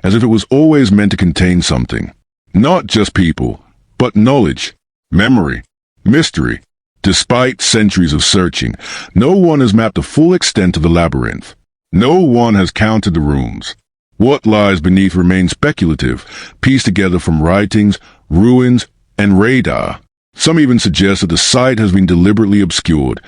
as if it was always meant to contain something. Not just people, but knowledge, memory, mystery. Despite centuries of searching, no one has mapped the full extent of the labyrinth. No one has counted the rooms. What lies beneath remains speculative, pieced together from writings, ruins, and radar. Some even suggest that the site has been deliberately obscured,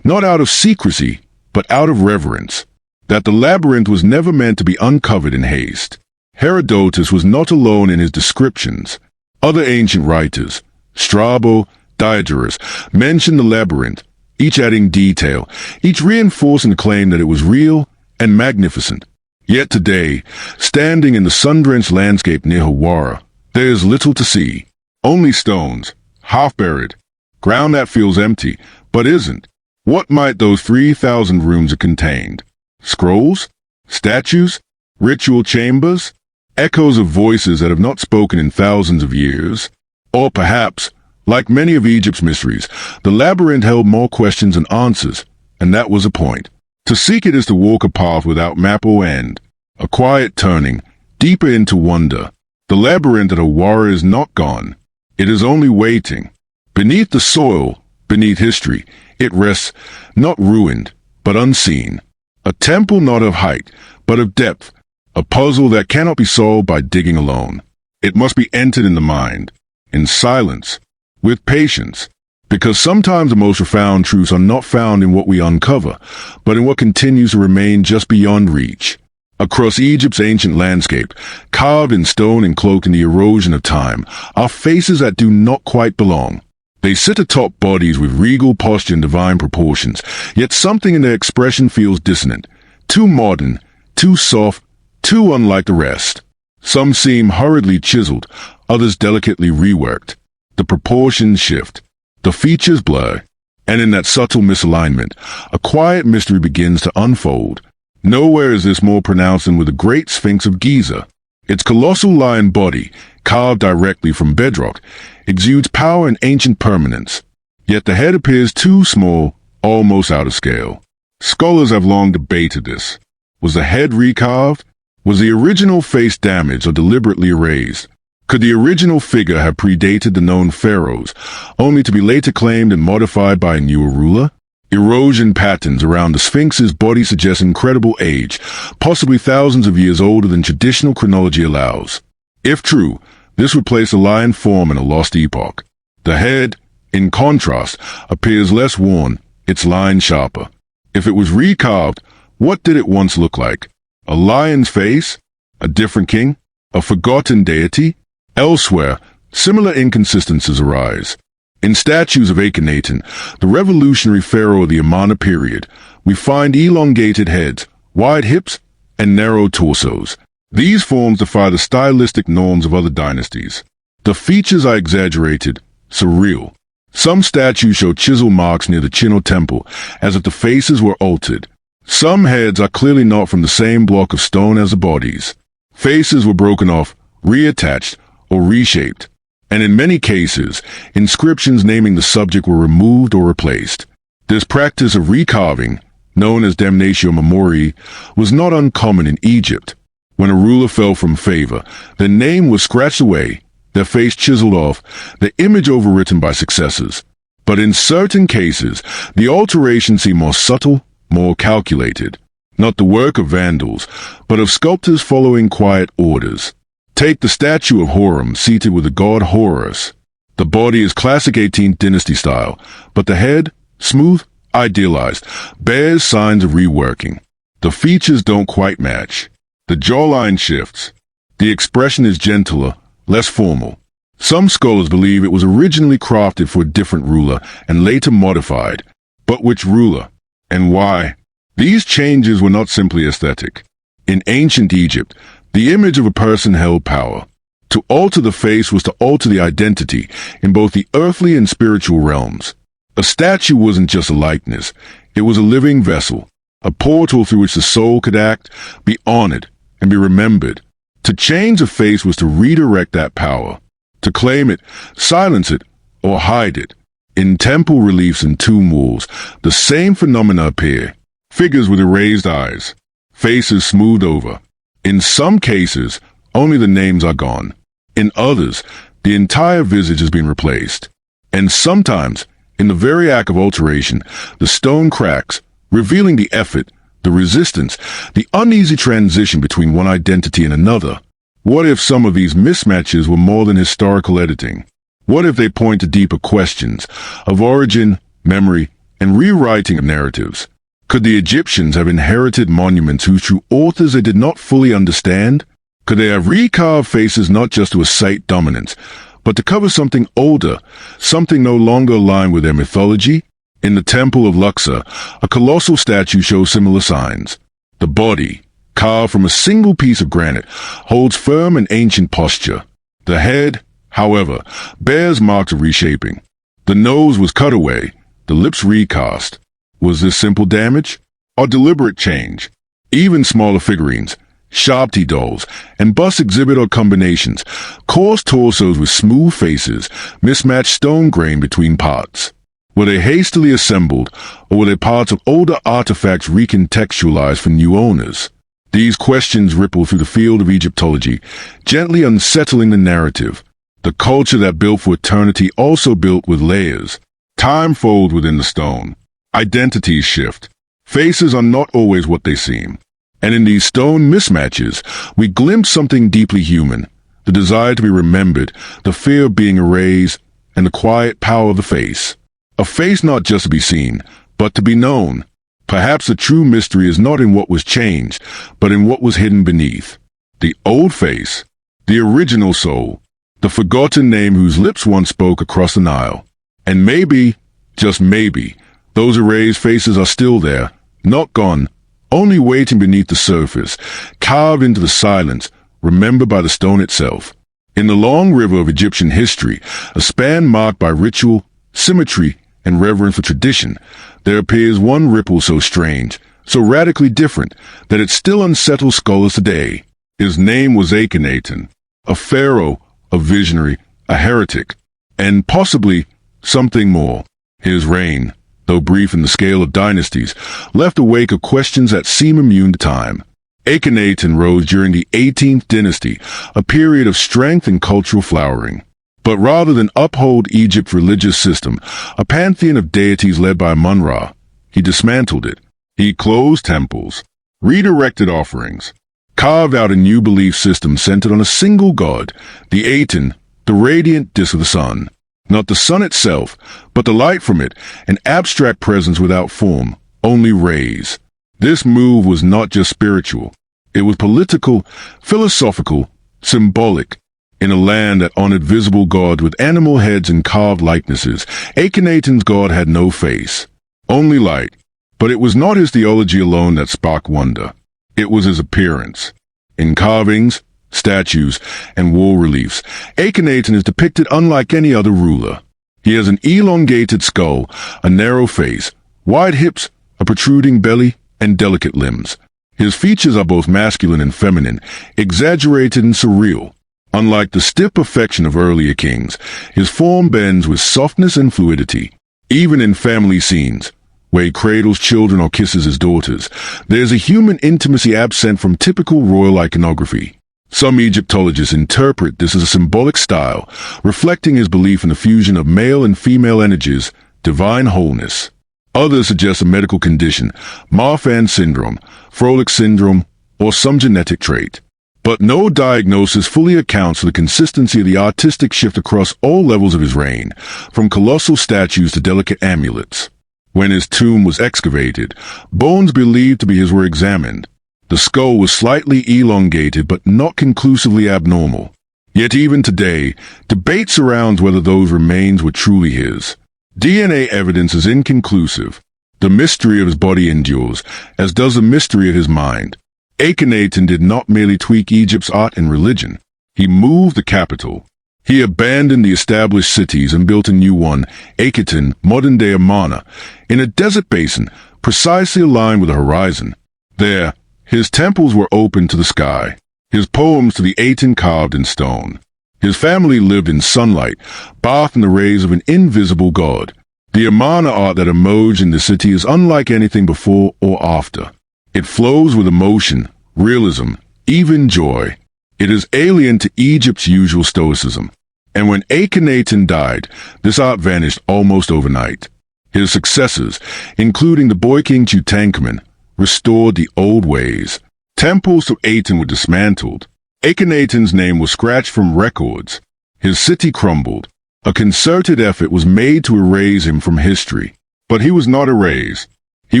not out of secrecy, but out of reverence. That the labyrinth was never meant to be uncovered in haste. Herodotus was not alone in his descriptions. Other ancient writers, Strabo, Diodorus, mentioned the labyrinth, each adding detail, each reinforcing the claim that it was real and magnificent. Yet today, standing in the sun-drenched landscape near Hawara, there is little to see. Only stones, half-buried, ground that feels empty, but isn't. What might those 3,000 rooms have contained? Scrolls? Statues? Ritual chambers? Echoes of voices that have not spoken in thousands of years? Or perhaps, like many of Egypt's mysteries, the labyrinth held more questions than answers, and that was the point. To seek it is to walk a path without map or end, a quiet turning, deeper into wonder. The labyrinth at Hawara is not gone. It is only waiting. Beneath the soil, beneath history, it rests, not ruined, but unseen. A temple not of height, but of depth, a puzzle that cannot be solved by digging alone. It must be entered in the mind, in silence, with patience. Because sometimes the most profound truths are not found in what we uncover, but in what continues to remain just beyond reach. Across Egypt's ancient landscape, carved in stone and cloaked in the erosion of time, are faces that do not quite belong. They sit atop bodies with regal posture and divine proportions, yet something in their expression feels dissonant, too modern, too soft, too unlike the rest. Some seem hurriedly chiseled, others delicately reworked. The proportions shift. The features blur, and in that subtle misalignment, a quiet mystery begins to unfold. Nowhere is this more pronounced than with the Great Sphinx of Giza. Its colossal lion body, carved directly from bedrock, exudes power and ancient permanence. Yet the head appears too small, almost out of scale. Scholars have long debated this. Was the head recarved? Was the original face damaged or deliberately erased? Could the original figure have predated the known pharaohs, only to be later claimed and modified by a newer ruler? Erosion patterns around the Sphinx's body suggest incredible age, possibly thousands of years older than traditional chronology allows. If true, this would place the lion form in a lost epoch. The head, in contrast, appears less worn, its lines sharper. If it was recarved, what did it once look like? A lion's face? A different king? A forgotten deity? Elsewhere, similar inconsistencies arise. In statues of Akhenaten, the revolutionary pharaoh of the Amarna period, we find elongated heads, wide hips, and narrow torsos. These forms defy the stylistic norms of other dynasties. The features are exaggerated, surreal. Some statues show chisel marks near the chin or temple, as if the faces were altered. Some heads are clearly not from the same block of stone as the bodies. Faces were broken off, reattached, or reshaped, and in many cases, inscriptions naming the subject were removed or replaced. This practice of recarving, known as damnatio memoriae, was not uncommon in Egypt. When a ruler fell from favor, their name was scratched away, their face chiseled off, their image overwritten by successors. But in certain cases, the alterations seem more subtle, more calculated. Not the work of vandals, but of sculptors following quiet orders. Take the statue of Horus seated with the god Horus. The body is classic 18th dynasty style, but the head, smooth, idealized, bears signs of reworking. The features don't quite match. The jawline shifts. The expression is gentler, less formal. Some scholars believe it was originally crafted for a different ruler and later modified. But which ruler? And why? These changes were not simply aesthetic. In ancient Egypt, the image of a person held power. To alter the face was to alter the identity in both the earthly and spiritual realms. A statue wasn't just a likeness, it was a living vessel, a portal through which the soul could act, be honored, and be remembered. To change a face was to redirect that power, to claim it, silence it, or hide it. In temple reliefs and tomb walls, the same phenomena appear. Figures with erased eyes, faces smoothed over. In some cases, only the names are gone. In others, the entire visage has been replaced. And sometimes, in the very act of alteration, the stone cracks, revealing the effort, the resistance, the uneasy transition between one identity and another. What if some of these mismatches were more than historical editing? What if they point to deeper questions of origin, memory, and rewriting of narratives? Could the Egyptians have inherited monuments whose true authors they did not fully understand? Could they have recarved faces not just to assert dominance, but to cover something older, something no longer aligned with their mythology? In the Temple of Luxor, a colossal statue shows similar signs. The body, carved from a single piece of granite, holds firm and ancient posture. The head, however, bears marks of reshaping. The nose was cut away, the lips recast. Was this simple damage or deliberate change? Even smaller figurines, Shabti dolls, and bust exhibit odd combinations, coarse torsos with smooth faces, mismatched stone grain between parts. Were they hastily assembled, or were they parts of older artifacts recontextualized for new owners? These questions ripple through the field of Egyptology, gently unsettling the narrative. The culture that built for eternity also built with layers. Time folds within the stone. Identities shift. Faces are not always what they seem. And in these stone mismatches, we glimpse something deeply human. The desire to be remembered, the fear of being erased, and the quiet power of the face. A face not just to be seen, but to be known. Perhaps the true mystery is not in what was changed, but in what was hidden beneath. The old face, the original soul, the forgotten name whose lips once spoke across the Nile. And maybe, just maybe, those erased faces are still there, not gone, only waiting beneath the surface, carved into the silence, remembered by the stone itself. In the long river of Egyptian history, a span marked by ritual, symmetry, and reverence for tradition, there appears one ripple so strange, so radically different, that it still unsettles scholars today. His name was Akhenaten, a pharaoh, a visionary, a heretic, and possibly something more. His reign, though brief in the scale of dynasties, left a wake of questions that seem immune to time. Akhenaten rose during the 18th dynasty, a period of strength and cultural flowering. But rather than uphold Egypt's religious system, a pantheon of deities led by Mun-Ra, he dismantled it. He closed temples, redirected offerings, carved out a new belief system centered on a single god, the Aten, the radiant disk of the sun. Not the sun itself, but the light from it, an abstract presence without form, only rays. This move was not just spiritual. It was political, philosophical, symbolic. In a land that honored visible gods with animal heads and carved likenesses, Akhenaten's god had no face, only light. But it was not his theology alone that sparked wonder. It was his appearance. In carvings, statues, and wall reliefs, Akhenaten is depicted unlike any other ruler. He has an elongated skull, a narrow face, wide hips, a protruding belly, and delicate limbs. His features are both masculine and feminine, exaggerated and surreal. Unlike the stiff perfection of earlier kings, his form bends with softness and fluidity. Even in family scenes, where he cradles children or kisses his daughters, there's a human intimacy absent from typical royal iconography. Some Egyptologists interpret this as a symbolic style, reflecting his belief in the fusion of male and female energies, divine wholeness. Others suggest a medical condition, Marfan syndrome, Froelich syndrome, or some genetic trait. But no diagnosis fully accounts for the consistency of the artistic shift across all levels of his reign, from colossal statues to delicate amulets. When his tomb was excavated, bones believed to be his were examined. The skull was slightly elongated but not conclusively abnormal. Yet even today, debate surrounds whether those remains were truly his. DNA evidence is inconclusive. The mystery of his body endures, as does the mystery of his mind. Akhenaten did not merely tweak Egypt's art and religion. He moved the capital. He abandoned the established cities and built a new one, Akhenaten, modern-day Amarna, in a desert basin, precisely aligned with the horizon. There, his temples were open to the sky, his poems to the Aten carved in stone. His family lived in sunlight, bathed in the rays of an invisible god. The Amarna art that emerged in the city is unlike anything before or after. It flows with emotion, realism, even joy. It is alien to Egypt's usual stoicism. And when Akhenaten died, this art vanished almost overnight. His successors, including the boy king Tutankhamun, restored the old ways. Temples to Aten were dismantled. Akhenaten's name was scratched from records. His city crumbled. A concerted effort was made to erase him from history. But he was not erased. He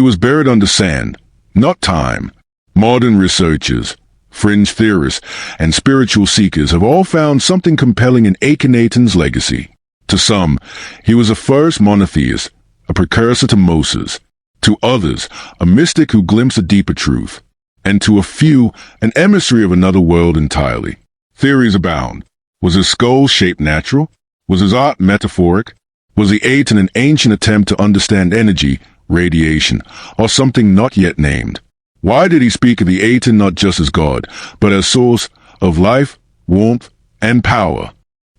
was buried under sand, not time. Modern researchers, fringe theorists, and spiritual seekers have all found something compelling in Akhenaten's legacy. To some, he was a first monotheist, a precursor to Moses. To others, a mystic who glimpsed a deeper truth. And to a few, an emissary of another world entirely. Theories abound. Was his skull shaped natural? Was his art metaphoric? Was the Aten an ancient attempt to understand energy, radiation, or something not yet named? Why did he speak of the Aten not just as God, but as source of life, warmth, and power?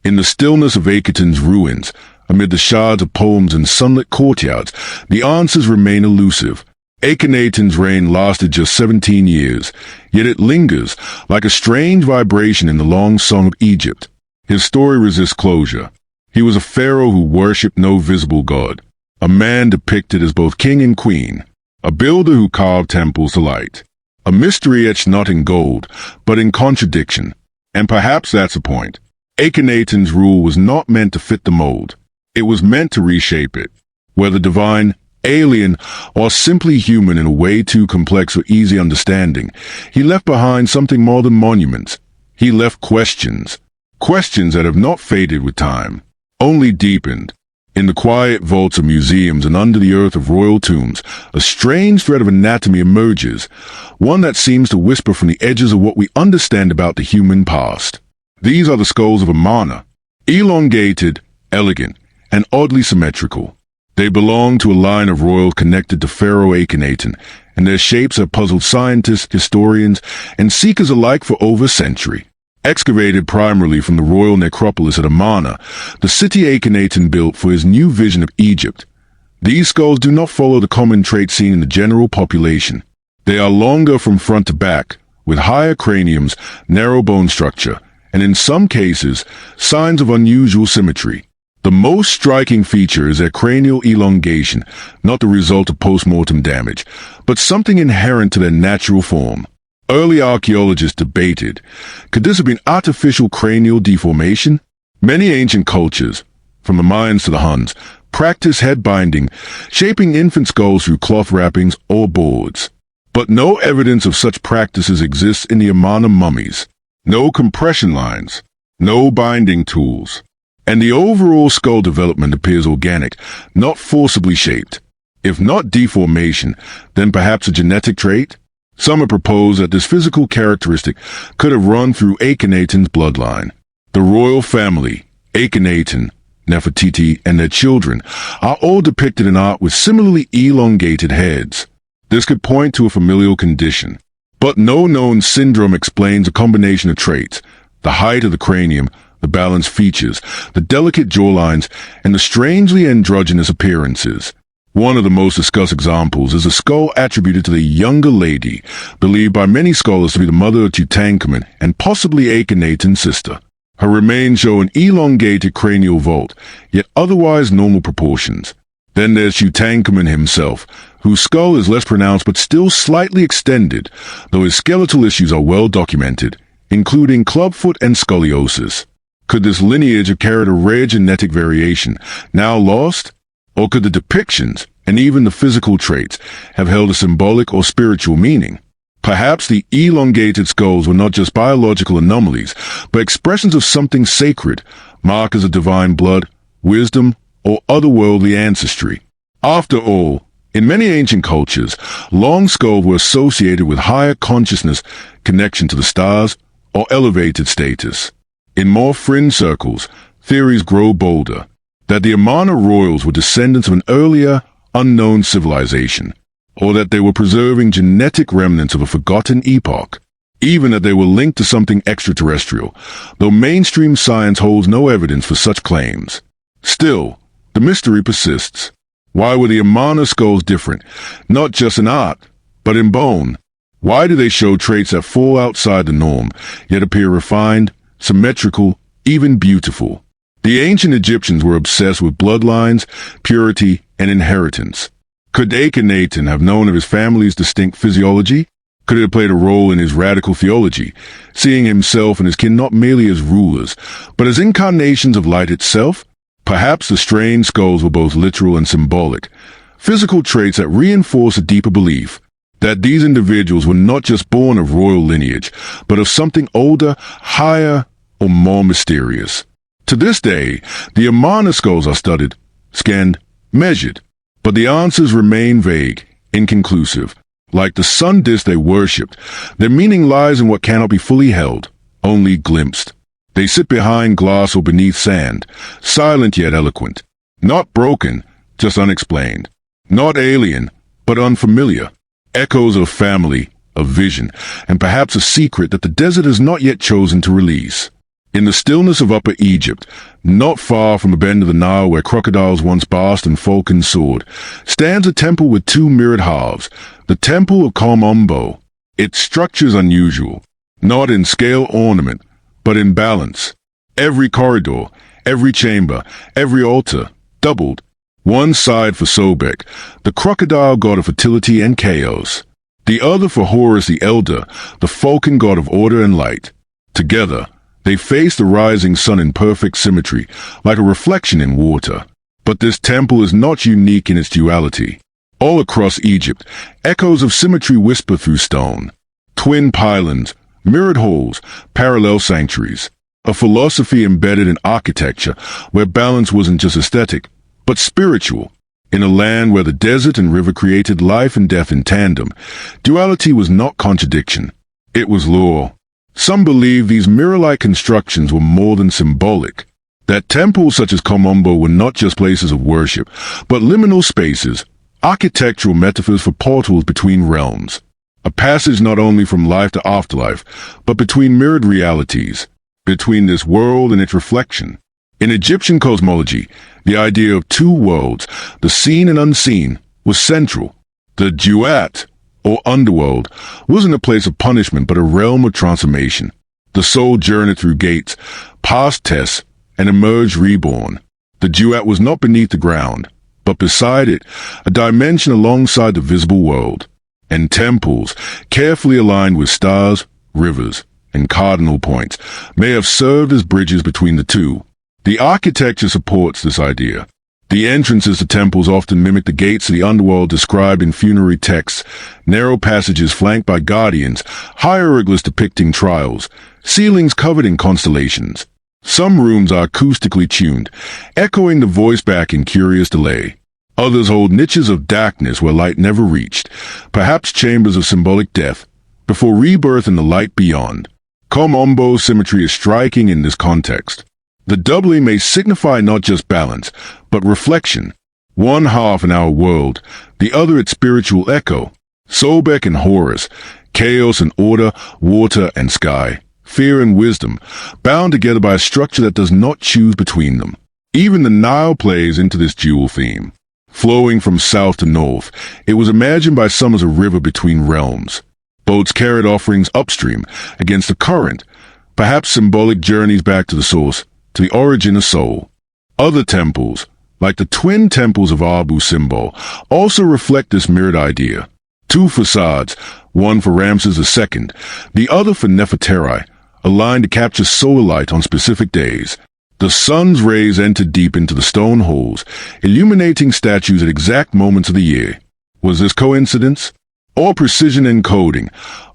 In the stillness of Akhenaten's ruins, amid the shards of poems and sunlit courtyards, the answers remain elusive. Akhenaten's reign lasted just 17 years, yet it lingers like a strange vibration in the long song of Egypt. His story resists closure. He was a pharaoh who worshipped no visible god, a man depicted as both king and queen, a builder who carved temples to light, a mystery etched not in gold, but in contradiction. And perhaps that's the point. Akhenaten's rule was not meant to fit the mold. It was meant to reshape it. Whether divine, alien, or simply human in a way too complex for easy understanding, he left behind something more than monuments. He left questions. Questions that have not faded with time, only deepened. In the quiet vaults of museums and under the earth of royal tombs, a strange thread of anatomy emerges, one that seems to whisper from the edges of what we understand about the human past. These are the skulls of Amarna, elongated, elegant, and oddly symmetrical. They belong to a line of royals connected to Pharaoh Akhenaten, and their shapes have puzzled scientists, historians, and seekers alike for over a century. Excavated primarily from the royal necropolis at Amarna, the city Akhenaten built for his new vision of Egypt, these skulls do not follow the common traits seen in the general population. They are longer from front to back, with higher craniums, narrow bone structure, and in some cases, signs of unusual symmetry. The most striking feature is their cranial elongation, not the result of post-mortem damage, but something inherent to their natural form. Early archaeologists debated, could this have been artificial cranial deformation? Many ancient cultures, from the Mayans to the Huns, practiced head binding, shaping infant skulls through cloth wrappings or boards. But no evidence of such practices exists in the Amarna mummies. No compression lines, no binding tools. And the overall skull development appears organic, not forcibly shaped. If not deformation, then perhaps a genetic trait? Some have proposed that this physical characteristic could have run through Akhenaten's bloodline. The royal family, Akhenaten, Nefertiti, and their children, are all depicted in art with similarly elongated heads. This could point to a familial condition. But no known syndrome explains a combination of traits: the height of the cranium, the balanced features, the delicate jawlines, and the strangely androgynous appearances. One of the most discussed examples is a skull attributed to the younger lady, believed by many scholars to be the mother of Tutankhamun and possibly Akhenaten's sister. Her remains show an elongated cranial vault, yet otherwise normal proportions. Then there's Tutankhamun himself, whose skull is less pronounced but still slightly extended, though his skeletal issues are well documented, including clubfoot and scoliosis. Could this lineage have carried a rare genetic variation, now lost? Or could the depictions, and even the physical traits, have held a symbolic or spiritual meaning? Perhaps the elongated skulls were not just biological anomalies, but expressions of something sacred, markers of divine blood, wisdom, or otherworldly ancestry. After all, in many ancient cultures, long skulls were associated with higher consciousness, connection to the stars, or elevated status. In more fringe circles, theories grow bolder, that the Amana royals were descendants of an earlier, unknown civilization, or that they were preserving genetic remnants of a forgotten epoch, even that they were linked to something extraterrestrial, though mainstream science holds no evidence for such claims. Still, the mystery persists. Why were the Amana skulls different, not just in art, but in bone? Why do they show traits that fall outside the norm, yet appear refined, symmetrical, even beautiful? The ancient Egyptians were obsessed with bloodlines, purity, and inheritance. Could Akhenaten have known of his family's distinct physiology? Could it have played a role in his radical theology, seeing himself and his kin not merely as rulers, but as incarnations of light itself? Perhaps the strange skulls were both literal and symbolic, physical traits that reinforce a deeper belief that these individuals were not just born of royal lineage, but of something older, higher, or more mysterious. To this day, the Amana skulls are studied, scanned, measured, but the answers remain vague, inconclusive. Like the sun disk they worshipped, their meaning lies in what cannot be fully held, only glimpsed. They sit behind glass or beneath sand, silent yet eloquent. Not broken, just unexplained. Not alien, but unfamiliar. Echoes of family, of vision, and perhaps a secret that the desert has not yet chosen to release. In the stillness of Upper Egypt, not far from a bend of the Nile where crocodiles once basked and falcons soared, stands a temple with two mirrored halves, the Temple of Kom-Ombo. Its structure is unusual, not in scale ornament, but in balance. Every corridor, every chamber, every altar, doubled. One side for Sobek, the crocodile god of fertility and chaos. The other for Horus the Elder, the falcon god of order and light. Together, they face the rising sun in perfect symmetry, like a reflection in water. But this temple is not unique in its duality. All across Egypt, echoes of symmetry whisper through stone. Twin pylons, mirrored halls, parallel sanctuaries. A philosophy embedded in architecture where balance wasn't just aesthetic, but spiritual. In a land where the desert and river created life and death in tandem, duality was not contradiction. It was law. Some believe these mirror-like constructions were more than symbolic. That temples such as Kom-Ombo were not just places of worship, but liminal spaces, architectural metaphors for portals between realms. A passage not only from life to afterlife, but between mirrored realities, between this world and its reflection. In Egyptian cosmology, the idea of two worlds, the seen and unseen, was central. The duat, or underworld, wasn't a place of punishment but a realm of transformation. The soul journeyed through gates, passed tests, and emerged reborn. The duat was not beneath the ground, but beside it, a dimension alongside the visible world. And temples, carefully aligned with stars, rivers, and cardinal points, may have served as bridges between the two. The architecture supports this idea. The entrances to temples often mimic the gates of the underworld described in funerary texts, narrow passages flanked by guardians, hieroglyphs depicting trials, ceilings covered in constellations. Some rooms are acoustically tuned, echoing the voice back in curious delay. Others hold niches of darkness where light never reached, perhaps chambers of symbolic death, before rebirth in the light beyond. Kom-Ombo's symmetry is striking in this context. The doubling may signify not just balance, but reflection. One half in our world, the other its spiritual echo. Sobek and Horus, chaos and order, water and sky, fear and wisdom, bound together by a structure that does not choose between them. Even the Nile plays into this dual theme. Flowing from south to north, it was imagined by some as a river between realms. Boats carried offerings upstream, against the current, perhaps symbolic journeys back to the source, to the origin of soul. Other temples, like the twin temples of Abu Simbel, also reflect this mirrored idea. Two facades, one for Ramses II, the other for Nefertari, aligned to capture solar light on specific days. The sun's rays entered deep into the stone halls, illuminating statues at exact moments of the year. Was this coincidence? or precision encoding,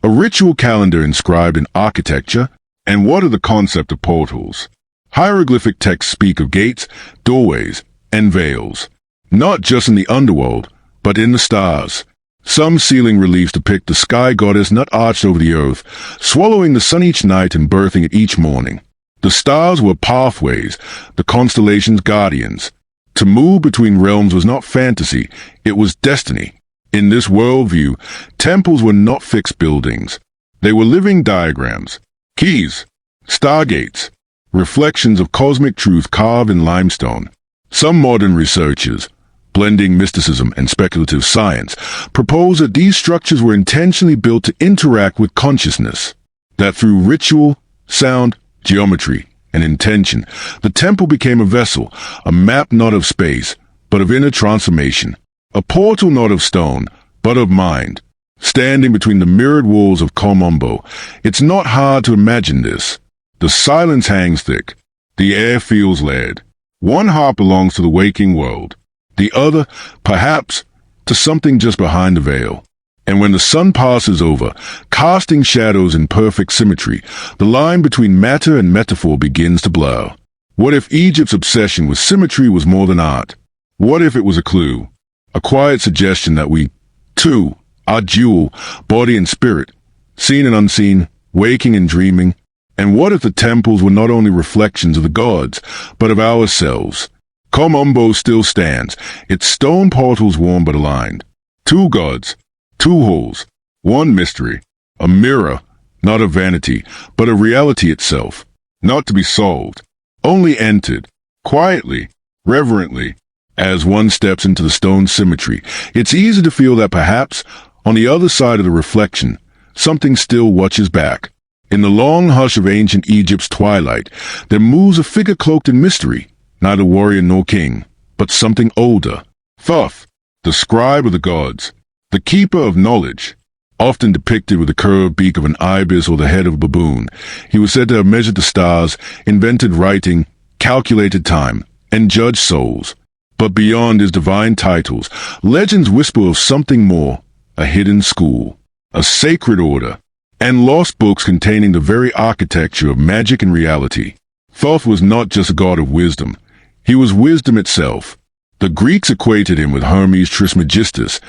a ritual calendar inscribed in architecture, and what are the concept of portals? Hieroglyphic texts speak of gates, doorways, and veils, not just in the underworld, but in the stars. Some ceiling reliefs depict the sky goddess not arched over the earth, swallowing the sun each night and birthing it each morning. The stars were pathways, the constellations guardians. To move between realms was not fantasy, it was destiny. In this worldview, temples were not fixed buildings. They were living diagrams, keys, stargates, reflections of cosmic truth carved in limestone. Some modern researchers, blending mysticism and speculative science, propose that these structures were intentionally built to interact with consciousness, that through ritual, sound, geometry, and intention, the temple became a vessel, a map not of space, but of inner transformation, a portal not of stone, but of mind. Standing between the mirrored walls of Komombo, it's not hard to imagine this. The silence hangs thick. The air feels layered. One heart belongs to the waking world. The other, perhaps, to something just behind the veil. And when the sun passes over, casting shadows in perfect symmetry, the line between matter and metaphor begins to blur. What if Egypt's obsession with symmetry was more than art? What if it was a clue? A quiet suggestion that we, too, are dual, body and spirit, seen and unseen, waking and dreaming. And what if the temples were not only reflections of the gods, but of ourselves? Komombo still stands, its stone portals warm but aligned. Two gods, two halls, one mystery, a mirror, not of vanity, but of reality itself, not to be solved, only entered, quietly, reverently. As one steps into the stone symmetry, it's easy to feel that perhaps, on the other side of the reflection, something still watches back. In the long hush of ancient Egypt's twilight, there moves a figure cloaked in mystery, neither warrior nor king, but something older. Thoth, the scribe of the gods, the keeper of knowledge. Often depicted with the curved beak of an ibis or the head of a baboon, he was said to have measured the stars, invented writing, calculated time, and judged souls. But beyond his divine titles, legends whisper of something more, a hidden school, a sacred order, and lost books containing the very architecture of magic and reality. Thoth was not just a god of wisdom, he was wisdom itself. The Greeks equated him with Hermes Trismegistus,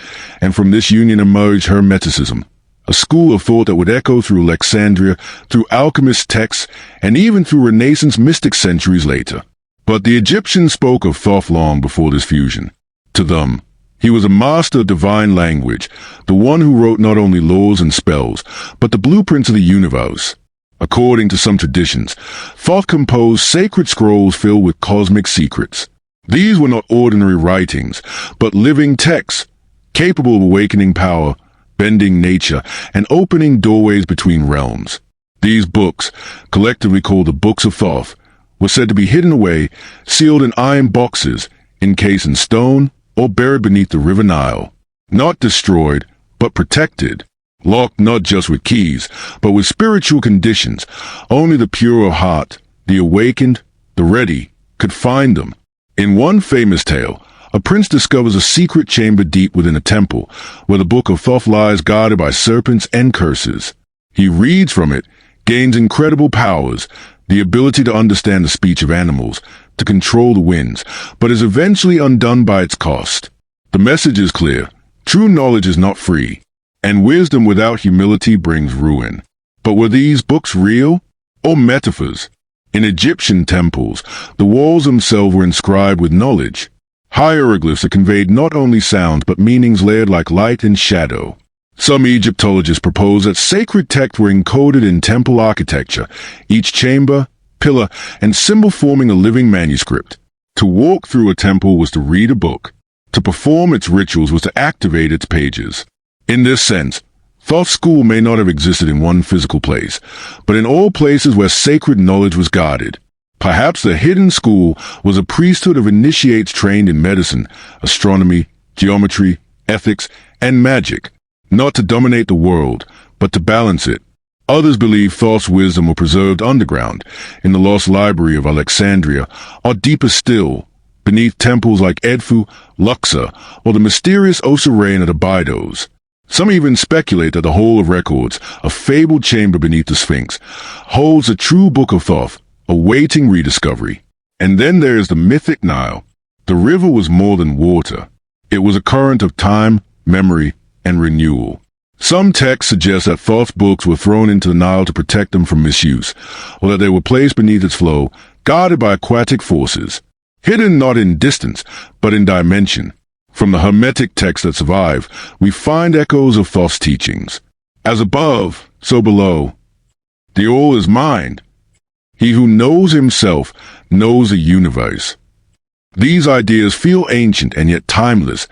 and from this union emerged Hermeticism, a school of thought that would echo through Alexandria, through alchemist texts, and even through Renaissance mystics centuries later. But the Egyptians spoke of Thoth long before this fusion. To them, he was a master of divine language, the one who wrote not only laws and spells, but the blueprints of the universe. According to some traditions, Thoth composed sacred scrolls filled with cosmic secrets. These were not ordinary writings, but living texts, capable of awakening power, bending nature, and opening doorways between realms. These books, collectively called the Books of Thoth, were said to be hidden away, sealed in iron boxes, encased in stone, or buried beneath the river Nile. Not destroyed, but protected. Locked not just with keys, but with spiritual conditions. Only the pure of heart, the awakened, the ready, could find them. In one famous tale, a prince discovers a secret chamber deep within a temple, where the Book of Thoth lies guarded by serpents and curses. He reads from it, gains incredible powers, the ability to understand the speech of animals, to control the winds, but is eventually undone by its cost. The message is clear. True knowledge is not free, and wisdom without humility brings ruin. But were these books real, or metaphors? In Egyptian temples, the walls themselves were inscribed with knowledge. Hieroglyphs that conveyed not only sounds but meanings layered like light and shadow. Some Egyptologists propose that sacred texts were encoded in temple architecture, each chamber, pillar, and symbol forming a living manuscript. To walk through a temple was to read a book. To perform its rituals was to activate its pages. In this sense, Thoth's school may not have existed in one physical place, but in all places where sacred knowledge was guarded. Perhaps the hidden school was a priesthood of initiates trained in medicine, astronomy, geometry, ethics, and magic. Not to dominate the world, but to balance it. Others believe Thoth's wisdom were preserved underground, in the lost library of Alexandria, or deeper still, beneath temples like Edfu, Luxor, or the mysterious Osirian at Abydos. Some even speculate that the Hall of Records, a fabled chamber beneath the Sphinx, holds a true Book of Thoth, awaiting rediscovery. And then there is the mythic Nile. The river was more than water. It was a current of time, memory, and renewal. Some texts suggest that Thoth's books were thrown into the Nile to protect them from misuse, or that they were placed beneath its flow, guarded by aquatic forces, hidden not in distance, but in dimension. From the Hermetic texts that survive, we find echoes of Thoth's teachings. As above, so below. The all is mind. He who knows himself knows the universe. These ideas feel ancient and yet timeless,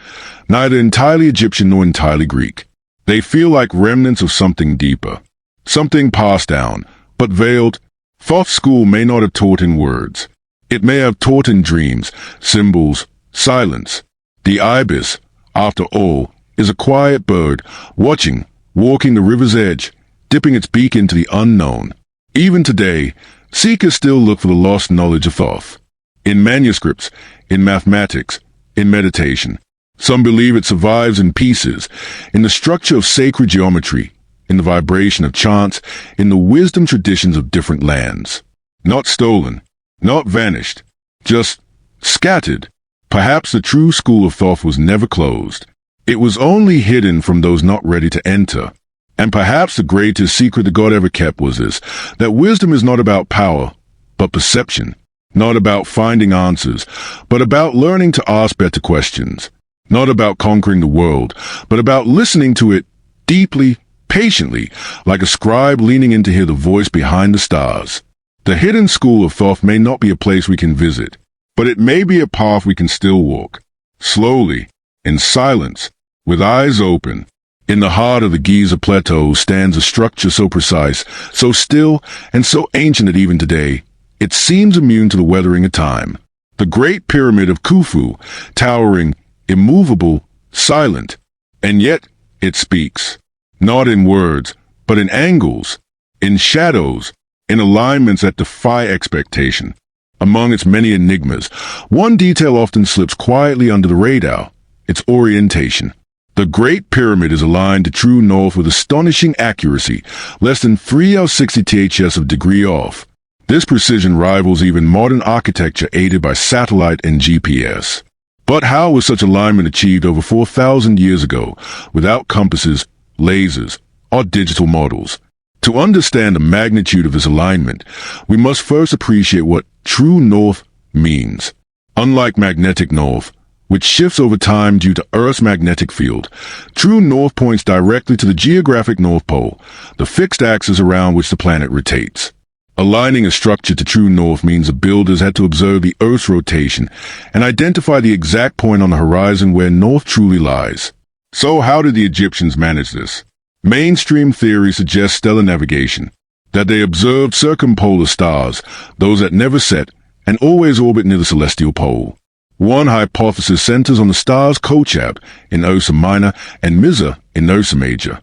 neither entirely Egyptian nor entirely Greek. They feel like remnants of something deeper, something passed down, but veiled. Thoth's school may not have taught in words. It may have taught in dreams, symbols, silence. The ibis, after all, is a quiet bird, watching, walking the river's edge, dipping its beak into the unknown. Even today, seekers still look for the lost knowledge of Thoth. In manuscripts, in mathematics, in meditation. Some believe it survives in pieces, in the structure of sacred geometry, in the vibration of chants, in the wisdom traditions of different lands. Not stolen, not vanished, just scattered. Perhaps the true school of Thoth was never closed. It was only hidden from those not ready to enter. And perhaps the greatest secret the God ever kept was this, that wisdom is not about power, but perception. Not about finding answers, but about learning to ask better questions. Not about conquering the world, but about listening to it deeply, patiently, like a scribe leaning in to hear the voice behind the stars. The hidden school of Thoth may not be a place we can visit, but it may be a path we can still walk. Slowly, in silence, with eyes open. In the heart of the Giza Plateau stands a structure so precise, so still, and so ancient that even today, it seems immune to the weathering of time. The Great Pyramid of Khufu, towering, immovable, silent, and yet it speaks. Not in words, but in angles, in shadows, in alignments that defy expectation. Among its many enigmas, one detail often slips quietly under the radar, its orientation. The Great Pyramid is aligned to true north with astonishing accuracy, less than 3 out of 60 THS of degree off. This precision rivals even modern architecture aided by satellite and GPS. But how was such alignment achieved over 4,000 years ago, without compasses, lasers, or digital models? To understand the magnitude of this alignment, we must first appreciate what true north means. Unlike magnetic north, which shifts over time due to Earth's magnetic field, true north points directly to the geographic North Pole, the fixed axis around which the planet rotates. Aligning a structure to true north means the builders had to observe the Earth's rotation and identify the exact point on the horizon where north truly lies. So how did the Egyptians manage this? Mainstream theory suggests stellar navigation, that they observed circumpolar stars, those that never set and always orbit near the celestial pole. One hypothesis centers on the stars Kochab in Ursa Minor and Mizar in Ursa Major.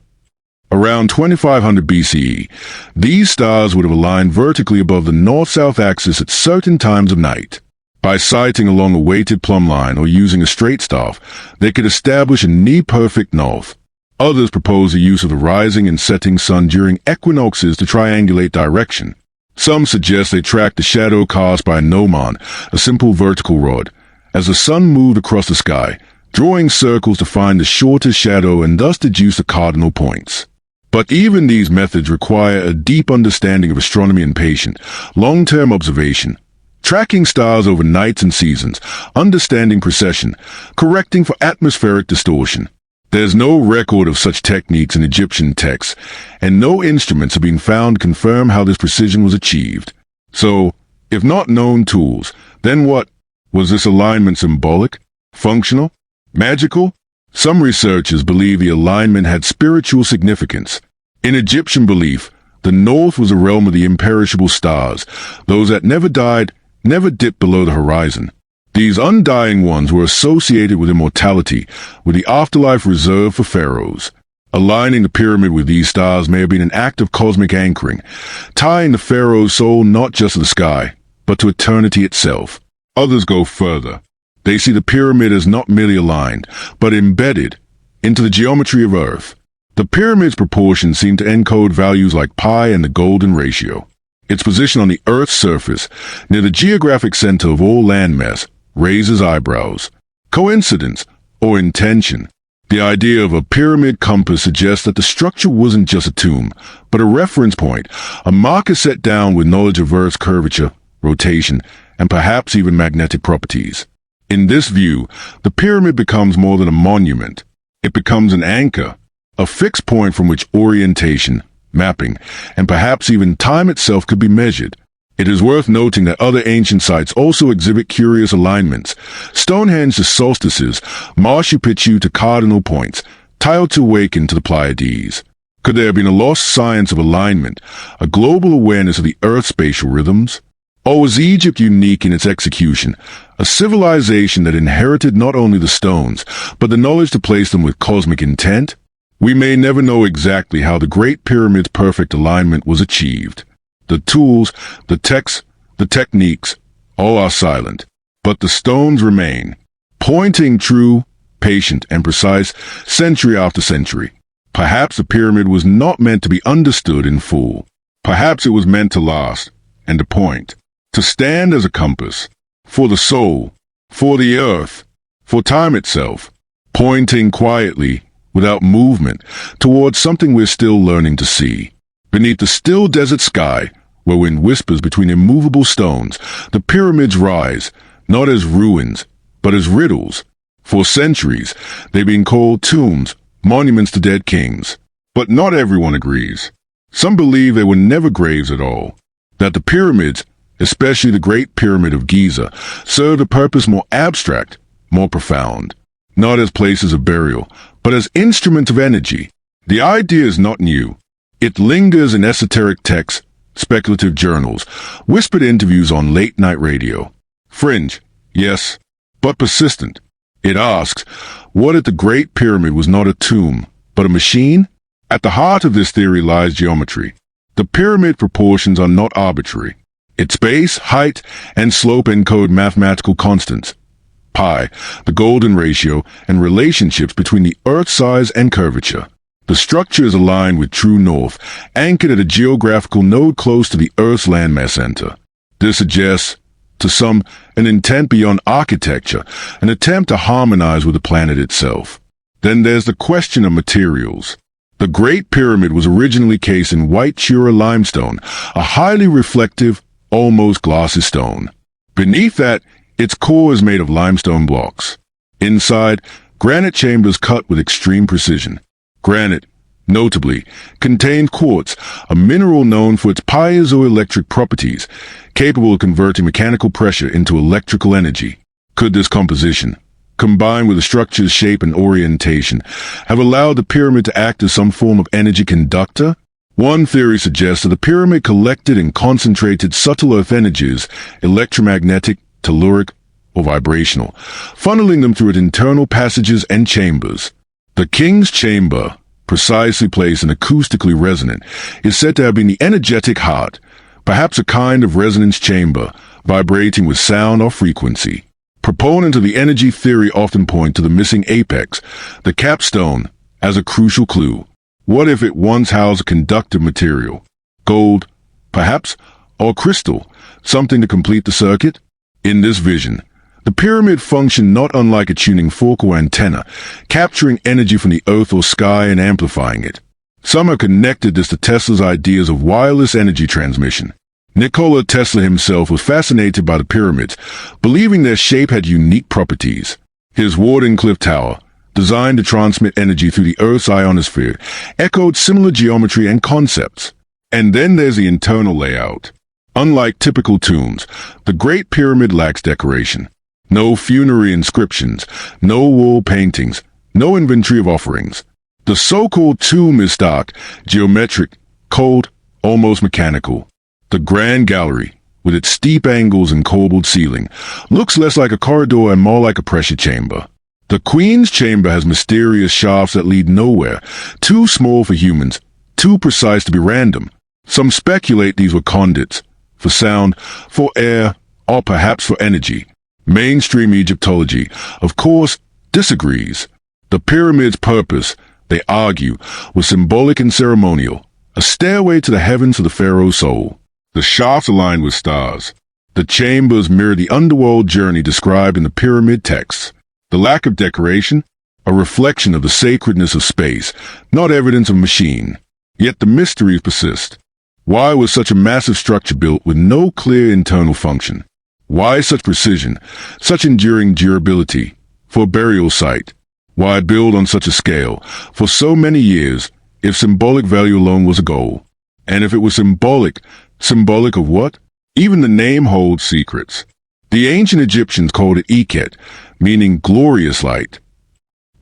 Around 2500 BCE, these stars would have aligned vertically above the north-south axis at certain times of night. By sighting along a weighted plumb line or using a straight staff, they could establish a near-perfect north. Others propose the use of the rising and setting sun during equinoxes to triangulate direction. Some suggest they tracked the shadow cast by a gnomon, a simple vertical rod, as the sun moved across the sky, drawing circles to find the shortest shadow and thus deduce the cardinal points. But even these methods require a deep understanding of astronomy and patient, long-term observation, tracking stars over nights and seasons, understanding precession, correcting for atmospheric distortion. There's no record of such techniques in Egyptian texts, and no instruments have been found to confirm how this precision was achieved. So, if not known tools, then what? Was this alignment symbolic, functional, magical? Some researchers believe the alignment had spiritual significance. In Egyptian belief, the north was a realm of the imperishable stars, those that never died, never dipped below the horizon. These undying ones were associated with immortality, with the afterlife reserved for pharaohs. Aligning the pyramid with these stars may have been an act of cosmic anchoring, tying the pharaoh's soul not just to the sky, but to eternity itself. Others go further. They see the pyramid as not merely aligned, but embedded into the geometry of Earth. The pyramid's proportions seem to encode values like pi and the golden ratio. Its position on the Earth's surface, near the geographic center of all landmass, raises eyebrows. Coincidence or intention? The idea of a pyramid compass suggests that the structure wasn't just a tomb, but a reference point, a marker set down with knowledge of Earth's curvature, rotation, and perhaps even magnetic properties. In this view, the pyramid becomes more than a monument. It becomes an anchor, a fixed point from which orientation, mapping, and perhaps even time itself could be measured. It is worth noting that other ancient sites also exhibit curious alignments. Stonehenge to solstices, Machu Picchu to cardinal points, Teotihuacan to the Pleiades. Could there have been a lost science of alignment, a global awareness of the Earth's spatial rhythms? Or was Egypt unique in its execution, a civilization that inherited not only the stones, but the knowledge to place them with cosmic intent? We may never know exactly how the Great Pyramid's perfect alignment was achieved. The tools, the texts, the techniques, all are silent, but the stones remain, pointing true, patient, and precise century after century. Perhaps the pyramid was not meant to be understood in full. Perhaps it was meant to last, and to point, to stand as a compass, for the soul, for the earth, for time itself, pointing quietly, without movement, towards something we're still learning to see. Beneath the still desert sky, where wind whispers between immovable stones, the pyramids rise, not as ruins, but as riddles. For centuries, they've been called tombs, monuments to dead kings. But not everyone agrees. Some believe they were never graves at all, that the pyramids, especially the Great Pyramid of Giza, served a purpose more abstract, more profound, not as places of burial, but as instruments of energy. The idea is not new. It lingers in esoteric texts, speculative journals, whispered interviews on late-night radio. Fringe, yes, but persistent. It asks, what if the Great Pyramid was not a tomb, but a machine? At the heart of this theory lies geometry. The pyramid proportions are not arbitrary. Its base, height, and slope encode mathematical constants. Pi, the golden ratio, and relationships between the Earth's size and curvature. The structure is aligned with true north, anchored at a geographical node close to the Earth's landmass center. This suggests, to some, an intent beyond architecture, an attempt to harmonize with the planet itself. Then there's the question of materials. The Great Pyramid was originally cased in white Chura limestone, a highly reflective, almost glassy stone. Beneath that, its core is made of limestone blocks. Inside, granite chambers cut with extreme precision. Granite, notably, contained quartz, a mineral known for its piezoelectric properties, capable of converting mechanical pressure into electrical energy. Could this composition, combined with the structure's shape and orientation, have allowed the pyramid to act as some form of energy conductor? One theory suggests that the pyramid collected and concentrated subtle earth energies, electromagnetic, telluric, or vibrational, funneling them through its internal passages and chambers. The king's chamber, precisely placed and acoustically resonant, is said to have been the energetic heart, perhaps a kind of resonance chamber, vibrating with sound or frequency. Proponents of the energy theory often point to the missing apex, the capstone, as a crucial clue. What if it once housed a conductive material? Gold, perhaps, or crystal, something to complete the circuit? In this vision, the pyramid functioned not unlike a tuning fork or antenna, capturing energy from the earth or sky and amplifying it. Some have connected this to Tesla's ideas of wireless energy transmission. Nikola Tesla himself was fascinated by the pyramids, believing their shape had unique properties. His Wardenclyffe Tower, designed to transmit energy through the Earth's ionosphere, echoed similar geometry and concepts. And then there's the internal layout. Unlike typical tombs, the Great Pyramid lacks decoration. No funerary inscriptions, no wall paintings, no inventory of offerings. The so-called tomb is stark, geometric, cold, almost mechanical. The Grand Gallery, with its steep angles and corbelled ceiling, looks less like a corridor and more like a pressure chamber. The Queen's Chamber has mysterious shafts that lead nowhere, too small for humans, too precise to be random. Some speculate these were conduits, for sound, for air, or perhaps for energy. Mainstream Egyptology, of course, disagrees. The pyramid's purpose, they argue, was symbolic and ceremonial, a stairway to the heavens for the pharaoh's soul. The shafts aligned with stars. The chambers mirror the underworld journey described in the pyramid texts. The lack of decoration, a reflection of the sacredness of space, not evidence of machine. Yet the mysteries persist. Why was such a massive structure built with no clear internal function? Why such precision, such enduring durability for a burial site? Why build on such a scale for so many years if symbolic value alone was a goal? And if it was symbolic of what? Even the name holds secrets. The ancient Egyptians called it Iket, meaning glorious light.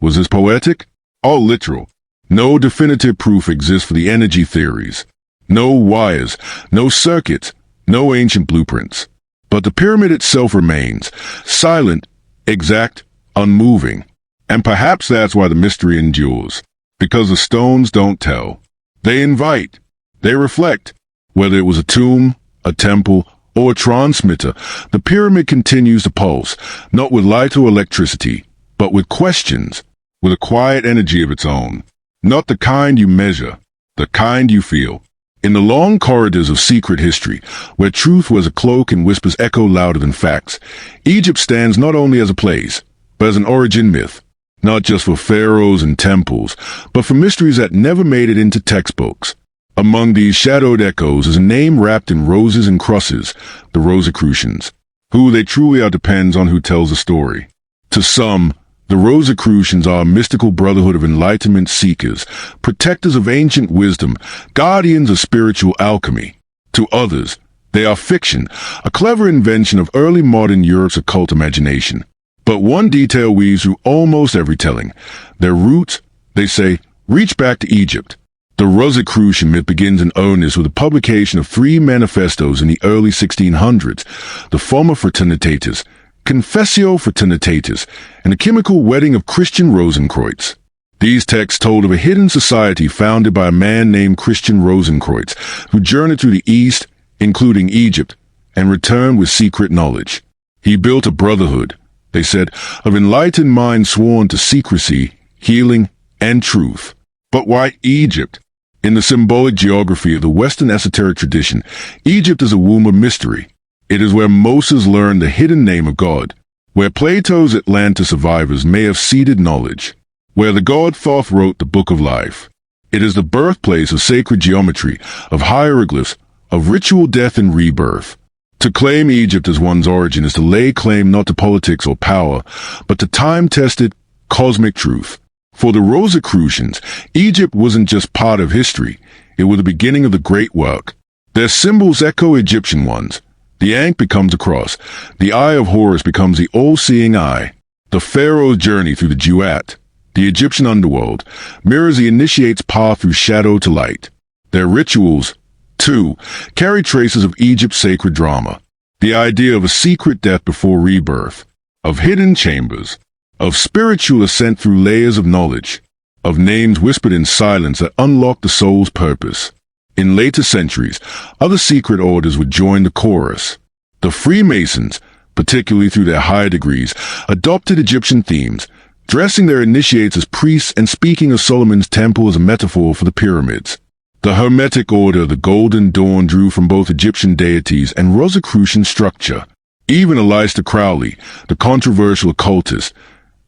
Was this poetic? Or literal? No definitive proof exists for the energy theories. No wires, no circuits, no ancient blueprints. But the pyramid itself remains, silent, exact, unmoving. And perhaps that's why the mystery endures. Because the stones don't tell. They invite. They reflect. Whether it was a tomb, a temple, or a transmitter, the pyramid continues to pulse, not with light or electricity, but with questions, with a quiet energy of its own. Not the kind you measure, the kind you feel. In the long corridors of secret history, where truth was a cloak and whispers echo louder than facts, Egypt stands not only as a place, but as an origin myth, not just for pharaohs and temples, but for mysteries that never made it into textbooks. Among these shadowed echoes is a name wrapped in roses and crosses, the Rosicrucians. Who they truly are depends on who tells the story. To some, the Rosicrucians are a mystical brotherhood of enlightenment seekers, protectors of ancient wisdom, guardians of spiritual alchemy. To others, they are fiction, a clever invention of early modern Europe's occult imagination. But one detail weaves through almost every telling. Their roots, they say, reach back to Egypt. The Rosicrucian myth begins in earnest with the publication of 3 manifestos in the early 1600s, the Forma Fraternitatis, Confessio Fraternitatis, and the chemical wedding of Christian Rosenkreutz. These texts told of a hidden society founded by a man named Christian Rosenkreutz, who journeyed through the East, including Egypt, and returned with secret knowledge. He built a brotherhood, they said, of enlightened minds sworn to secrecy, healing, and truth. But why Egypt? In the symbolic geography of the Western esoteric tradition, Egypt is a womb of mystery. It is where Moses learned the hidden name of God, where Plato's Atlantis survivors may have seeded knowledge, where the god Thoth wrote the Book of Life. It is the birthplace of sacred geometry, of hieroglyphs, of ritual death and rebirth. To claim Egypt as one's origin is to lay claim not to politics or power, but to time-tested, cosmic truth. For the Rosicrucians, Egypt wasn't just part of history, it was the beginning of the great work. Their symbols echo Egyptian ones. The Ankh becomes a cross, the Eye of Horus becomes the all-seeing eye. The pharaoh's journey through the Duat, the Egyptian underworld, mirrors the initiate's path through shadow to light. Their rituals, too, carry traces of Egypt's sacred drama. The idea of a secret death before rebirth, of hidden chambers, of spiritual ascent through layers of knowledge, of names whispered in silence that unlock the soul's purpose. In later centuries, other secret orders would join the chorus. The Freemasons, particularly through their higher degrees, adopted Egyptian themes, dressing their initiates as priests and speaking of Solomon's temple as a metaphor for the pyramids. The Hermetic order of the Golden Dawn drew from both Egyptian deities and Rosicrucian structure. Even Aleister Crowley, the controversial occultist,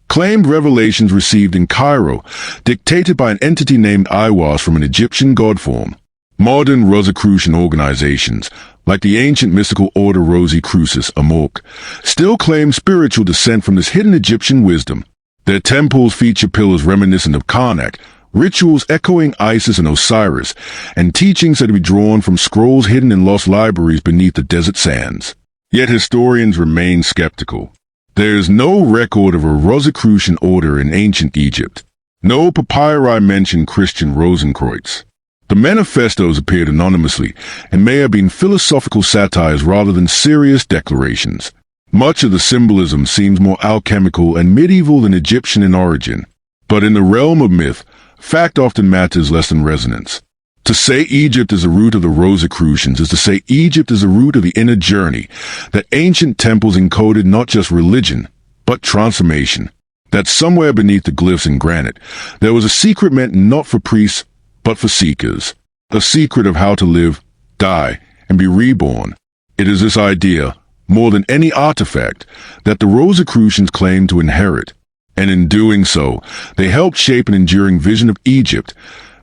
claimed revelations received in Cairo, dictated by an entity named Iwas from an Egyptian god form. Modern Rosicrucian organizations, like the ancient mystical order Rosicrucis Amok, still claim spiritual descent from this hidden Egyptian wisdom. Their temples feature pillars reminiscent of Karnak, rituals echoing Isis and Osiris, and teachings that can be drawn from scrolls hidden in lost libraries beneath the desert sands. Yet historians remain skeptical. There is no record of a Rosicrucian order in ancient Egypt. No papyri mention Christian Rosenkreutz. The manifestos appeared anonymously and may have been philosophical satires rather than serious declarations. Much of the symbolism seems more alchemical and medieval than Egyptian in origin. But in the realm of myth, fact often matters less than resonance. To say Egypt is the root of the Rosicrucians is to say Egypt is the root of the inner journey, that ancient temples encoded not just religion, but transformation. that somewhere beneath the glyphs in granite, there was a secret meant not for priests, but for seekers. A secret of how to live, die, and be reborn. It is this idea, more than any artifact, that the Rosicrucians claim to inherit. And in doing so, they helped shape an enduring vision of Egypt,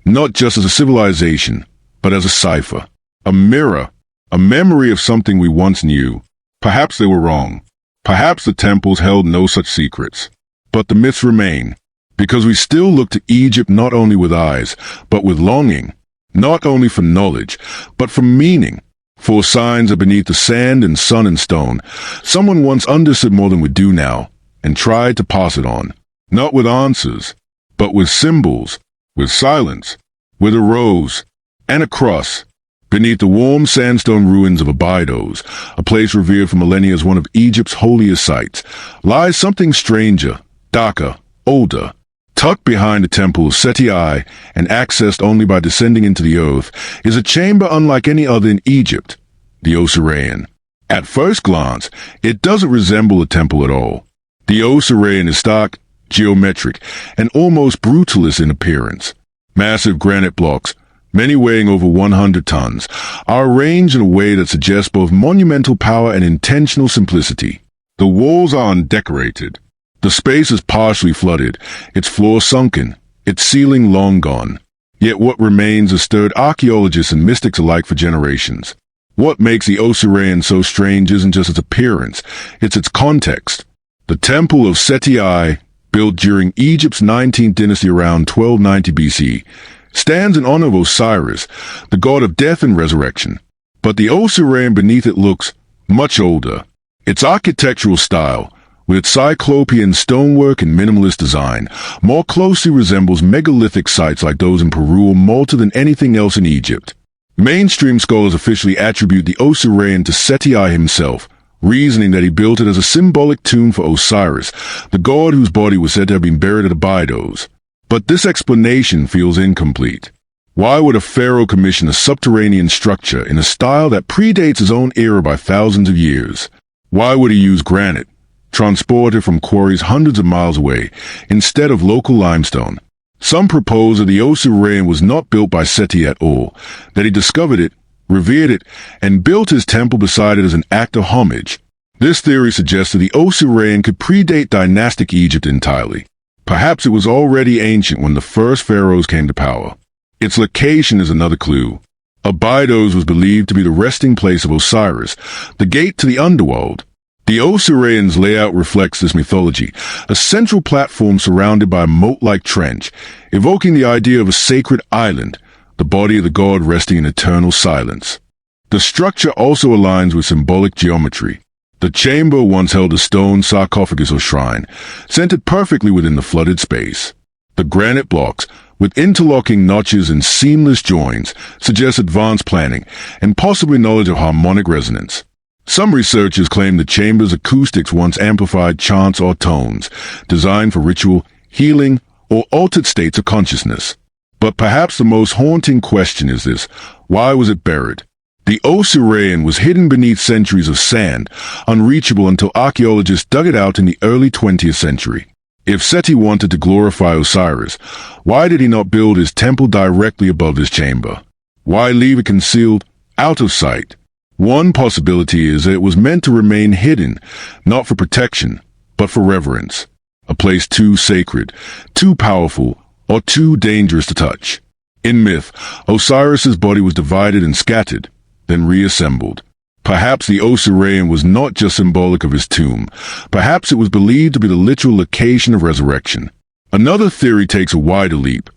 not just as a civilization, but as a cipher, a mirror, a memory of something we once knew. Perhaps they were wrong. Perhaps the temples held no such secrets. But the myths remain, because we still look to Egypt not only with eyes, but with longing, not only for knowledge, but for meaning. For signs are beneath the sand and sun and stone. Someone once understood more than we do now, and tried to pass it on, not with answers, but with symbols, with silence, with a rose, and a cross. Beneath the warm sandstone ruins of Abydos, a place revered for millennia as one of Egypt's holiest sites, lies something stranger, darker, older. Tucked behind the temple of Seti I, and accessed only by descending into the earth, is a chamber unlike any other in Egypt, the Osirian. At first glance, it doesn't resemble a temple at all. The Osirian is stark, geometric, and almost brutalist in appearance. Massive granite blocks, many weighing over 100 tons, are arranged in a way that suggests both monumental power and intentional simplicity. The walls are undecorated. The space is partially flooded, its floor sunken, its ceiling long gone. Yet what remains has stirred archaeologists and mystics alike for generations. What makes the Osirian so strange isn't just its appearance, it's its context. The Temple of Seti I, built during Egypt's 19th dynasty around 1290 BC, stands in honor of Osiris, the god of death and resurrection. But the Osirian beneath it looks much older. Its architectural style, with its cyclopean stonework and minimalist design, more closely resembles megalithic sites like those in Peru or Malta than anything else in Egypt. Mainstream scholars officially attribute the Osirian to Seti I himself, reasoning that he built it as a symbolic tomb for Osiris, the god whose body was said to have been buried at Abydos. But this explanation feels incomplete. Why would a pharaoh commission a subterranean structure in a style that predates his own era by thousands of years? Why would he use granite, transported from quarries hundreds of miles away, instead of local limestone? Some propose that the Osirian was not built by Seti at all, that he discovered it, revered it, and built his temple beside it as an act of homage. This theory suggests that the Osirian could predate dynastic Egypt entirely. Perhaps it was already ancient when the first pharaohs came to power. Its location is another clue. Abydos was believed to be the resting place of Osiris, the gate to the underworld. The Osirian's layout reflects this mythology, a central platform surrounded by a moat-like trench, evoking the idea of a sacred island, the body of the god resting in eternal silence. The structure also aligns with symbolic geometry. The chamber once held a stone sarcophagus or shrine, centered perfectly within the flooded space. The granite blocks, with interlocking notches and seamless joins, suggest advanced planning and possibly knowledge of harmonic resonance. Some researchers claim the chamber's acoustics once amplified chants or tones, designed for ritual, healing, or altered states of consciousness. But perhaps the most haunting question is this: why was it buried? The Osirian was hidden beneath centuries of sand, unreachable until archaeologists dug it out in the early 20th century. If Seti wanted to glorify Osiris, why did he not build his temple directly above this chamber? Why leave it concealed, out of sight? One possibility is that it was meant to remain hidden, not for protection, but for reverence. A place too sacred, too powerful, or too dangerous to touch. In myth, Osiris's body was divided and scattered, then reassembled. Perhaps the Osirian was not just symbolic of his tomb. Perhaps it was believed to be the literal location of resurrection. Another theory takes a wider leap,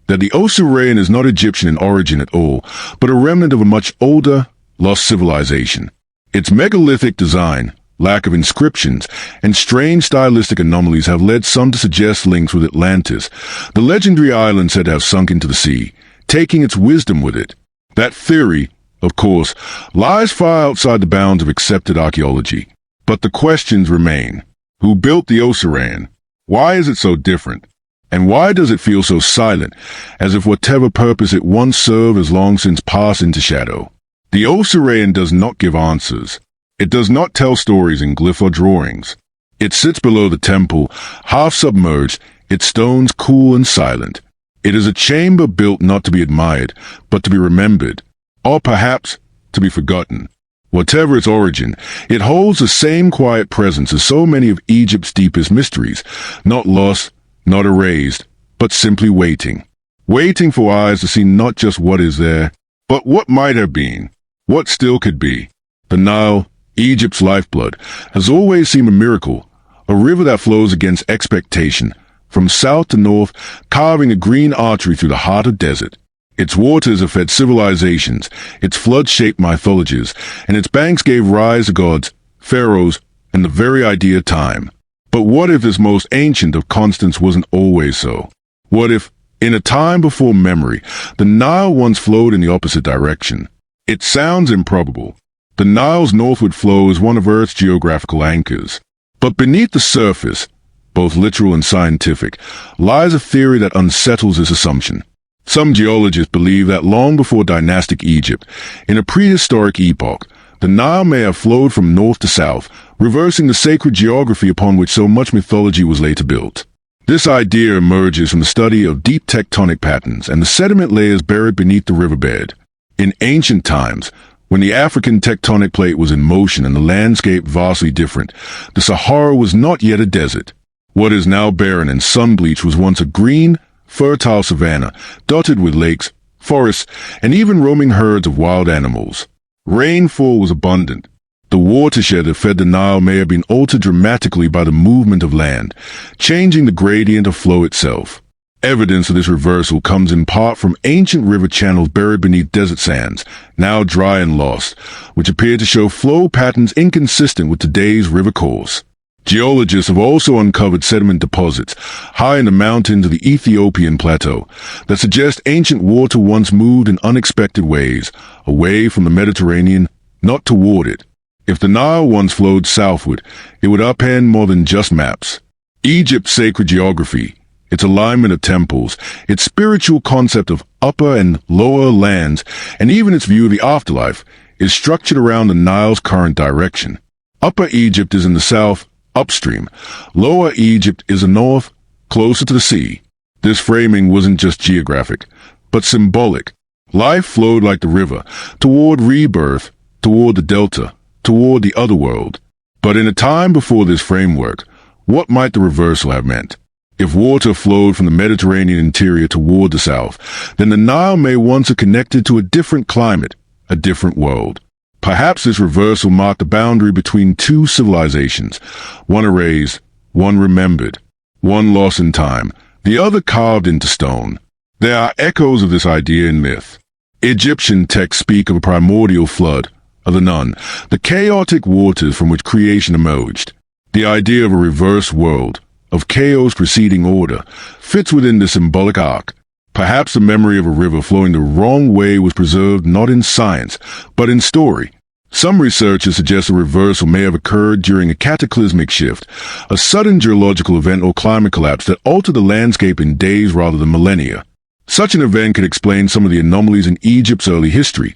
that the Osirian is not Egyptian in origin at all, but a remnant of a much older, lost civilization. Its megalithic design, lack of inscriptions, and strange stylistic anomalies have led some to suggest links with Atlantis, the legendary island said to have sunk into the sea, taking its wisdom with it. That theory, of course, lies far outside the bounds of accepted archaeology. But the questions remain. Who built the Osirian? Why is it so different? And why does it feel so silent, as if whatever purpose it once served has long since passed into shadow? The Osirian does not give answers. It does not tell stories in glyph or drawings. It sits below the temple, half submerged, its stones cool and silent. It is a chamber built not to be admired, but to be remembered, or perhaps to be forgotten. Whatever its origin, it holds the same quiet presence as so many of Egypt's deepest mysteries, not lost, not erased, but simply waiting. Waiting for eyes to see not just what is there, but what might have been, what still could be. The Nile, Egypt's lifeblood, has always seemed a miracle, a river that flows against expectation, from south to north, carving a green artery through the heart of desert. Its waters have fed civilizations, its floods shaped mythologies, and its banks gave rise to gods, pharaohs, and the very idea of time. But what if this most ancient of constants wasn't always so? What if, in a time before memory, the Nile once flowed in the opposite direction? It sounds improbable. The Nile's northward flow is one of Earth's geographical anchors. But beneath the surface, both literal and scientific, lies a theory that unsettles this assumption. Some geologists believe that long before dynastic Egypt, in a prehistoric epoch, the Nile may have flowed from north to south, reversing the sacred geography upon which so much mythology was later built. This idea emerges from the study of deep tectonic patterns and the sediment layers buried beneath the riverbed. In ancient times, when the African tectonic plate was in motion and the landscape vastly different, the Sahara was not yet a desert. What is now barren and sun-bleached was once a green, fertile savanna, dotted with lakes, forests, and even roaming herds of wild animals. Rainfall was abundant. The watershed that fed the Nile may have been altered dramatically by the movement of land, changing the gradient of flow itself. Evidence of this reversal comes in part from ancient river channels buried beneath desert sands, now dry and lost, which appear to show flow patterns inconsistent with today's river course. Geologists have also uncovered sediment deposits high in the mountains of the Ethiopian plateau that suggest ancient water once moved in unexpected ways, away from the Mediterranean, not toward it. If the Nile once flowed southward, it would upend more than just maps. Egypt's sacred geography, its alignment of temples, its spiritual concept of upper and lower lands, and even its view of the afterlife, is structured around the Nile's current direction. Upper Egypt is in the south, upstream. Lower Egypt is the north, closer to the sea. This framing wasn't just geographic, but symbolic. Life flowed like the river, toward rebirth, toward the delta, toward the other world. But in a time before this framework, what might the reversal have meant? If water flowed from the Mediterranean interior toward the south, then the Nile may once have connected to a different climate, a different world. Perhaps this reversal marked the boundary between two civilizations, one erased, one remembered, one lost in time, the other carved into stone. There are echoes of this idea in myth. Egyptian texts speak of a primordial flood, of the Nun, the chaotic waters from which creation emerged. The idea of a reverse world, of chaos preceding order, fits within the symbolic arc. Perhaps the memory of a river flowing the wrong way was preserved not in science, but in story. Some researchers suggest a reversal may have occurred during a cataclysmic shift, a sudden geological event or climate collapse that altered the landscape in days rather than millennia. Such an event could explain some of the anomalies in Egypt's early history.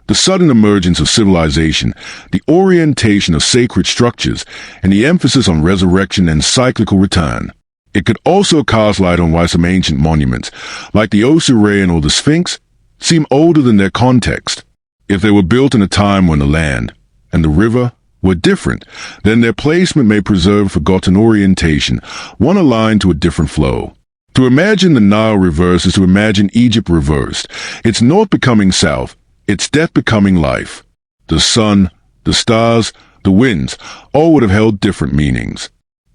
The sudden emergence of civilization, the orientation of sacred structures, and the emphasis on resurrection and cyclical return. It could also cast light on why some ancient monuments, like the Osirian or the Sphinx, seem older than their context. If they were built in a time when the land and the river were different, then their placement may preserve forgotten orientation, one aligned to a different flow. To imagine the Nile reversed is to imagine Egypt reversed, its north becoming south, its death becoming life. The sun, the stars, the winds, all would have held different meanings.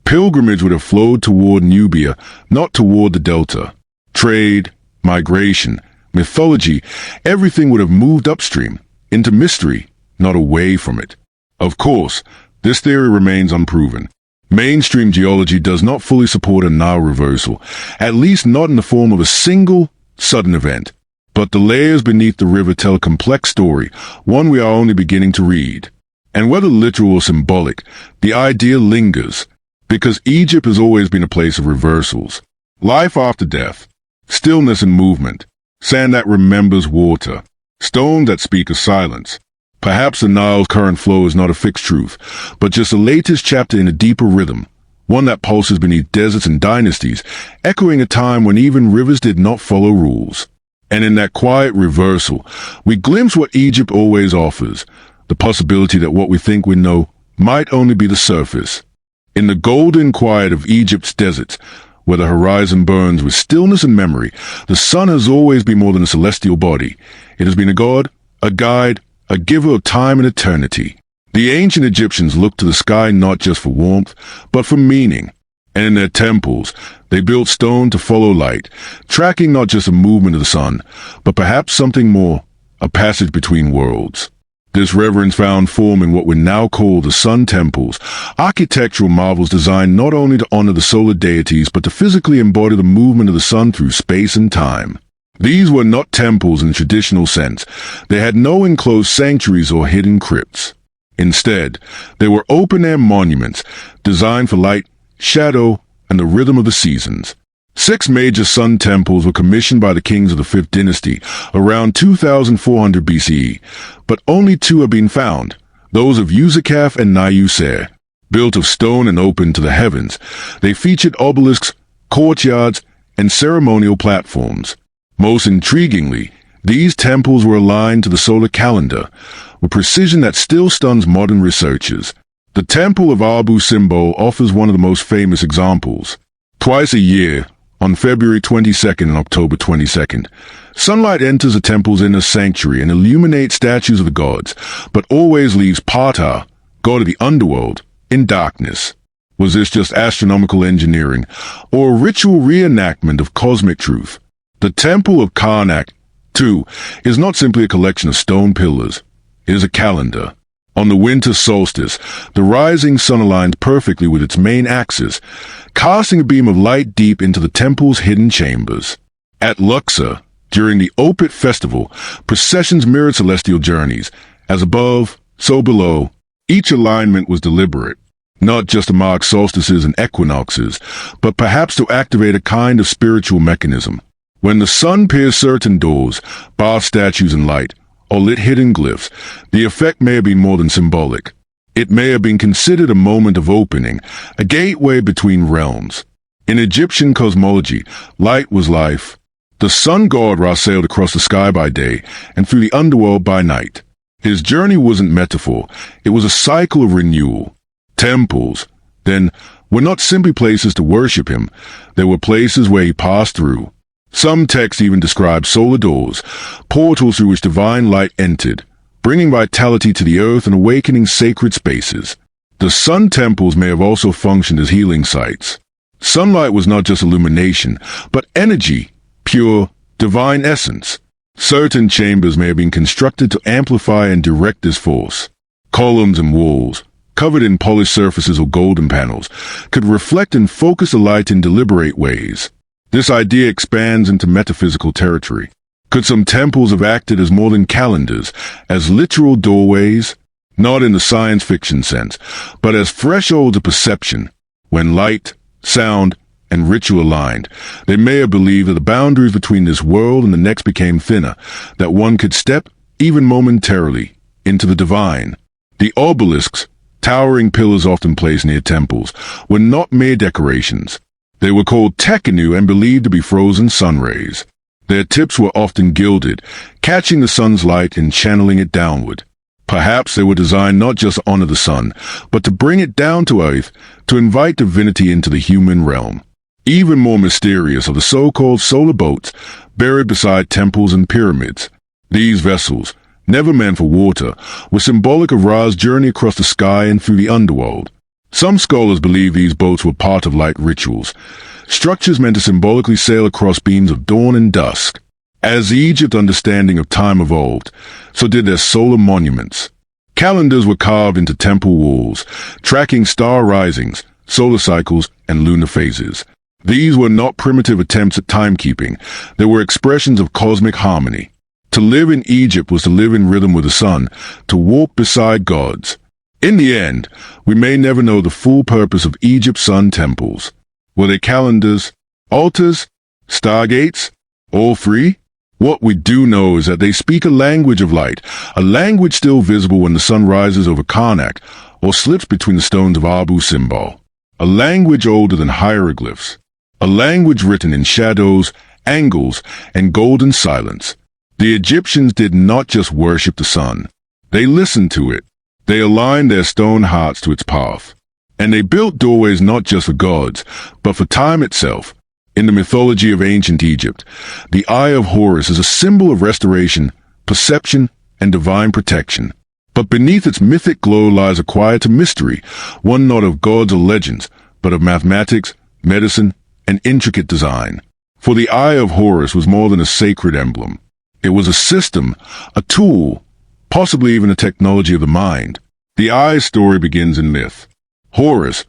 Pilgrimage would have flowed toward Nubia, not toward the delta. Trade, migration, mythology, everything would have moved upstream, into mystery, not away from it. Of course, this theory remains unproven. Mainstream geology does not fully support a Nile reversal, at least not in the form of a single, sudden event. But the layers beneath the river tell a complex story, one we are only beginning to read. And whether literal or symbolic, the idea lingers, because Egypt has always been a place of reversals. Life after death, stillness and movement, sand that remembers water, stones that speak of silence. Perhaps the Nile's current flow is not a fixed truth, but just the latest chapter in a deeper rhythm, one that pulses beneath deserts and dynasties, echoing a time when even rivers did not follow rules. And in that quiet reversal, we glimpse what Egypt always offers, the possibility that what we think we know might only be the surface. In the golden quiet of Egypt's deserts, where the horizon burns with stillness and memory, the sun has always been more than a celestial body. It has been a god, a guide, a giver of time and eternity. The ancient Egyptians looked to the sky not just for warmth, but for meaning. And in their temples, they built stone to follow light, tracking not just the movement of the sun, but perhaps something more, a passage between worlds. This reverence found form in what we now call the sun temples, architectural marvels designed not only to honor the solar deities, but to physically embody the movement of the sun through space and time. These were not temples in the traditional sense. They had no enclosed sanctuaries or hidden crypts. Instead, they were open-air monuments designed for light, shadow, and the rhythm of the seasons. 6 major sun temples were commissioned by the kings of the 5th dynasty around 2400 BCE, but only 2 have been found, those of Uzakaf and Niuser. Built of stone and open to the heavens, they featured obelisks, courtyards, and ceremonial platforms. Most intriguingly, these temples were aligned to the solar calendar, with precision that still stuns modern researchers. The Temple of Abu Simbel offers one of the most famous examples. Twice a year, on February 22nd and October 22nd, sunlight enters the temple's inner sanctuary and illuminates statues of the gods, but always leaves Ptah, god of the underworld, in darkness. Was this just astronomical engineering, or a ritual reenactment of cosmic truth? The Temple of Karnak, too, is not simply a collection of stone pillars. It is a calendar. On the winter solstice, the rising sun aligns perfectly with its main axis, casting a beam of light deep into the temple's hidden chambers. At Luxor, during the Opet festival, processions mirrored celestial journeys. As above, so below. Each alignment was deliberate, not just to mark solstices and equinoxes, but perhaps to activate a kind of spiritual mechanism. When the sun pierced certain doors, bathed statues in light, or lit hidden glyphs, the effect may have been more than symbolic. It may have been considered a moment of opening, a gateway between realms. In Egyptian cosmology, light was life. The sun god Ra sailed across the sky by day and through the underworld by night. His journey wasn't metaphor, it was a cycle of renewal. Temples, then, were not simply places to worship him, they were places where he passed through. Some texts even describe solar doors, portals through which divine light entered, bringing vitality to the earth and awakening sacred spaces. The sun temples may have also functioned as healing sites. Sunlight was not just illumination, but energy, pure, divine essence. Certain chambers may have been constructed to amplify and direct this force. Columns and walls, covered in polished surfaces or golden panels, could reflect and focus the light in deliberate ways. This idea expands into metaphysical territory. Could some temples have acted as more than calendars, as literal doorways? Not in the science fiction sense, but as thresholds of perception. When light, sound, and ritual aligned, they may have believed that the boundaries between this world and the next became thinner, that one could step, even momentarily, into the divine. The obelisks, towering pillars often placed near temples, were not mere decorations. They were called tekenu and believed to be frozen sun rays. Their tips were often gilded, catching the sun's light and channeling it downward. Perhaps they were designed not just to honor the sun, but to bring it down to earth, to invite divinity into the human realm. Even more mysterious are the so-called solar boats, buried beside temples and pyramids. These vessels, never meant for water, were symbolic of Ra's journey across the sky and through the underworld. Some scholars believe these boats were part of light rituals, structures meant to symbolically sail across beams of dawn and dusk. As the Egypt understanding of time evolved, so did their solar monuments. Calendars were carved into temple walls, tracking star risings, solar cycles, and lunar phases. These were not primitive attempts at timekeeping, they were expressions of cosmic harmony. To live in Egypt was to live in rhythm with the sun, to walk beside gods. In the end, we may never know the full purpose of Egypt's sun temples. Were they calendars, altars, stargates, all three? What we do know is that they speak a language of light, a language still visible when the sun rises over Karnak or slips between the stones of Abu Simbel, a language older than hieroglyphs, a language written in shadows, angles, and golden silence. The Egyptians did not just worship the sun. They listened to it. They aligned their stone hearts to its path. And they built doorways not just for gods, but for time itself. In the mythology of ancient Egypt, the Eye of Horus is a symbol of restoration, perception, and divine protection. But beneath its mythic glow lies a quieter mystery, one not of gods or legends, but of mathematics, medicine, and intricate design. For the Eye of Horus was more than a sacred emblem. It was a system, a tool, possibly even a technology of the mind. The Eye's story begins in myth. Horus,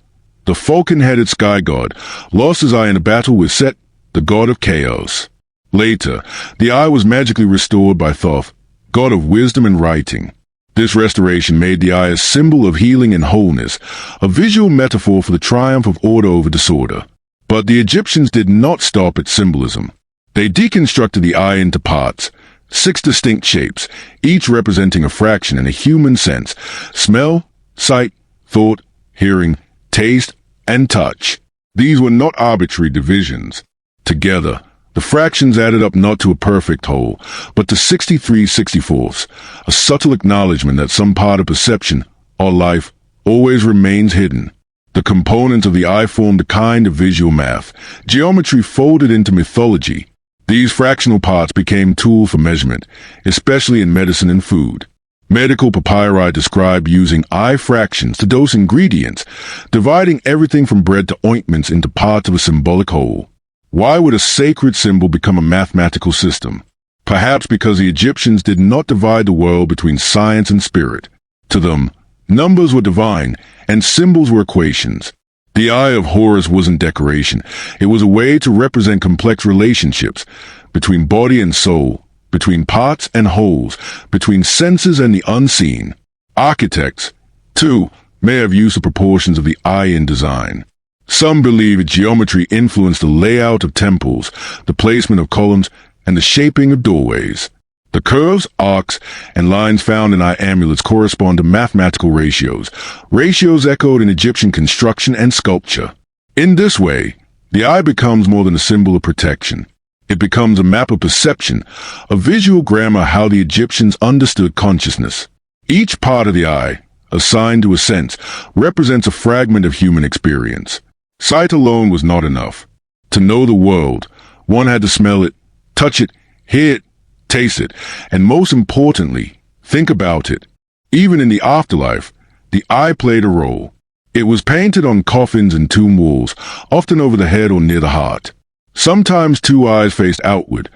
the falcon-headed sky god, lost his eye in a battle with Set, the god of chaos. Later, the eye was magically restored by Thoth, god of wisdom and writing. This restoration made the eye a symbol of healing and wholeness, a visual metaphor for the triumph of order over disorder. But the Egyptians did not stop at symbolism. They deconstructed the eye into parts, 6 distinct shapes, each representing a fraction in a human sense: smell, sight, thought, hearing, taste, and touch. These were not arbitrary divisions. Together, the fractions added up not to a perfect whole, but to 63/64ths, a subtle acknowledgement that some part of perception, or life, always remains hidden. The components of the eye formed a kind of visual math, geometry folded into mythology. These fractional parts became tools for measurement, especially in medicine and food. Medical papyri describe using eye fractions to dose ingredients, dividing everything from bread to ointments into parts of a symbolic whole. Why would a sacred symbol become a mathematical system? Perhaps because the Egyptians did not divide the world between science and spirit. To them, numbers were divine, and symbols were equations. The Eye of Horus wasn't decoration. It was a way to represent complex relationships between body and soul, between parts and wholes, between senses and the unseen. Architects, too, may have used the proportions of the eye in design. Some believe its geometry influenced the layout of temples, the placement of columns, and the shaping of doorways. The curves, arcs, and lines found in eye amulets correspond to mathematical ratios, ratios echoed in Egyptian construction and sculpture. In this way, the eye becomes more than a symbol of protection. It becomes a map of perception, a visual grammar of how the Egyptians understood consciousness. Each part of the eye, assigned to a sense, represents a fragment of human experience. Sight alone was not enough. To know the world, one had to smell it, touch it, hear it, taste it, and most importantly, think about it. Even in the afterlife, the eye played a role. It was painted on coffins and tomb walls, often over the head or near the heart. Sometimes 2 eyes faced outward,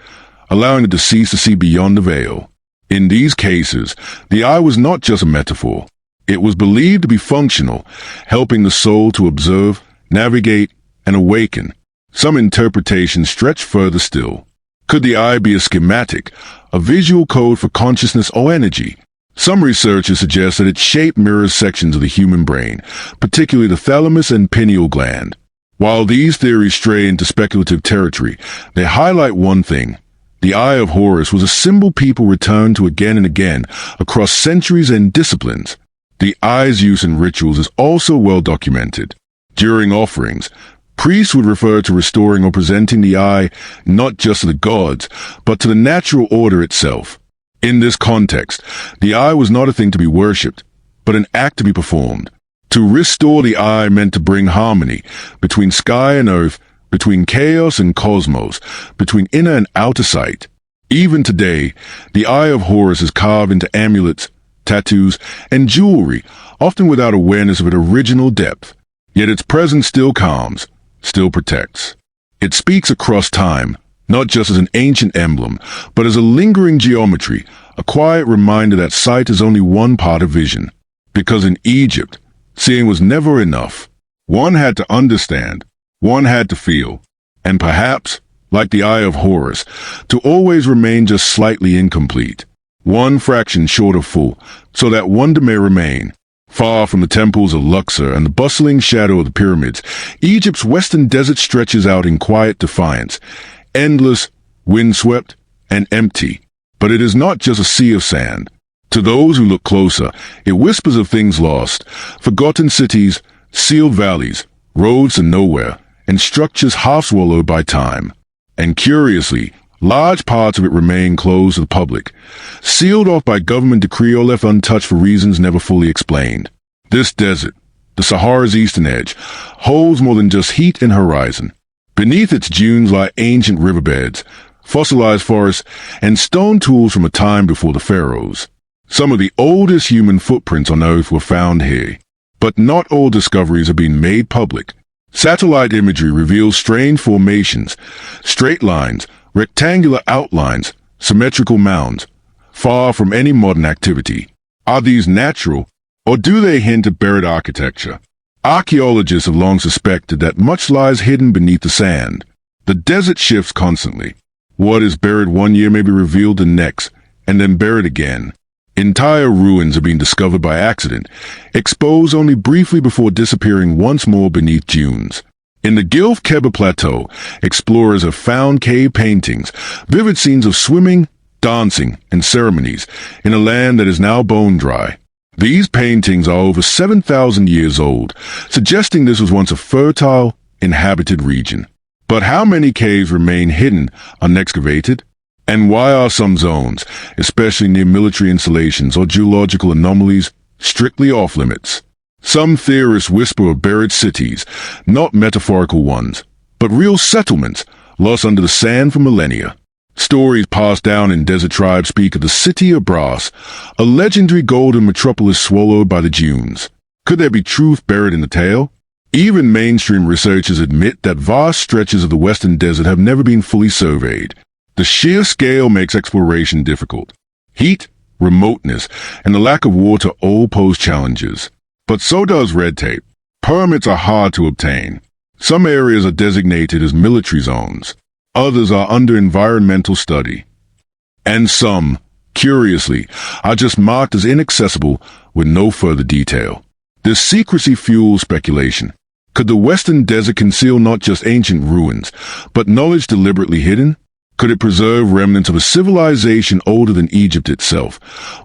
allowing the deceased to see beyond the veil. In these cases, the eye was not just a metaphor. It was believed to be functional, helping the soul to observe, navigate, and awaken. Some interpretations stretch further still. Could the eye be a schematic, a visual code for consciousness or energy? Some researchers suggest that its shape mirrors sections of the human brain, particularly the thalamus and pineal gland. While these theories stray into speculative territory, they highlight one thing. The Eye of Horus was a symbol people returned to again and again across centuries and disciplines. The eye's use in rituals is also well documented. During offerings, priests would refer to restoring or presenting the eye not just to the gods, but to the natural order itself. In this context, the eye was not a thing to be worshipped, but an act to be performed. To restore the eye meant to bring harmony between sky and earth, between chaos and cosmos, between inner and outer sight. Even today, the Eye of Horus is carved into amulets, tattoos, and jewelry, often without awareness of its original depth. Yet its presence still calms, still protects. It speaks across time, not just as an ancient emblem, but as a lingering geometry, a quiet reminder that sight is only one part of vision. Because in Egypt, seeing was never enough. One had to understand, one had to feel, and perhaps, like the Eye of Horus, to always remain just slightly incomplete. One fraction short of full, so that wonder may remain. Far from the temples of Luxor and the bustling shadow of the pyramids, Egypt's western desert stretches out in quiet defiance, endless, windswept, and empty. But it is not just a sea of sand. To those who look closer, it whispers of things lost, forgotten cities, sealed valleys, roads to nowhere, and structures half swallowed by time. And curiously, large parts of it remain closed to the public, sealed off by government decree or left untouched for reasons never fully explained. This desert, the Sahara's eastern edge, holds more than just heat and horizon. Beneath its dunes lie ancient riverbeds, fossilized forests, and stone tools from a time before the pharaohs. Some of the oldest human footprints on Earth were found here. But not all discoveries have been made public. Satellite imagery reveals strange formations, straight lines, rectangular outlines, symmetrical mounds, far from any modern activity. Are these natural, or do they hint at buried architecture? Archaeologists have long suspected that much lies hidden beneath the sand. The desert shifts constantly. What is buried one year may be revealed the next, and then buried again. Entire ruins are being discovered by accident, exposed only briefly before disappearing once more beneath dunes. In the Gilf Kebba Plateau, explorers have found cave paintings, vivid scenes of swimming, dancing, and ceremonies in a land that is now bone dry. These paintings are over 7,000 years old, suggesting this was once a fertile, inhabited region. But how many caves remain hidden, unexcavated? And why are some zones, especially near military installations or geological anomalies, strictly off-limits? Some theorists whisper of buried cities, not metaphorical ones, but real settlements lost under the sand for millennia. Stories passed down in desert tribes speak of the City of Brass, a legendary golden metropolis swallowed by the dunes. Could there be truth buried in the tale? Even mainstream researchers admit that vast stretches of the western desert have never been fully surveyed. The sheer scale makes exploration difficult. Heat, remoteness, and the lack of water all pose challenges. But so does red tape. Permits are hard to obtain. Some areas are designated as military zones. Others are under environmental study. And some, curiously, are just marked as inaccessible with no further detail. This secrecy fuels speculation. Could the western desert conceal not just ancient ruins, but knowledge deliberately hidden? Could it preserve remnants of a civilization older than Egypt itself,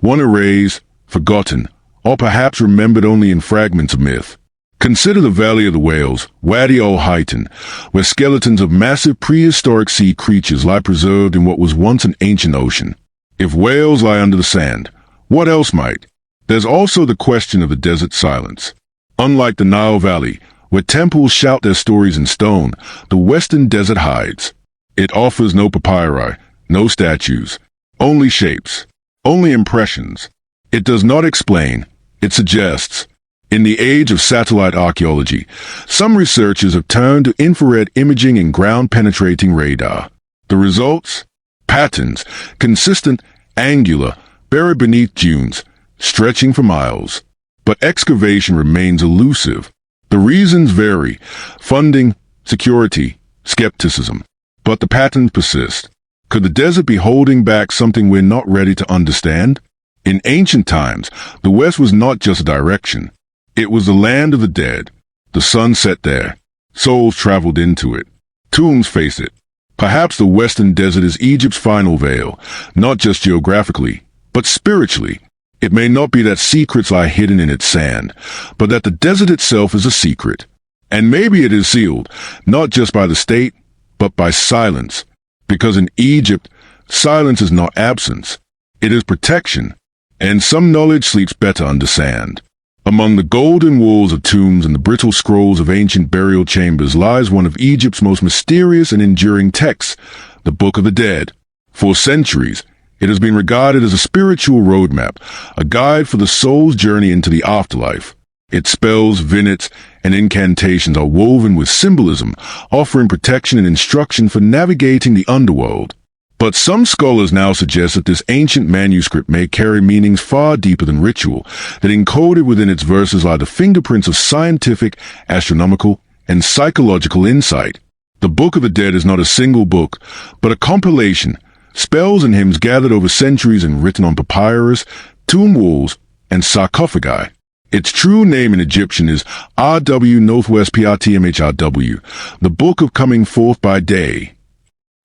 one erased, forgotten, or perhaps remembered only in fragments of myth? Consider the Valley of the Whales, Wadi al-Haytham, where skeletons of massive prehistoric sea creatures lie preserved in what was once an ancient ocean. If whales lie under the sand, what else might? There's also the question of the desert silence. Unlike the Nile Valley, where temples shout their stories in stone, the western desert hides. It offers no papyri, no statues, only shapes, only impressions. It does not explain, it suggests. In the age of satellite archaeology, some researchers have turned to infrared imaging and ground-penetrating radar. The results? Patterns, consistent, angular, buried beneath dunes, stretching for miles. But excavation remains elusive. The reasons vary: funding, security, skepticism. But the patterns persist. Could the desert be holding back something we're not ready to understand? In ancient times, the West was not just a direction. It was the land of the dead. The sun set there. Souls traveled into it. Tombs face it. Perhaps the western desert is Egypt's final veil, not just geographically, but spiritually. It may not be that secrets lie hidden in its sand, but that the desert itself is a secret. And maybe it is sealed, not just by the state, but by silence. Because in Egypt, silence is not absence. It is protection. And some knowledge sleeps better under sand. Among the golden walls of tombs and the brittle scrolls of ancient burial chambers lies one of Egypt's most mysterious and enduring texts, the Book of the Dead. For centuries, it has been regarded as a spiritual roadmap, a guide for the soul's journey into the afterlife. Its spells, vignettes, and incantations are woven with symbolism, offering protection and instruction for navigating the underworld. But some scholars now suggest that this ancient manuscript may carry meanings far deeper than ritual, that encoded within its verses lie the fingerprints of scientific, astronomical, and psychological insight. The Book of the Dead is not a single book, but a compilation, spells and hymns gathered over centuries and written on papyrus, tomb walls, and sarcophagi. Its true name in Egyptian is RW Northwest PRTMHRW, the Book of Coming Forth by Day.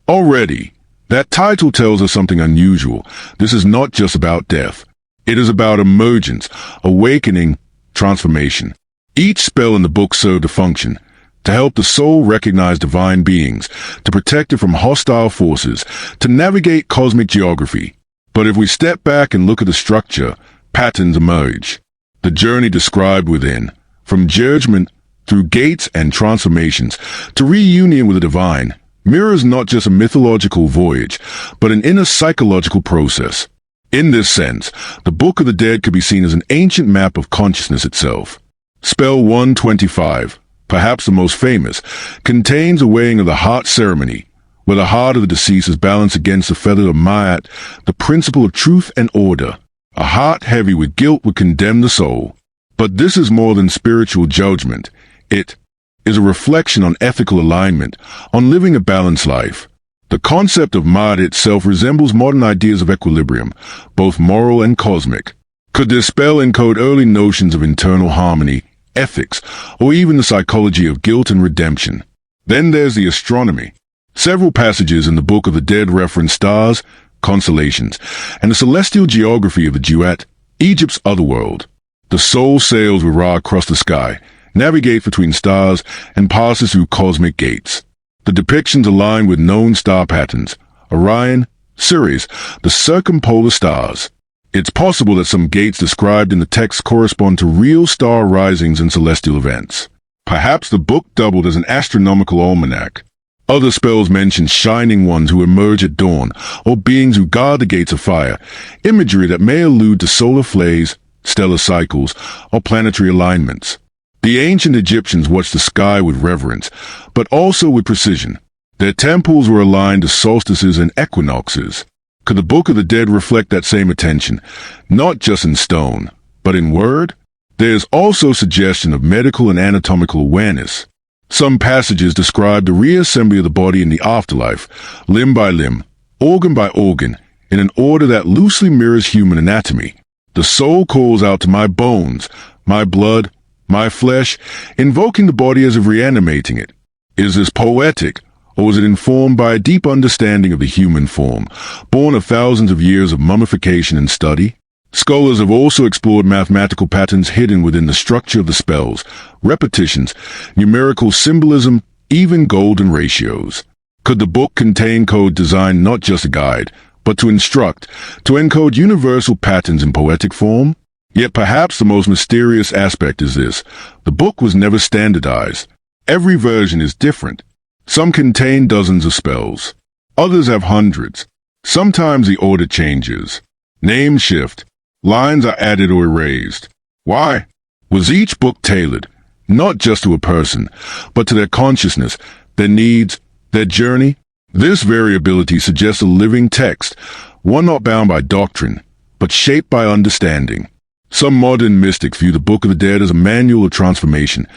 Already, That title tells us something unusual. This is not just about death. It is about emergence, awakening, transformation. Each spell in the book served a function: to help the soul recognize divine beings, to protect it from hostile forces, to navigate cosmic geography. But if we step back and look at the structure, patterns emerge. The journey described within, from judgment through gates and transformations to reunion with the divine, mirrors not just a mythological voyage, but an inner psychological process. In this sense, the Book of the Dead could be seen as an ancient map of consciousness itself. Spell 125, perhaps the most famous, contains a weighing of the heart ceremony, where the heart of the deceased is balanced against the feather of Ma'at, the principle of truth and order. A heart heavy with guilt would condemn the soul. But this is more than spiritual judgment. It is a reflection on ethical alignment, on living a balanced life. The concept of Ma'at itself resembles modern ideas of equilibrium, both moral and cosmic. Could this spell encode early notions of internal harmony, ethics, or even the psychology of guilt and redemption? Then there's the astronomy. Several passages in the Book of the Dead reference stars, constellations, and the celestial geography of the duat, Egypt's otherworld. The soul sails with Ra across the sky, navigates between stars, and passes through cosmic gates. The depictions align with known star patterns: Orion, Sirius, the circumpolar stars. It's possible that some gates described in the text correspond to real star risings and celestial events. Perhaps the book doubled as an astronomical almanac. Other spells mention shining ones who emerge at dawn, or beings who guard the gates of fire, imagery that may allude to solar flares, stellar cycles, or planetary alignments. The ancient Egyptians watched the sky with reverence, but also with precision. Their temples were aligned to solstices and equinoxes. Could the Book of the Dead reflect that same attention, not just in stone, but in word? There is also suggestion of medical and anatomical awareness. Some passages describe the reassembly of the body in the afterlife, limb by limb, organ by organ, in an order that loosely mirrors human anatomy. The soul calls out to my bones, my blood, my flesh, invoking the body as if reanimating it. Is this poetic, or is it informed by a deep understanding of the human form, born of thousands of years of mummification and study? Scholars have also explored mathematical patterns hidden within the structure of the spells, repetitions, numerical symbolism, even golden ratios. Could the book contain code designed not just a guide, but to instruct, to encode universal patterns in poetic form? Yet perhaps the most mysterious aspect is this: the book was never standardized. Every version is different. Some contain dozens of spells. Others have hundreds. Sometimes the order changes. Names shift. Lines are added or erased. Why? Was each book tailored, not just to a person, but to their consciousness, their needs, their journey? This variability suggests a living text, one not bound by doctrine, but shaped by understanding. Some modern mystics view the Book of the Dead as a manual of transformation,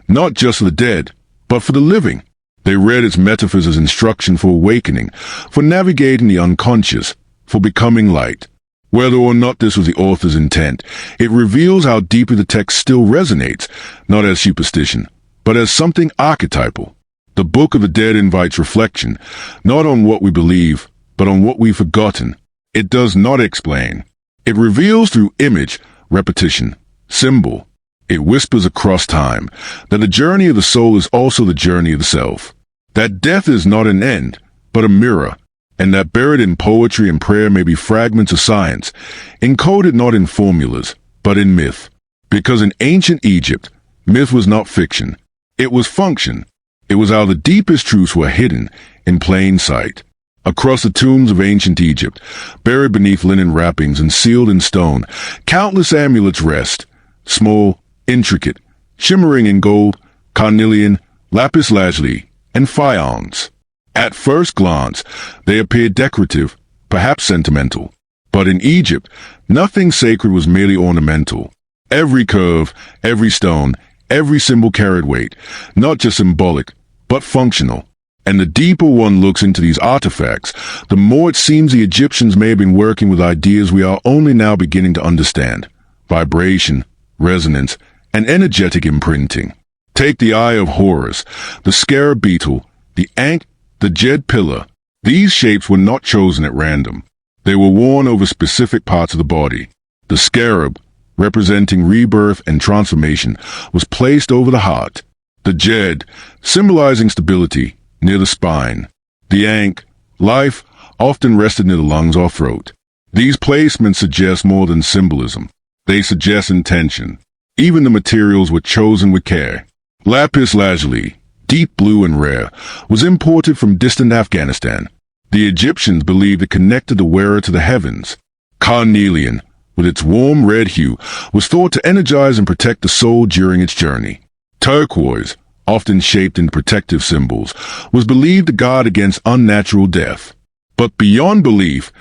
not just for the dead, but for the living. They read its metaphors as instruction for awakening, for navigating the unconscious, for becoming light. Whether or not this was the author's intent, it reveals how deeply the text still resonates, not as superstition, but as something archetypal. The Book of the Dead invites reflection, not on what we believe, but on what we've forgotten. It does not explain. It reveals through image, repetition, symbol. It whispers across time that the journey of the soul is also the journey of the self. That death is not an end, but a mirror. And that buried in poetry and prayer may be fragments of science, encoded not in formulas, but in myth. Because in ancient Egypt, myth was not fiction. It was function. It was how the deepest truths were hidden in plain sight. Across the tombs of ancient Egypt, buried beneath linen wrappings and sealed in stone, countless amulets rest, small, intricate, shimmering in gold, carnelian, lapis lazuli, and faience. At first glance, they appeared decorative, perhaps sentimental. But in Egypt, nothing sacred was merely ornamental. Every curve, every stone, every symbol carried weight, not just symbolic, but functional. And the deeper one looks into these artifacts, the more it seems the Egyptians may have been working with ideas we are only now beginning to understand: vibration, resonance, and energetic imprinting. Take the Eye of Horus, the scarab beetle, the ankh, the jed pillar. These shapes were not chosen at random. They were worn over specific parts of the body. The scarab, representing rebirth and transformation, was placed over the heart. The jed, symbolizing stability, near the spine. The ankh, life, often rested near the lungs or throat. These placements suggest more than symbolism. They suggest intention. Even the materials were chosen with care. Lapis lazuli, deep blue and rare, was imported from distant Afghanistan. The Egyptians believed it connected the wearer to the heavens. Carnelian, with its warm red hue, was thought to energize and protect the soul during its journey. Turquoise, often shaped in protective symbols, was believed to guard against unnatural death. But beyond belief,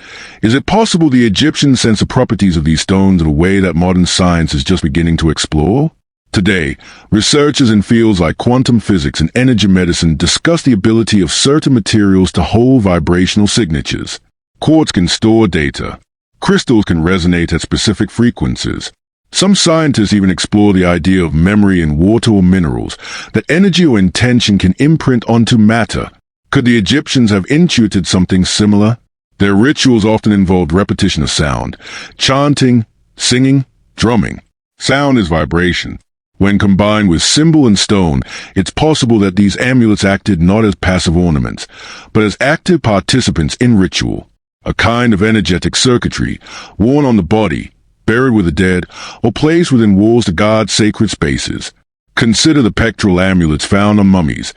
is it possible the Egyptians sensed the properties of these stones in a way that modern science is just beginning to explore? Today, researchers in fields like quantum physics and energy medicine discuss the ability of certain materials to hold vibrational signatures. Quartz can store data. Crystals can resonate at specific frequencies. Some scientists even explore the idea of memory in water or minerals, that energy or intention can imprint onto matter. Could the Egyptians have intuited something similar? Their rituals often involved repetition of sound, chanting, singing, drumming. Sound is vibration. When combined with symbol and stone, it's possible that these amulets acted not as passive ornaments, but as active participants in ritual, a kind of energetic circuitry, worn on the body, buried with the dead, or placed within walls to guard sacred spaces. Consider the pectoral amulets found on mummies,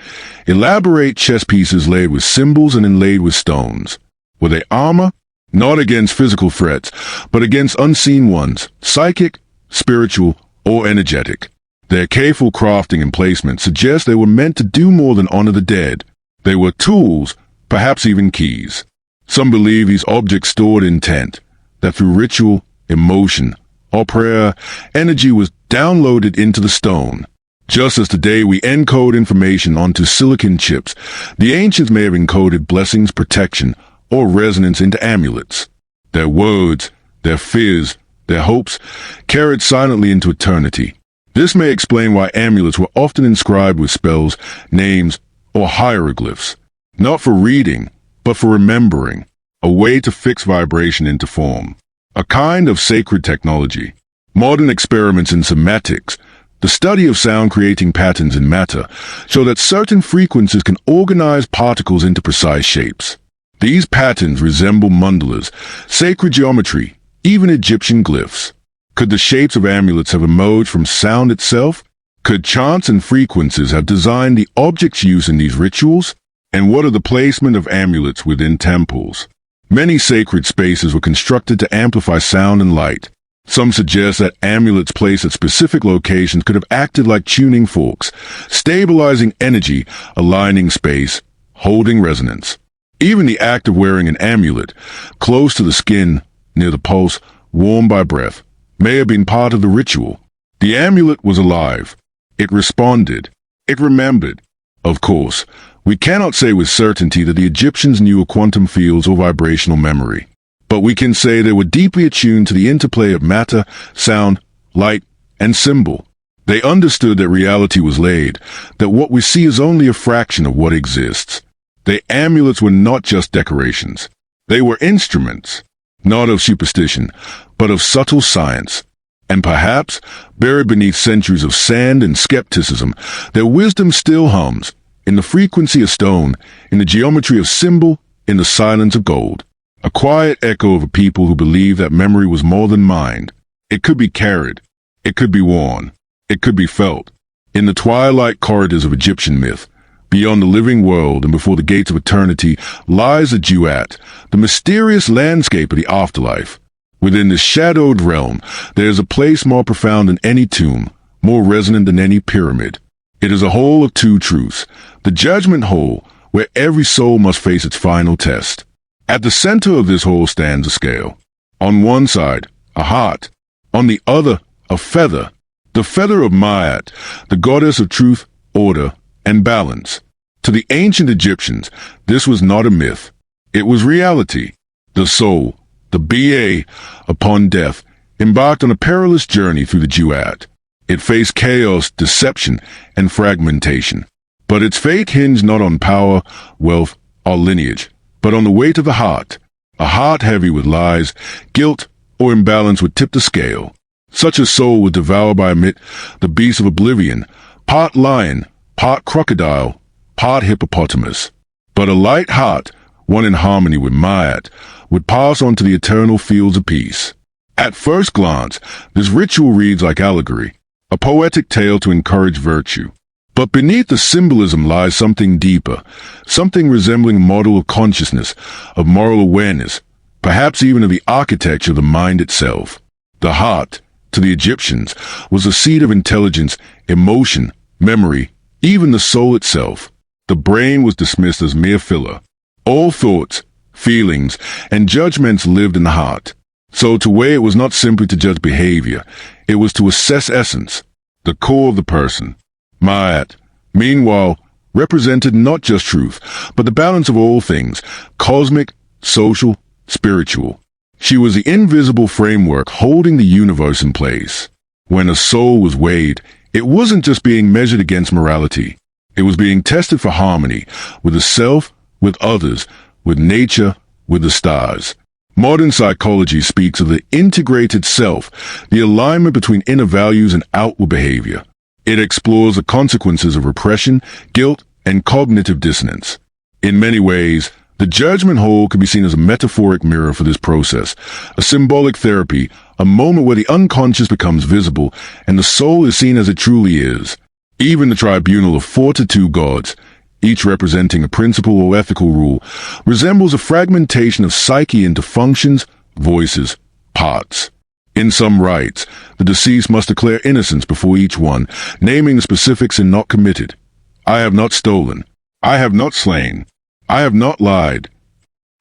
elaborate chest pieces laid with symbols and inlaid with stones. Were they armor? Not against physical threats, but against unseen ones, psychic, spiritual, or energetic. Their careful crafting and placement suggest they were meant to do more than honor the dead. They were tools, perhaps even keys. Some believe these objects stored intent, that through ritual, emotion, or prayer, energy was downloaded into the stone. Just as today we encode information onto silicon chips, the ancients may have encoded blessings, protection, or resonance into amulets. Their words, their fears, their hopes, carried silently into eternity. This may explain why amulets were often inscribed with spells, names, or hieroglyphs, not for reading, but for remembering, a way to fix vibration into form, a kind of sacred technology. Modern experiments in semantics, the study of sound creating patterns in matter, show that certain frequencies can organize particles into precise shapes. These patterns resemble mandalas, sacred geometry, even Egyptian glyphs. Could the shapes of amulets have emerged from sound itself? Could chants and frequencies have designed the objects used in these rituals? And what are the placement of amulets within temples? Many sacred spaces were constructed to amplify sound and light. Some suggest that amulets placed at specific locations could have acted like tuning forks, stabilizing energy, aligning space, holding resonance. Even the act of wearing an amulet, close to the skin, near the pulse, warm by breath, may have been part of the ritual. The amulet was alive. It responded. It remembered. Of course, we cannot say with certainty that the Egyptians knew of quantum fields or vibrational memory, but we can say they were deeply attuned to the interplay of matter, sound, light, and symbol. They understood that reality was laid, that what we see is only a fraction of what exists. The amulets were not just decorations. They were instruments, not of superstition, but of subtle science. And perhaps, buried beneath centuries of sand and skepticism, their wisdom still hums, in the frequency of stone, in the geometry of symbol, in the silence of gold. A quiet echo of a people who believed that memory was more than mind. It could be carried. It could be worn. It could be felt. In the twilight corridors of Egyptian myth, beyond the living world and before the gates of eternity, lies the duat, the mysterious landscape of the afterlife. Within this shadowed realm, there is a place more profound than any tomb, more resonant than any pyramid. It is a hole of two truths, the judgment hole, where every soul must face its final test. At the center of this hole stands a scale. On one side, a heart. On the other, a feather. The feather of Maat, the goddess of truth, order, and balance. To the ancient Egyptians, this was not a myth. It was reality. The soul, the Ba, upon death, embarked on a perilous journey through the duat. It faced chaos, deception, and fragmentation. But its fate hinged not on power, wealth, or lineage, but but on the weight of the heart. A heart heavy with lies, guilt, or imbalance would tip the scale. Such a soul would devour by the beast of oblivion, part lion, part crocodile, part hippopotamus. But a light heart, one in harmony with Ma'at, would pass on to the eternal fields of peace. At first glance, this ritual reads like allegory, a poetic tale to encourage virtue. But beneath the symbolism lies something deeper, something resembling a model of consciousness, of moral awareness, perhaps even of the architecture of the mind itself. The heart, to the Egyptians, was the seat of intelligence, emotion, memory, even the soul itself. The brain was dismissed as mere filler. All thoughts, feelings, and judgments lived in the heart. So to weigh it was not simply to judge behavior, it was to assess essence, the core of the person. Ma'at, meanwhile, represented not just truth, but the balance of all things, cosmic, social, spiritual. She was the invisible framework holding the universe in place. When a soul was weighed, it wasn't just being measured against morality. It was being tested for harmony, with the self, with others, with nature, with the stars. Modern psychology speaks of the integrated self, the alignment between inner values and outward behavior. It explores the consequences of repression, guilt, and cognitive dissonance. In many ways, the judgment hall can be seen as a metaphoric mirror for this process, a symbolic therapy, a moment where the unconscious becomes visible and the soul is seen as it truly is. Even the tribunal of 42 gods, each representing a principle or ethical rule, resembles a fragmentation of psyche into functions, voices, parts. In some rites, the deceased must declare innocence before each one, naming the specifics and not committed. I have not stolen. I have not slain. I have not lied.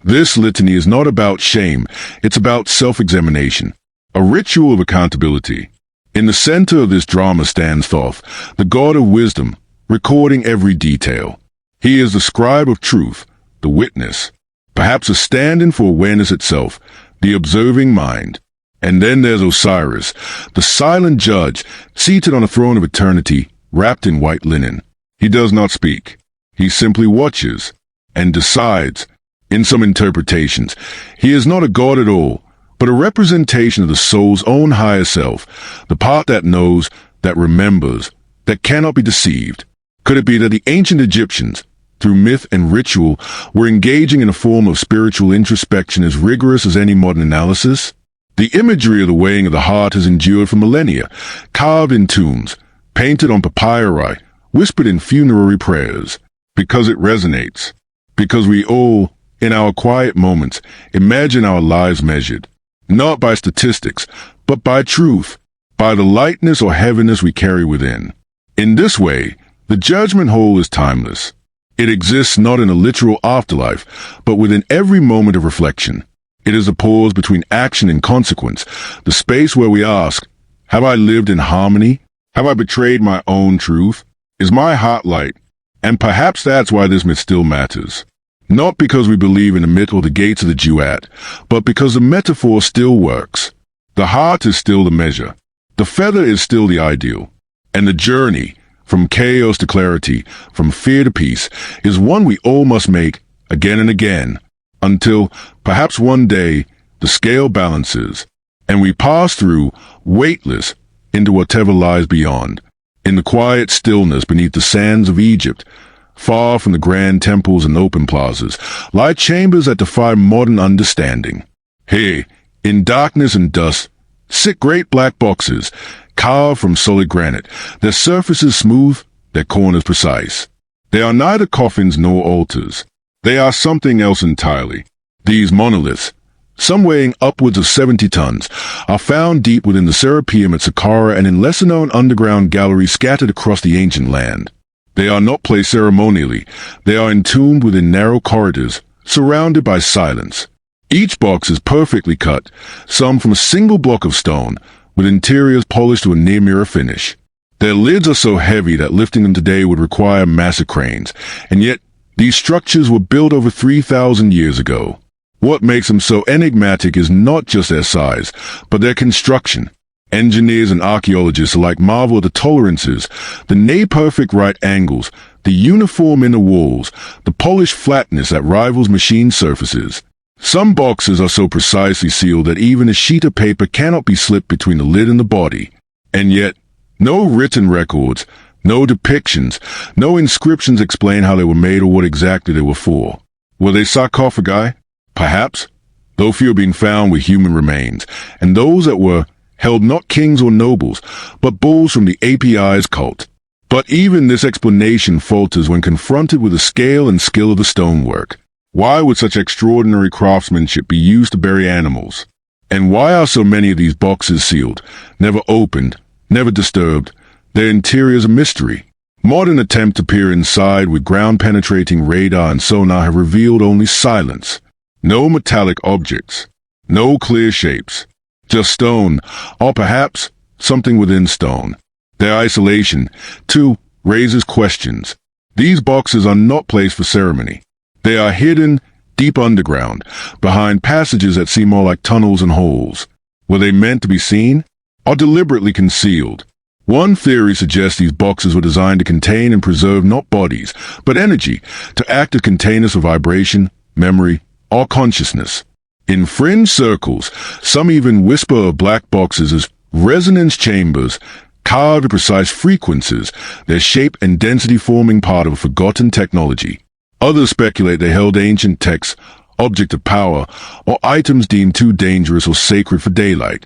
This litany is not about shame, it's about self-examination, a ritual of accountability. In the center of this drama stands Thoth, the god of wisdom, recording every detail. He is the scribe of truth, the witness, perhaps a stand-in for awareness itself, the observing mind. And then there's Osiris, the silent judge, seated on a throne of eternity, wrapped in white linen. He does not speak. He simply watches and decides. In some interpretations, he is not a god at all, but a representation of the soul's own higher self, the part that knows, that remembers, that cannot be deceived. Could it be that the ancient Egyptians, through myth and ritual, were engaging in a form of spiritual introspection as rigorous as any modern analysis? The imagery of the weighing of the heart has endured for millennia, carved in tombs, painted on papyri, whispered in funerary prayers, because it resonates, because we all, in our quiet moments, imagine our lives measured, not by statistics, but by truth, by the lightness or heaviness we carry within. In this way, the judgment hall is timeless. It exists not in a literal afterlife, but within every moment of reflection. It is a pause between action and consequence, the space where we ask, have I lived in harmony? Have I betrayed my own truth? Is my heart light? And perhaps that's why this myth still matters. Not because we believe in the myth or the gates of the duat, but because the metaphor still works. The heart is still the measure. The feather is still the ideal. And the journey, from chaos to clarity, from fear to peace, is one we all must make again and again, until, perhaps one day, the scale balances, and we pass through, weightless, into whatever lies beyond. In the quiet stillness beneath the sands of Egypt, far from the grand temples and open plazas, lie chambers that defy modern understanding. Here, in darkness and dust, sit great black boxes, carved from solid granite, their surfaces smooth, their corners precise. They are neither coffins nor altars. They are something else entirely. These monoliths, some weighing upwards of 70 tons, are found deep within the Serapeum at Saqqara and in lesser-known underground galleries scattered across the ancient land. They are not placed ceremonially. They are entombed within narrow corridors, surrounded by silence. Each box is perfectly cut, some from a single block of stone, with interiors polished to a near-mirror finish. Their lids are so heavy that lifting them today would require massive cranes, and yet these structures were built over 3,000 years ago. What makes them so enigmatic is not just their size, but their construction. Engineers and archaeologists alike marvel at the tolerances, the near-perfect right angles, the uniform inner walls, the polished flatness that rivals machine surfaces. Some boxes are so precisely sealed that even a sheet of paper cannot be slipped between the lid and the body. And yet, no written records, no depictions, no inscriptions explain how they were made or what exactly they were for. Were they sarcophagi? Perhaps, though few are being found with human remains, and those that were held not kings or nobles, but bulls from the API's cult. But even this explanation falters when confronted with the scale and skill of the stonework. Why would such extraordinary craftsmanship be used to bury animals? And why are so many of these boxes sealed, never opened, never disturbed? Their interiors a mystery. Modern attempts to peer inside with ground-penetrating radar and sonar have revealed only silence. No metallic objects. No clear shapes. Just stone, or perhaps something within stone. Their isolation, too, raises questions. These boxes are not placed for ceremony. They are hidden deep underground, behind passages that seem more like tunnels and holes. Were they meant to be seen, or deliberately concealed? One theory suggests these boxes were designed to contain and preserve not bodies, but energy, to act as containers for vibration, memory, or consciousness. In fringe circles, some even whisper of black boxes as resonance chambers, carved at precise frequencies, their shape and density forming part of a forgotten technology. Others speculate they held ancient texts, objects of power, or items deemed too dangerous or sacred for daylight.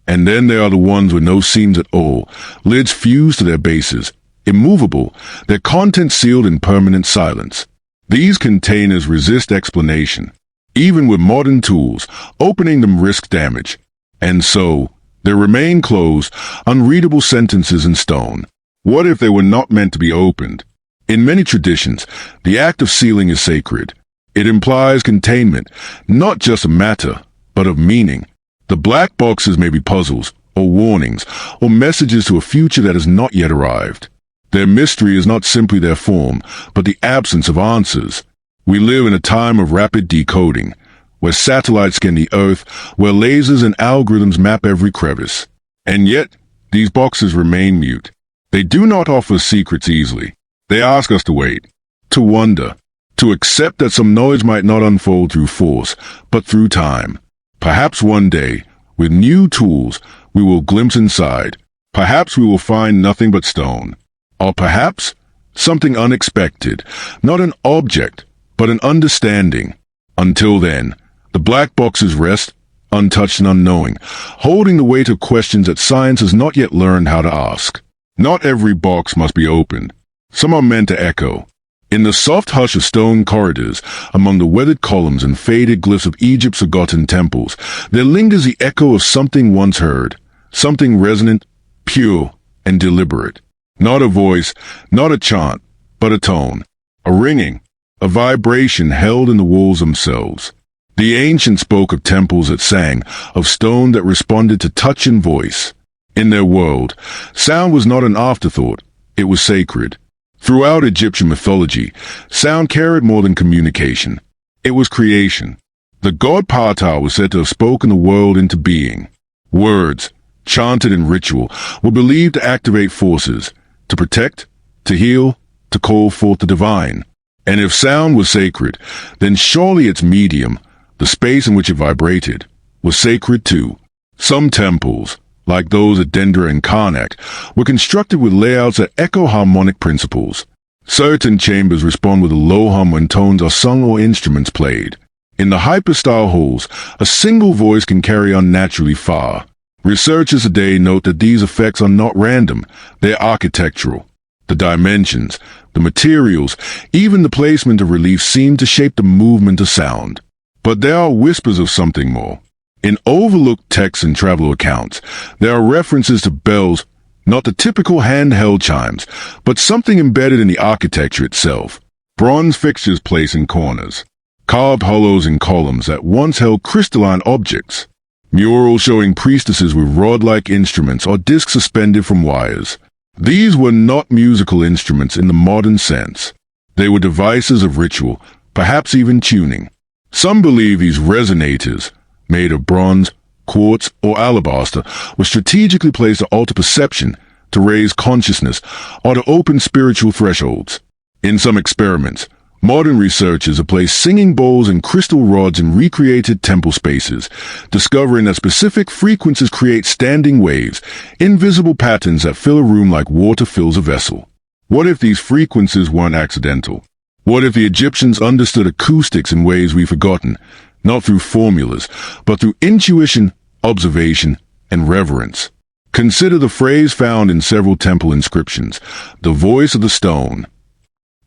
And then there are the ones with no seams at all, lids fused to their bases, immovable, their contents sealed in permanent silence. These containers resist explanation. Even with modern tools, opening them risks damage. And so, there remain closed, unreadable sentences in stone. What if they were not meant to be opened? In many traditions, the act of sealing is sacred. It implies containment, not just of matter, but of meaning. The black boxes may be puzzles, or warnings, or messages to a future that has not yet arrived. Their mystery is not simply their form, but the absence of answers. We live in a time of rapid decoding, where satellites scan the Earth, where lasers and algorithms map every crevice. And yet, these boxes remain mute. They do not offer secrets easily. They ask us to wait, to wonder, to accept that some knowledge might not unfold through force, but through time. Perhaps one day, with new tools, we will glimpse inside. Perhaps we will find nothing but stone. Or perhaps something unexpected, not an object, but an understanding. Until then, the black boxes rest, untouched and unknowing, holding the weight of questions that science has not yet learned how to ask. Not every box must be opened. Some are meant to echo. In the soft hush of stone corridors, among the weathered columns and faded glyphs of Egypt's forgotten temples, there lingers the echo of something once heard, something resonant, pure, and deliberate. Not a voice, not a chant, but a tone, a ringing, a vibration held in the walls themselves. The ancients spoke of temples that sang, of stone that responded to touch and voice. In their world, sound was not an afterthought, it was sacred. Throughout Egyptian mythology, sound carried more than communication. It was creation. The god Ptah was said to have spoken the world into being. Words, chanted in ritual, were believed to activate forces, to protect, to heal, to call forth the divine. And if sound was sacred, then surely its medium, the space in which it vibrated, was sacred too. Some temples, like those at Dendra and Karnak, were constructed with layouts that echo harmonic principles. Certain chambers respond with a low hum when tones are sung or instruments played. In the hyperstyle halls, a single voice can carry unnaturally far. Researchers today note that these effects are not random, they're architectural. The dimensions, the materials, even the placement of relief seem to shape the movement of sound. But there are whispers of something more. In overlooked texts and traveler accounts, there are references to bells, not the typical handheld chimes, but something embedded in the architecture itself. Bronze fixtures placed in corners, carved hollows in columns that once held crystalline objects, murals showing priestesses with rod-like instruments or discs suspended from wires. These were not musical instruments in the modern sense. They were devices of ritual, perhaps even tuning. Some believe these resonators, made of bronze, quartz, or alabaster, were strategically placed to alter perception, to raise consciousness, or to open spiritual thresholds. In some experiments, modern researchers have placed singing bowls and crystal rods in recreated temple spaces, discovering that specific frequencies create standing waves, invisible patterns that fill a room like water fills a vessel. What if these frequencies weren't accidental? What if the Egyptians understood acoustics in ways we've forgotten, not through formulas, but through intuition, observation, and reverence? Consider the phrase found in several temple inscriptions, the voice of the stone.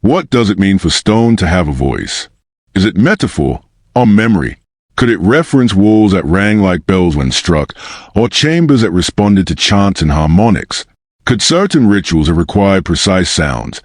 What does it mean for stone to have a voice? Is it metaphor or memory? Could it reference walls that rang like bells when struck, or chambers that responded to chants and harmonics? Could certain rituals have required precise sounds,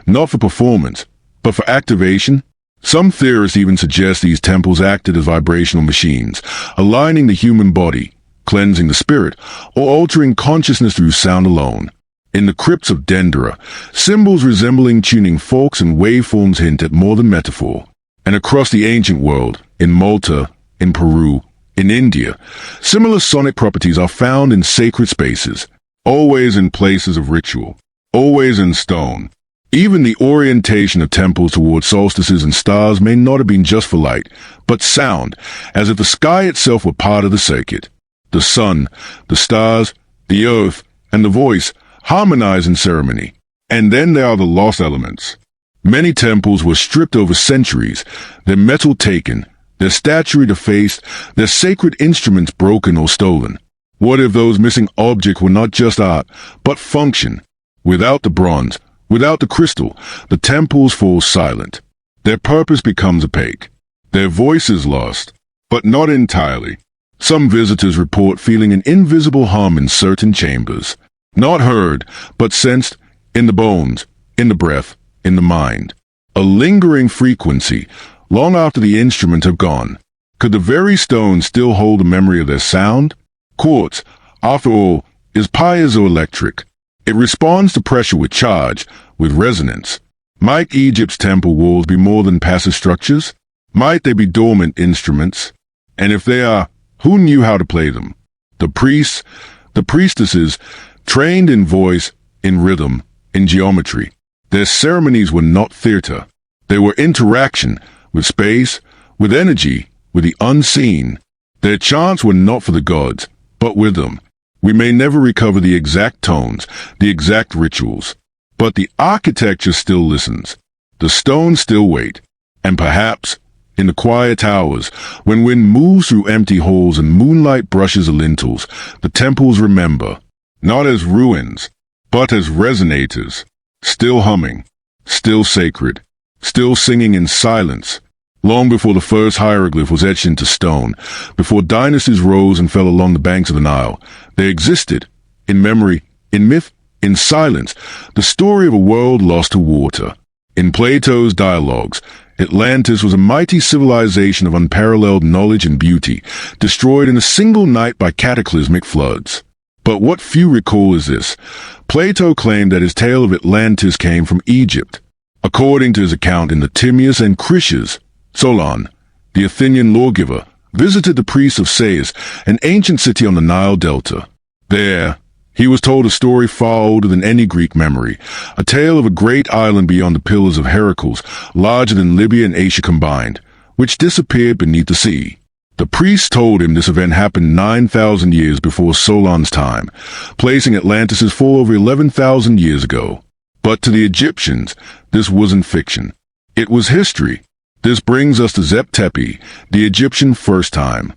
not for performance, but for activation? Some theorists even suggest these temples acted as vibrational machines, aligning the human body, cleansing the spirit, or altering consciousness through sound alone. In the crypts of Dendera, symbols resembling tuning forks and waveforms hint at more than metaphor. And across the ancient world, in Malta, in Peru, in India, similar sonic properties are found in sacred spaces, always in places of ritual, always in stone. Even the orientation of temples towards solstices and stars may not have been just for light, but sound, as if the sky itself were part of the circuit. The sun, the stars, the earth, and the voice harmonize in ceremony. And then there are the lost elements. Many temples were stripped over centuries, their metal taken, their statuary defaced, their sacred instruments broken or stolen. What if those missing objects were not just art, but function? Without the bronze, without the crystal, the temples fall silent. Their purpose becomes opaque. Their voice is lost, but not entirely. Some visitors report feeling an invisible hum in certain chambers. Not heard, but sensed in the bones, in the breath, in the mind. A lingering frequency, long after the instruments have gone. Could the very stone still hold a memory of their sound? Quartz, after all, is piezoelectric. It responds to pressure with charge, with resonance. Might Egypt's temple walls be more than passive structures? Might they be dormant instruments? And if they are, who knew how to play them? The priests, the priestesses, trained in voice, in rhythm, in geometry. Their ceremonies were not theater. They were interaction with space, with energy, with the unseen. Their chants were not for the gods, but with them. We may never recover the exact tones, the exact rituals, but the architecture still listens. The stones still wait. And perhaps, in the quiet hours, when wind moves through empty halls and moonlight brushes the lintels, the temples remember, not as ruins, but as resonators, still humming, still sacred, still singing in silence. Long before the first hieroglyph was etched into stone, before dynasties rose and fell along the banks of the Nile, they existed, in memory, in myth, in silence, the story of a world lost to water. In Plato's dialogues, Atlantis was a mighty civilization of unparalleled knowledge and beauty, destroyed in a single night by cataclysmic floods. But what few recall is this. Plato claimed that his tale of Atlantis came from Egypt. According to his account in the Timaeus and Critias, Solon, the Athenian lawgiver, visited the priests of Sais, an ancient city on the Nile Delta. There, he was told a story far older than any Greek memory, a tale of a great island beyond the Pillars of Heracles, larger than Libya and Asia combined, which disappeared beneath the sea. The priests told him this event happened 9,000 years before Solon's time, placing Atlantis' fall over 11,000 years ago. But to the Egyptians, this wasn't fiction. It was history. This brings us to Zep-Tepi, the Egyptian first time.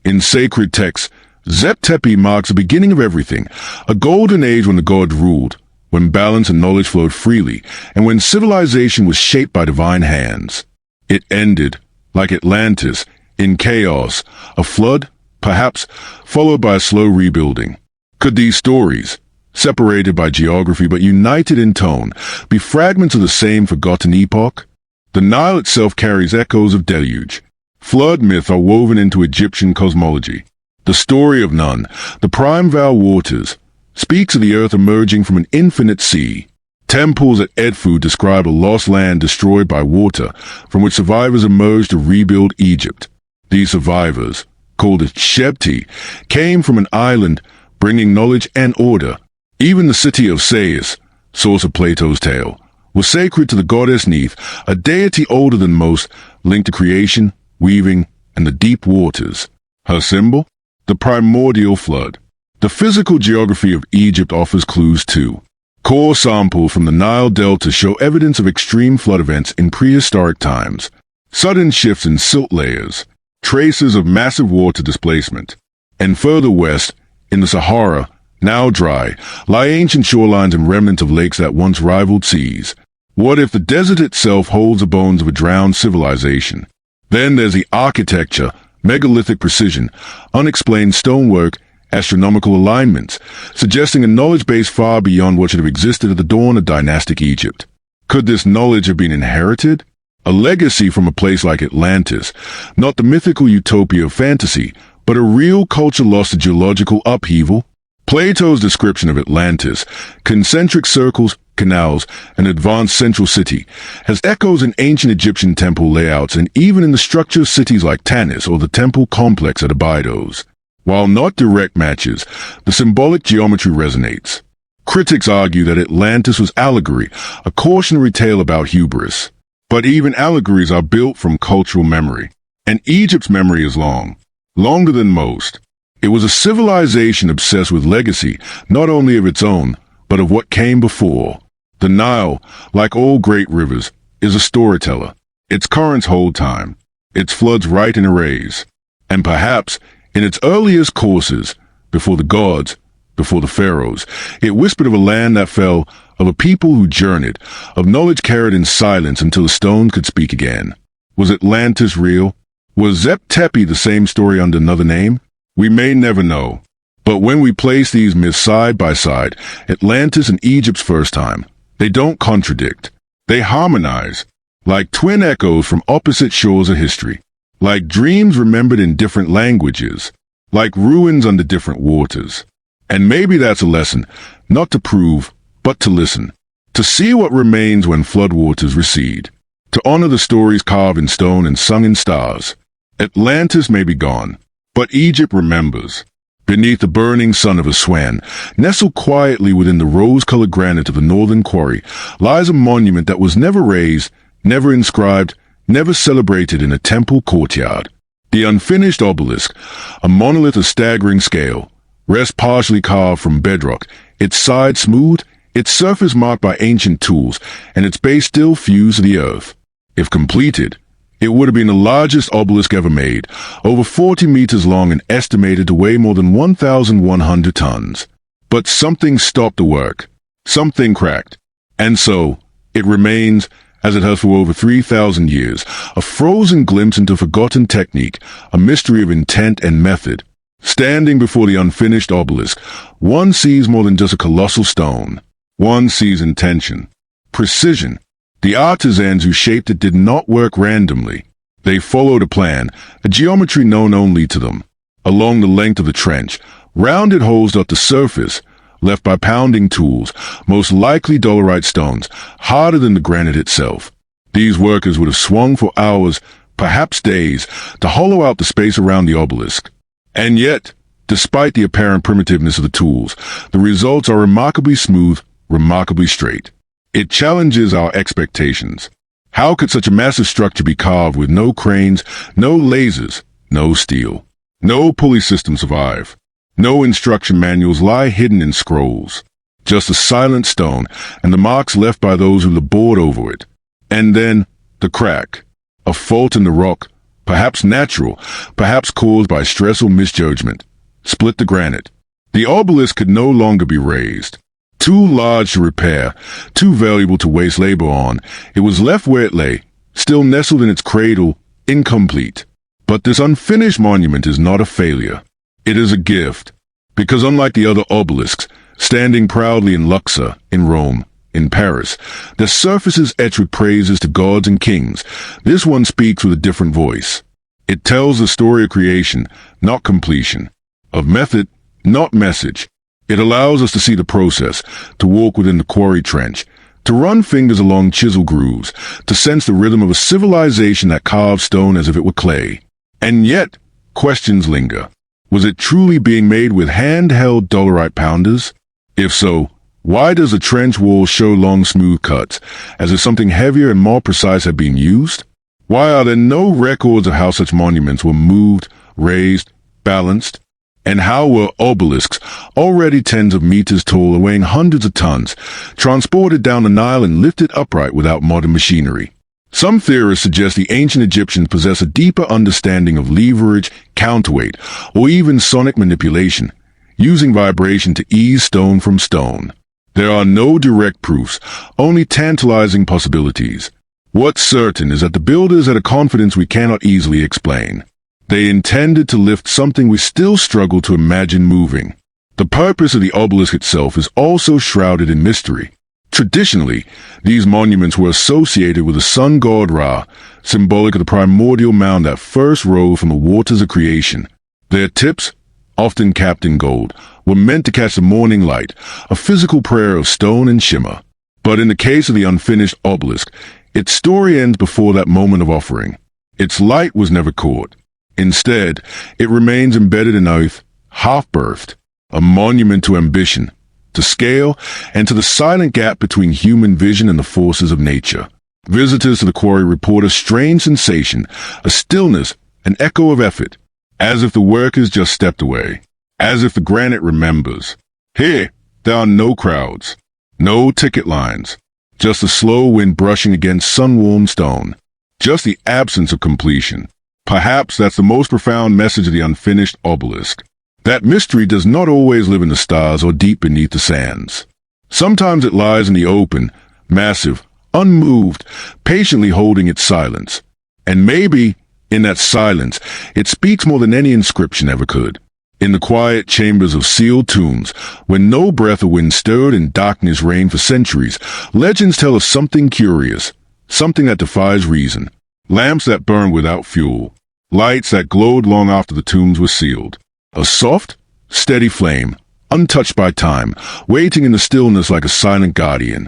In sacred texts, Zep-Tepi marks the beginning of everything, a golden age when the gods ruled, when balance and knowledge flowed freely, and when civilization was shaped by divine hands. It ended, like Atlantis, in chaos, a flood, perhaps, followed by a slow rebuilding. Could these stories, separated by geography but united in tone, be fragments of the same forgotten epoch? The Nile itself carries echoes of deluge. Flood myths are woven into Egyptian cosmology. The story of Nun, the primeval waters, speaks of the earth emerging from an infinite sea. Temples at Edfu describe a lost land destroyed by water, from which survivors emerged to rebuild Egypt. These survivors, called Shebti, came from an island, bringing knowledge and order. Even the city of Sais, source of Plato's tale, was sacred to the goddess Neith, a deity older than most, linked to creation, weaving, and the deep waters. Her symbol? The primordial flood. The physical geography of Egypt offers clues too. Core samples from the Nile Delta show evidence of extreme flood events in prehistoric times. Sudden shifts in silt layers, traces of massive water displacement. And further west, in the Sahara, now dry, lie ancient shorelines and remnants of lakes that once rivaled seas. What if the desert itself holds the bones of a drowned civilization? Then there's the architecture, megalithic precision, unexplained stonework, astronomical alignments, suggesting a knowledge base far beyond what should have existed at the dawn of dynastic Egypt. Could this knowledge have been inherited? A legacy from a place like Atlantis, not the mythical utopia of fantasy, but a real culture lost to geological upheaval? Plato's description of Atlantis, concentric circles, canals, an advanced central city, has echoes in ancient Egyptian temple layouts and even in the structure of cities like Tanis or the temple complex at Abydos. While not direct matches, the symbolic geometry resonates. Critics argue that Atlantis was allegory, a cautionary tale about hubris. But even allegories are built from cultural memory. And Egypt's memory is long, longer than most. It was a civilization obsessed with legacy, not only of its own, but of what came before. The Nile, like all great rivers, is a storyteller. Its currents hold time. Its floods write in arrays. And perhaps, in its earliest courses, before the gods, before the pharaohs, it whispered of a land that fell, of a people who journeyed, of knowledge carried in silence until the stones could speak again. Was Atlantis real? Was Zep-Tepi the same story under another name? We may never know. But when we place these myths side by side, Atlantis and Egypt's first time, they don't contradict. They harmonize, like twin echoes from opposite shores of history, like dreams remembered in different languages, like ruins under different waters. And maybe that's a lesson, not to prove, but to listen, to see what remains when floodwaters recede, to honor the stories carved in stone and sung in stars. Atlantis may be gone, but Egypt remembers. Beneath the burning sun of Aswan, nestled quietly within the rose-colored granite of the northern quarry, lies a monument that was never raised, never inscribed, never celebrated in a temple courtyard. The unfinished obelisk, a monolith of staggering scale, rests partially carved from bedrock, its sides smooth, its surface marked by ancient tools, and its base still fused to the earth. If completed, it would have been the largest obelisk ever made, over 40 meters long and estimated to weigh more than 1,100 tons. But something stopped the work. Something cracked. And so, it remains, as it has for over 3,000 years, a frozen glimpse into forgotten technique, a mystery of intent and method. Standing before the unfinished obelisk, one sees more than just a colossal stone. One sees intention, precision. The artisans who shaped it did not work randomly. They followed a plan, a geometry known only to them. Along the length of the trench, rounded holes dot the surface, left by pounding tools, most likely dolerite stones, harder than the granite itself. These workers would have swung for hours, perhaps days, to hollow out the space around the obelisk. And yet, despite the apparent primitiveness of the tools, the results are remarkably smooth, remarkably straight. It challenges our expectations. How could such a massive structure be carved with no cranes, no lasers, no steel? No pulley system survive. No instruction manuals lie hidden in scrolls. Just a silent stone and the marks left by those who labored over it. And then, the crack. A fault in the rock, perhaps natural, perhaps caused by stress or misjudgment, split the granite. The obelisk could no longer be raised. Too large to repair, too valuable to waste labor on, it was left where it lay, still nestled in its cradle, incomplete. But this unfinished monument is not a failure. It is a gift, because unlike the other obelisks, standing proudly in Luxor, in Rome, in Paris, the surface is etched with praises to gods and kings. This one speaks with a different voice. It tells the story of creation, not completion, of method, not message. It allows us to see the process, to walk within the quarry trench, to run fingers along chisel grooves, to sense the rhythm of a civilization that carved stone as if it were clay. And yet, questions linger. Was it truly being made with hand-held dolerite pounders? If so, Why does the trench wall show long smooth cuts, as if something heavier and more precise had been used? Why are there no records of how such monuments were moved, raised, balanced? And how were obelisks, already tens of meters tall and weighing hundreds of tons, transported down the Nile and lifted upright without modern machinery? Some theorists suggest the ancient Egyptians possess a deeper understanding of leverage, counterweight, or even sonic manipulation, using vibration to ease stone from stone. There are no direct proofs, only tantalizing possibilities. What's certain is that the builders had a confidence we cannot easily explain. They intended to lift something we still struggle to imagine moving. The purpose of the obelisk itself is also shrouded in mystery. Traditionally, these monuments were associated with the sun god Ra, symbolic of the primordial mound that first rose from the waters of creation. Their tips, often capped in gold, were meant to catch the morning light, a physical prayer of stone and shimmer. But in the case of the unfinished obelisk, its story ends before that moment of offering. Its light was never caught. Instead, it remains embedded in earth, half-birthed, a monument to ambition, to scale, and to the silent gap between human vision and the forces of nature. Visitors to the quarry report a strange sensation, a stillness, an echo of effort, as if the workers just stepped away, as if the granite remembers. Here, there are no crowds, no ticket lines, just the slow wind brushing against sun-warmed stone, just the absence of completion. Perhaps that's the most profound message of the unfinished obelisk. That mystery does not always live in the stars or deep beneath the sands. Sometimes it lies in the open, massive, unmoved, patiently holding its silence. And maybe, in that silence, it speaks more than any inscription ever could. In the quiet chambers of sealed tombs, where no breath of wind stirred and darkness reigned for centuries, legends tell us something curious, something that defies reason. Lamps that burn without fuel, lights that glowed long after the tombs were sealed. A soft, steady flame, untouched by time, waiting in the stillness like a silent guardian.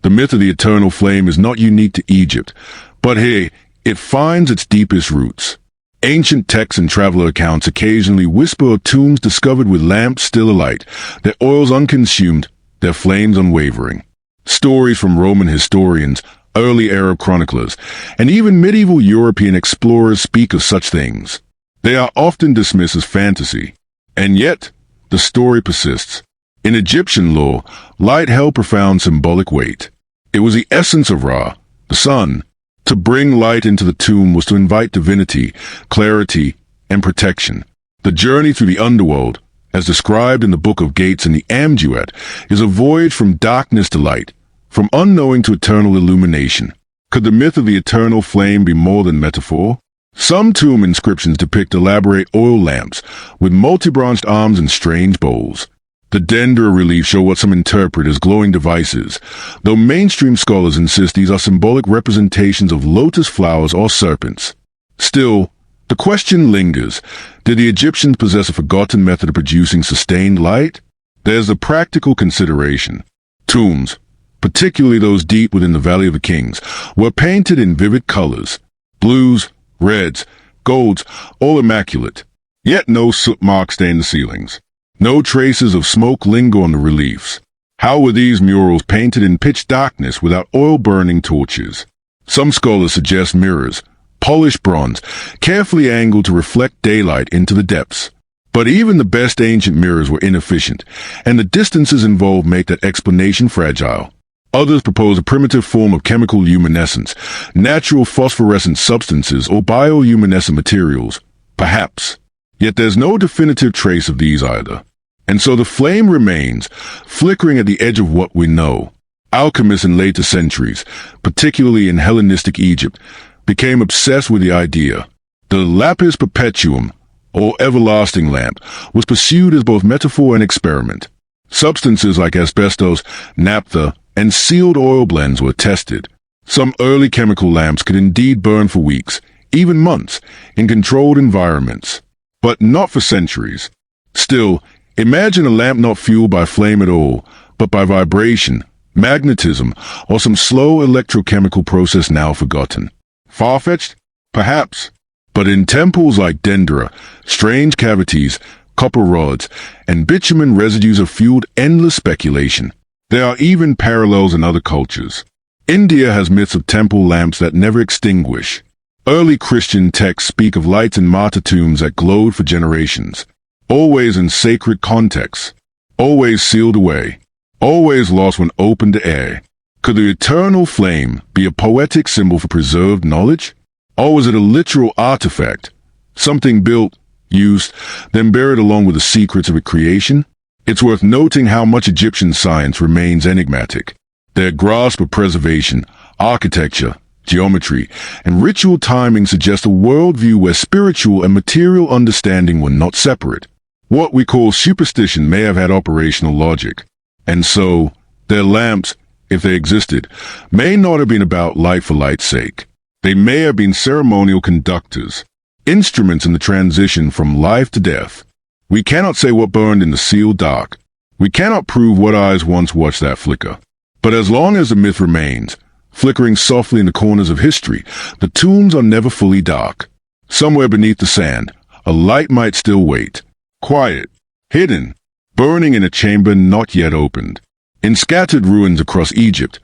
The myth of the eternal flame is not unique to Egypt, but here, it finds its deepest roots. Ancient texts and traveler accounts occasionally whisper of tombs discovered with lamps still alight, their oils unconsumed, their flames unwavering. Stories from Roman historians, early Arab chroniclers, and even medieval European explorers speak of such things. They are often dismissed as fantasy, and yet the story persists. In Egyptian lore, light held profound symbolic weight. It was the essence of Ra, the sun. To bring light into the tomb was to invite divinity, clarity, and protection. The journey through the underworld, as described in the Book of Gates and the Amduat, is a voyage from darkness to light, from unknowing to eternal illumination. Could the myth of the eternal flame be more than metaphor? Some tomb inscriptions depict elaborate oil lamps with multi-branched arms and strange bowls. The Dendera reliefs show what some interpret as glowing devices, though mainstream scholars insist these are symbolic representations of lotus flowers or serpents. Still, the question lingers, did the Egyptians possess a forgotten method of producing sustained light? There's a practical consideration. Tombs, particularly those deep within the Valley of the Kings, were painted in vivid colors, blues, reds, golds, all immaculate. Yet no soot marks stain the ceilings. No traces of smoke linger on the reliefs. How were these murals painted in pitch darkness without oil-burning torches? Some scholars suggest mirrors, polished bronze, carefully angled to reflect daylight into the depths. But even the best ancient mirrors were inefficient, and the distances involved make that explanation fragile. Others propose a primitive form of chemical luminescence, natural phosphorescent substances or bioluminescent materials, perhaps. Yet there's no definitive trace of these either. And so the flame remains, flickering at the edge of what we know. Alchemists in later centuries, particularly in Hellenistic Egypt, became obsessed with the idea. The lapis perpetuum, or everlasting lamp, was pursued as both metaphor and experiment. Substances like asbestos, naphtha, and sealed oil blends were tested. Some early chemical lamps could indeed burn for weeks, even months, in controlled environments. But not for centuries. Still, imagine a lamp not fueled by flame at all, but by vibration, magnetism, or some slow electrochemical process now forgotten. Far-fetched? Perhaps. But in temples like Dendera, strange cavities, copper rods, and bitumen residues have fueled endless speculation. There are even parallels in other cultures. India has myths of temple lamps that never extinguish. Early Christian texts speak of lights in martyr tombs that glowed for generations, always in sacred contexts, always sealed away, always lost when opened to air. Could the eternal flame be a poetic symbol for preserved knowledge? Or was it a literal artifact, something built, used, then buried along with the secrets of its creation? It's worth noting how much Egyptian science remains enigmatic. Their grasp of preservation, architecture, geometry, and ritual timing suggest a worldview where spiritual and material understanding were not separate. What we call superstition may have had operational logic. And so, their lamps, if they existed, may not have been about light for light's sake. They may have been ceremonial conductors, instruments in the transition from life to death. We cannot say what burned in the sealed dark. We cannot prove what eyes once watched that flicker. But as long as the myth remains, flickering softly in the corners of history, the tombs are never fully dark. Somewhere beneath the sand, a light might still wait, quiet, hidden, burning in a chamber not yet opened. In scattered ruins across Egypt,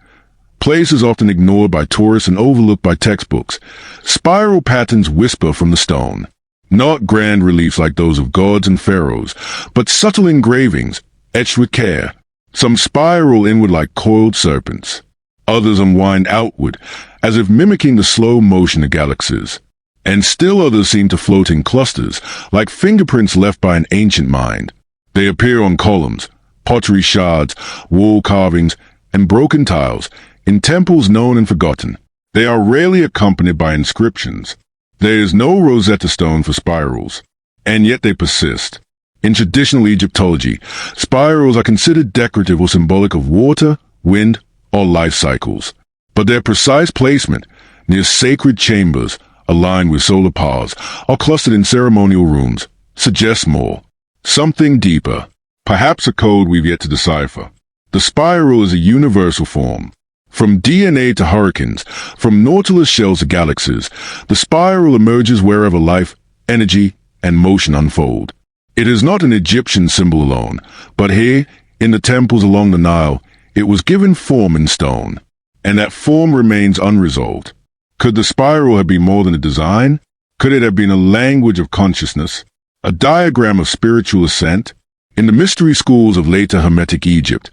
places often ignored by tourists and overlooked by textbooks, spiral patterns whisper from the stone. Not grand reliefs like those of gods and pharaohs, but subtle engravings, etched with care. Some spiral inward like coiled serpents. Others unwind outward, as if mimicking the slow motion of galaxies. And still others seem to float in clusters, like fingerprints left by an ancient mind. They appear on columns, pottery shards, wall carvings, and broken tiles, in temples known and forgotten. They are rarely accompanied by inscriptions. There is no Rosetta Stone for spirals, and yet they persist. In traditional Egyptology, spirals are considered decorative or symbolic of water, wind, or life cycles. But their precise placement, near sacred chambers, aligned with solar paths, or clustered in ceremonial rooms, suggests more. Something deeper. Perhaps a code we've yet to decipher. The spiral is a universal form. From DNA to hurricanes, from nautilus shells to galaxies, the spiral emerges wherever life, energy, and motion unfold. It is not an Egyptian symbol alone, but here, in the temples along the Nile, it was given form in stone. And that form remains unresolved. Could the spiral have been more than a design? Could it have been a language of consciousness? A diagram of spiritual ascent? In the mystery schools of later Hermetic Egypt,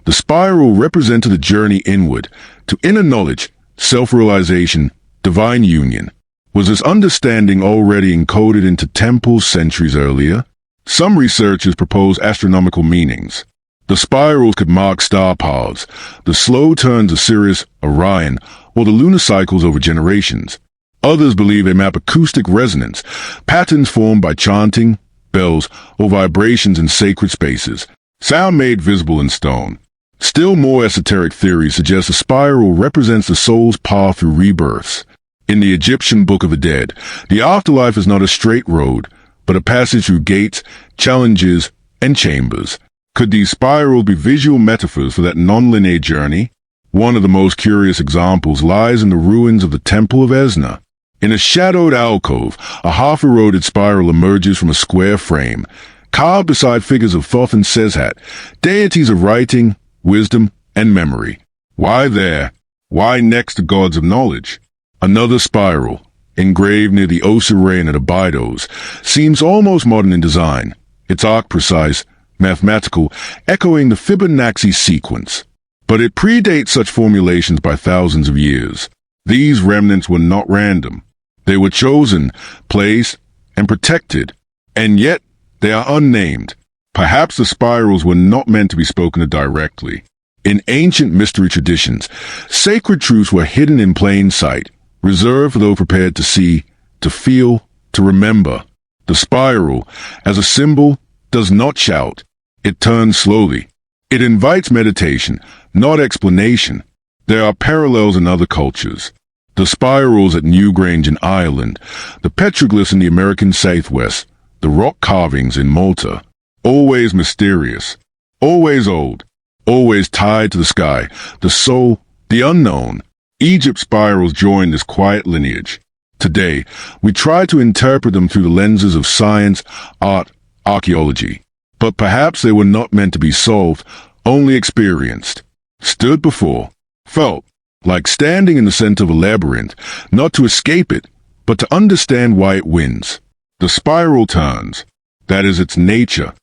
the spiral represented a journey inward, to inner knowledge, self-realization, divine union. Was this understanding already encoded into temples centuries earlier? Some researchers propose astronomical meanings. The spirals could mark star paths, the slow turns of Sirius, Orion, or the lunar cycles over generations. Others believe they map acoustic resonance, patterns formed by chanting, bells, or vibrations in sacred spaces, sound made visible in stone. Still more esoteric theories suggest a spiral represents the soul's path through rebirths. In the Egyptian Book of the Dead, the afterlife is not a straight road, but a passage through gates, challenges, and chambers. Could these spirals be visual metaphors for that non-linear journey? One of the most curious examples lies in the ruins of the Temple of Esna. In a shadowed alcove, a half-eroded spiral emerges from a square frame, carved beside figures of Thoth and Seshat, deities of writing, wisdom, and memory. Why there? Why next to gods of knowledge? Another spiral, engraved near the Osirian at Abydos, seems almost modern in design, its arc precise, mathematical, echoing the Fibonacci sequence. But it predates such formulations by thousands of years. These remnants were not random. They were chosen, placed, and protected, and yet they are unnamed. Perhaps the spirals were not meant to be spoken of directly. In ancient mystery traditions, sacred truths were hidden in plain sight, reserved for those prepared to see, to feel, to remember. The spiral, as a symbol, does not shout. It turns slowly. It invites meditation, not explanation. There are parallels in other cultures. The spirals at Newgrange in Ireland, the petroglyphs in the American Southwest, the rock carvings in Malta. Always mysterious, always old, always tied to the sky, the soul, the unknown. Egypt's spirals join this quiet lineage. Today, we try to interpret them through the lenses of science, art, archaeology. But perhaps they were not meant to be solved, only experienced, stood before, felt, like standing in the center of a labyrinth, not to escape it, but to understand why it wins. The spiral turns, that is its nature,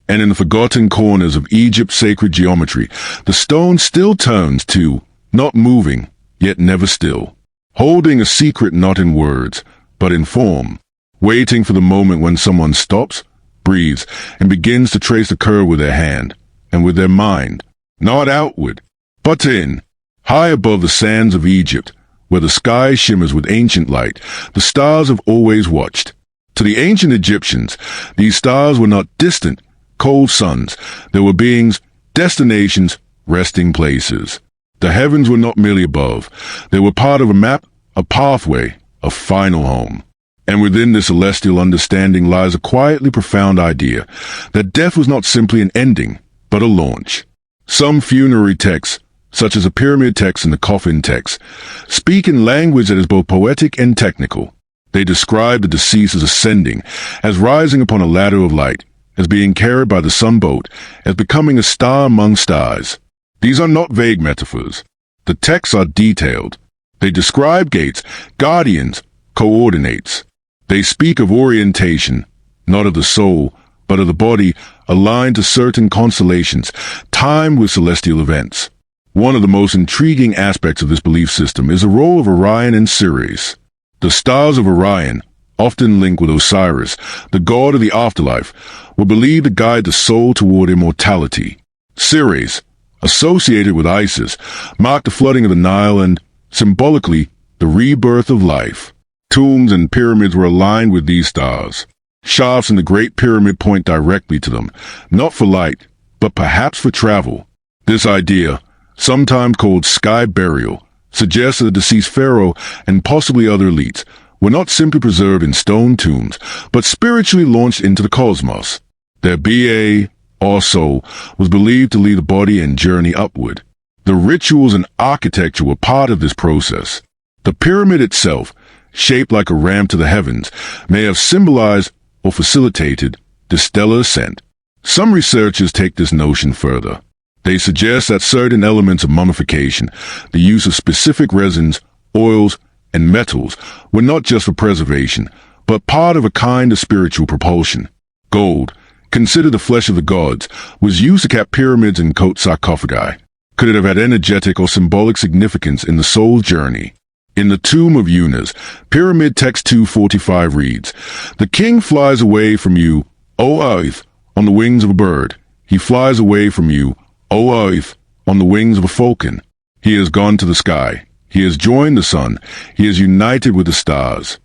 and in the forgotten corners of Egypt's sacred geometry, the stone still turns too, not moving, yet never still, holding a secret not in words, but in form, waiting for the moment when someone stops, breathes, and begins to trace the curve with their hand, and with their mind, not outward, but in, high above the sands of Egypt, where the sky shimmers with ancient light, the stars have always watched. To the ancient Egyptians, these stars were not distant, cold suns. They were beings, destinations, resting places. The heavens were not merely above. They were part of a map, a pathway, a final home. And within this celestial understanding lies a quietly profound idea that death was not simply an ending, but a launch. Some funerary texts, such as the pyramid text and the coffin text, speak in language that is both poetic and technical. They describe the deceased as ascending, as rising upon a ladder of light, as being carried by the sunboat, as becoming a star among stars. These are not vague metaphors. The texts are detailed. They describe gates, guardians, coordinates. They speak of orientation, not of the soul, but of the body, aligned to certain constellations, timed with celestial events. One of the most intriguing aspects of this belief system is the role of Orion and Sirius. The stars of Orion, often linked with Osiris, the god of the afterlife, were believed to guide the soul toward immortality. Sirius, associated with Isis, marked the flooding of the Nile and, symbolically, the rebirth of life. Tombs and pyramids were aligned with these stars. Shafts in the Great Pyramid point directly to them, not for light, but perhaps for travel. This idea, sometimes called sky burial, suggests that the deceased pharaoh and possibly other elites were not simply preserved in stone tombs, but spiritually launched into the cosmos. Their ba, or soul, was believed to leave the body and journey upward. The rituals and architecture were part of this process. The pyramid itself, shaped like a ramp to the heavens, may have symbolized or facilitated the stellar ascent. Some researchers take this notion further. They suggest that certain elements of mummification, the use of specific resins, oils, and metals, were not just for preservation, but part of a kind of spiritual propulsion. Gold, considered the flesh of the gods, was used to cap pyramids and coat sarcophagi. Could it have had energetic or symbolic significance in the soul's journey? In the Tomb of Unas, Pyramid Text 245 reads, "The king flies away from you, O earth, on the wings of a bird. He flies away from you, O earth, on the wings of a falcon. He has gone to the sky. He has joined the sun. He is united with the stars."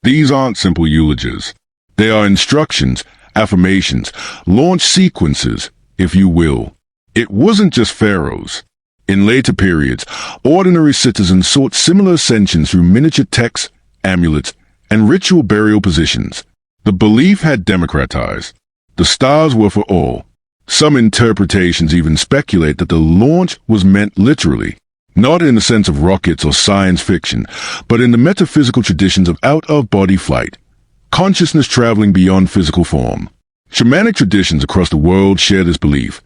These aren't simple eulogies. They are instructions, affirmations, launch sequences, if you will. It wasn't just pharaohs. In later periods, ordinary citizens sought similar ascensions through miniature texts, amulets, and ritual burial positions. The belief had democratized. The stars were for all. Some interpretations even speculate that the launch was meant literally, not in the sense of rockets or science fiction, but in the metaphysical traditions of out-of-body flight, consciousness traveling beyond physical form. Shamanic traditions across the world share this belief,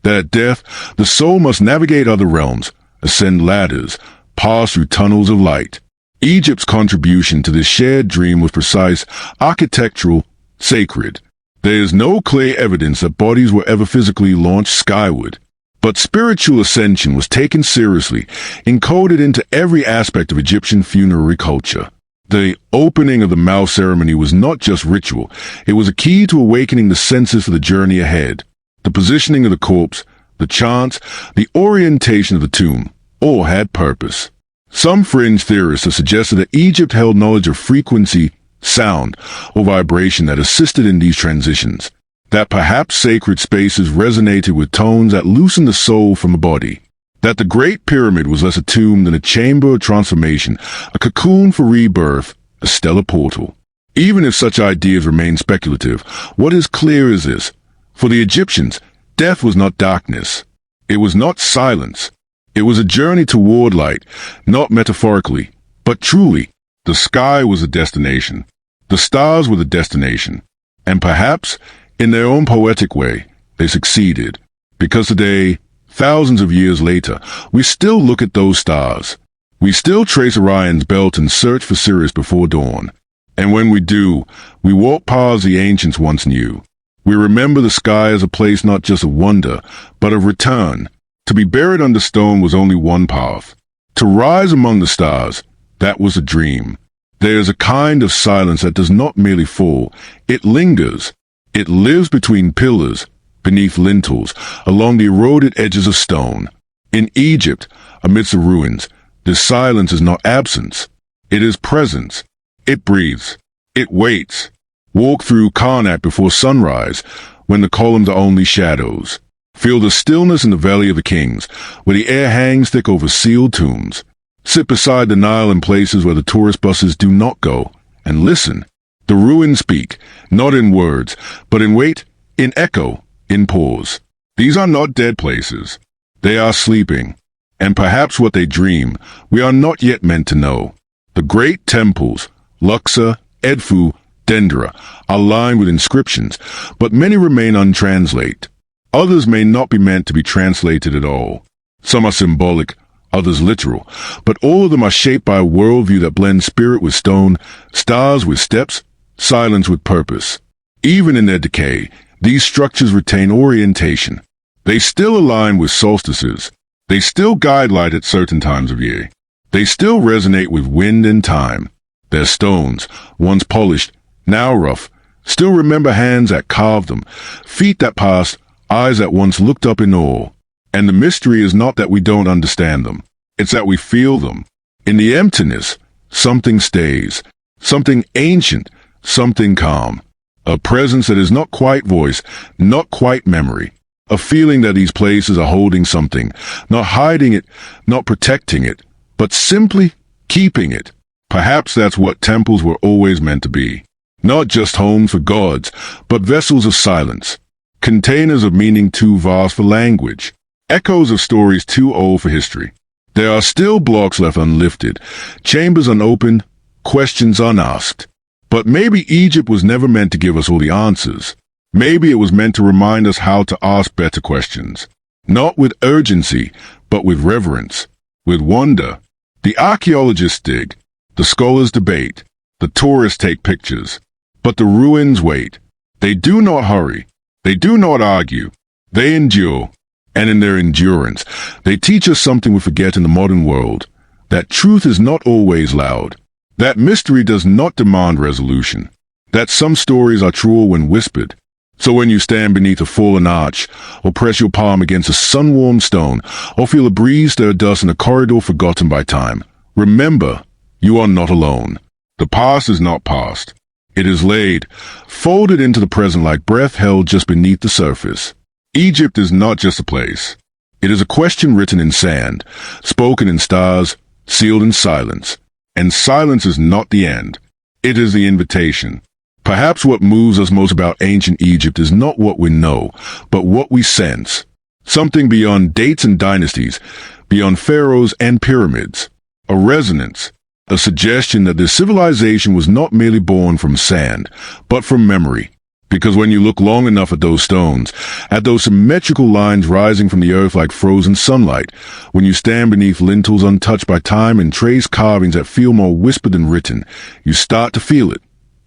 that at death, the soul must navigate other realms, ascend ladders, pass through tunnels of light. Egypt's contribution to this shared dream was precise, architectural, sacred. There is no clear evidence that bodies were ever physically launched skyward. But spiritual ascension was taken seriously, encoded into every aspect of Egyptian funerary culture. The opening of the mouth ceremony was not just ritual, it was a key to awakening the senses for the journey ahead. The positioning of the corpse, the chants, the orientation of the tomb, all had purpose. Some fringe theorists have suggested that Egypt held knowledge of frequency, sound, or vibration that assisted in these transitions, that perhaps sacred spaces resonated with tones that loosened the soul from the body, that the Great Pyramid was less a tomb than a chamber of transformation, a cocoon for rebirth, a stellar portal. Even if such ideas remain speculative, what is clear is this. For the Egyptians, death was not darkness. It was not silence. It was a journey toward light, not metaphorically, but truly. The sky was a destination. The stars were the destination. And perhaps, in their own poetic way, they succeeded. Because today, thousands of years later, we still look at those stars. We still trace Orion's belt and search for Sirius before dawn. And when we do, we walk paths the ancients once knew. We remember the sky as a place not just of wonder, but of return. To be buried under stone was only one path. To rise among the stars, that was a dream. There is a kind of silence that does not merely fall, it lingers. It lives between pillars, beneath lintels, along the eroded edges of stone. In Egypt, amidst the ruins, this silence is not absence. It is presence. It breathes. It waits. Walk through Karnak before sunrise, when the columns are only shadows. Feel the stillness in the Valley of the Kings, where the air hangs thick over sealed tombs. Sit beside the Nile in places where the tourist buses do not go, and listen. The ruins speak, not in words, but in weight, in echo, in pause. These are not dead places. They are sleeping. And perhaps what they dream, we are not yet meant to know. The great temples, Luxor, Edfu, Dendera, are lined with inscriptions, but many remain untranslated. Others may not be meant to be translated at all. Some are symbolic, others literal, but all of them are shaped by a worldview that blends spirit with stone, stars with steps, silence with purpose. Even in their decay, these structures retain orientation. They still align with solstices. They still guide light at certain times of year. They still resonate with wind and time. Their stones, once polished, now rough, still remember hands that carved them, feet that passed, eyes that once looked up in awe. And the mystery is not that we don't understand them. It's that we feel them. In the emptiness, something stays. Something ancient, something calm. A presence that is not quite voice, not quite memory. A feeling that these places are holding something, not hiding it, not protecting it, but simply keeping it. Perhaps that's what temples were always meant to be. Not just homes for gods, but vessels of silence. Containers of meaning too vast for language. Echoes of stories too old for history. There are still blocks left unlifted, chambers unopened, questions unasked. But maybe Egypt was never meant to give us all the answers. Maybe it was meant to remind us how to ask better questions. Not with urgency, but with reverence, with wonder. The archaeologists dig, the scholars debate, the tourists take pictures. But the ruins wait. They do not hurry. They do not argue. They endure. And in their endurance, they teach us something we forget in the modern world. That truth is not always loud. That mystery does not demand resolution. That some stories are truer when whispered. So when you stand beneath a fallen arch, or press your palm against a sun-warmed stone, or feel a breeze stir dust in a corridor forgotten by time, remember, you are not alone. The past is not past. It is laid, folded into the present like breath held just beneath the surface. Egypt is not just a place. It is a question written in sand, spoken in stars, sealed in silence. And silence is not the end. It is the invitation. Perhaps what moves us most about ancient Egypt is not what we know, but what we sense. Something beyond dates and dynasties, beyond pharaohs and pyramids. A resonance, a suggestion that this civilization was not merely born from sand, but from memory. Because when you look long enough at those stones, at those symmetrical lines rising from the earth like frozen sunlight, when you stand beneath lintels untouched by time and trace carvings that feel more whispered than written, you start to feel it.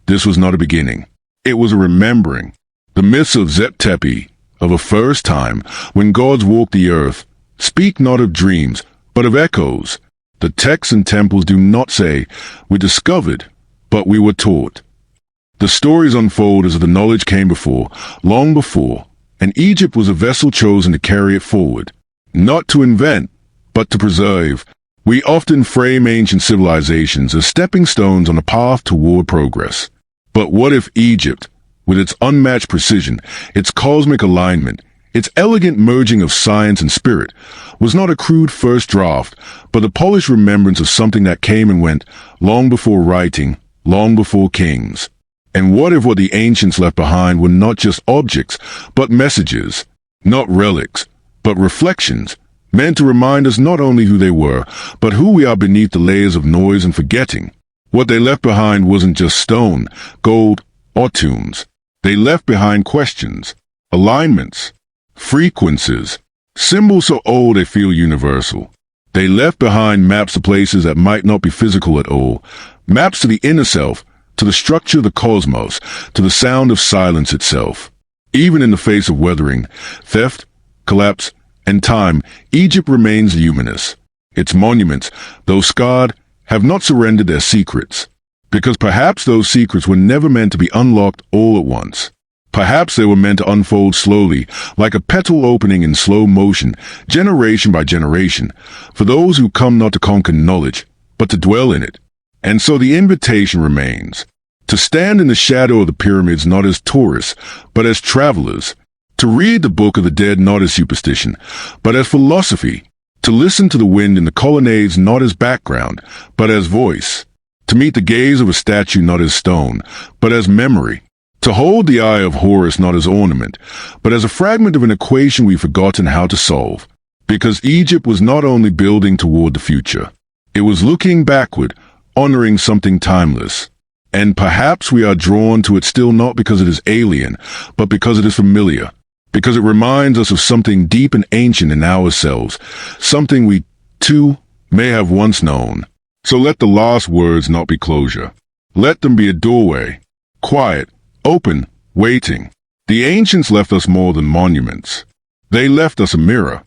This was not a beginning. It was a remembering. The myths of Zep-Tepi, of a first time, when gods walked the earth, speak not of dreams, but of echoes. The texts and temples do not say, we discovered, but we were taught. The stories unfold as if the knowledge came before, long before, and Egypt was a vessel chosen to carry it forward. Not to invent, but to preserve. We often frame ancient civilizations as stepping stones on a path toward progress. But what if Egypt, with its unmatched precision, its cosmic alignment, its elegant merging of science and spirit, was not a crude first draft, but the polished remembrance of something that came and went long before writing, long before kings? And what if what the ancients left behind were not just objects, but messages, not relics, but reflections, meant to remind us not only who they were, but who we are beneath the layers of noise and forgetting? What they left behind wasn't just stone, gold, or tombs. They left behind questions, alignments, frequencies, symbols so old they feel universal. They left behind maps to places that might not be physical at all, maps to the inner self, to the structure of the cosmos, to the sound of silence itself. Even in the face of weathering, theft, collapse, and time, Egypt remains luminous. Its monuments, though scarred, have not surrendered their secrets. Because perhaps those secrets were never meant to be unlocked all at once. Perhaps they were meant to unfold slowly, like a petal opening in slow motion, generation by generation, for those who come not to conquer knowledge, but to dwell in it. And so the invitation remains, to stand in the shadow of the pyramids not as tourists, but as travelers, to read the Book of the Dead not as superstition, but as philosophy, to listen to the wind in the colonnades not as background, but as voice, to meet the gaze of a statue not as stone, but as memory, to hold the eye of Horus not as ornament, but as a fragment of an equation we've forgotten how to solve. Because Egypt was not only building toward the future, it was looking backward, honoring something timeless. And perhaps we are drawn to it still not because it is alien, but because it is familiar, because it reminds us of something deep and ancient in ourselves, something we, too, may have once known. So let the last words not be closure. Let them be a doorway, quiet, open, waiting. The ancients left us more than monuments. They left us a mirror,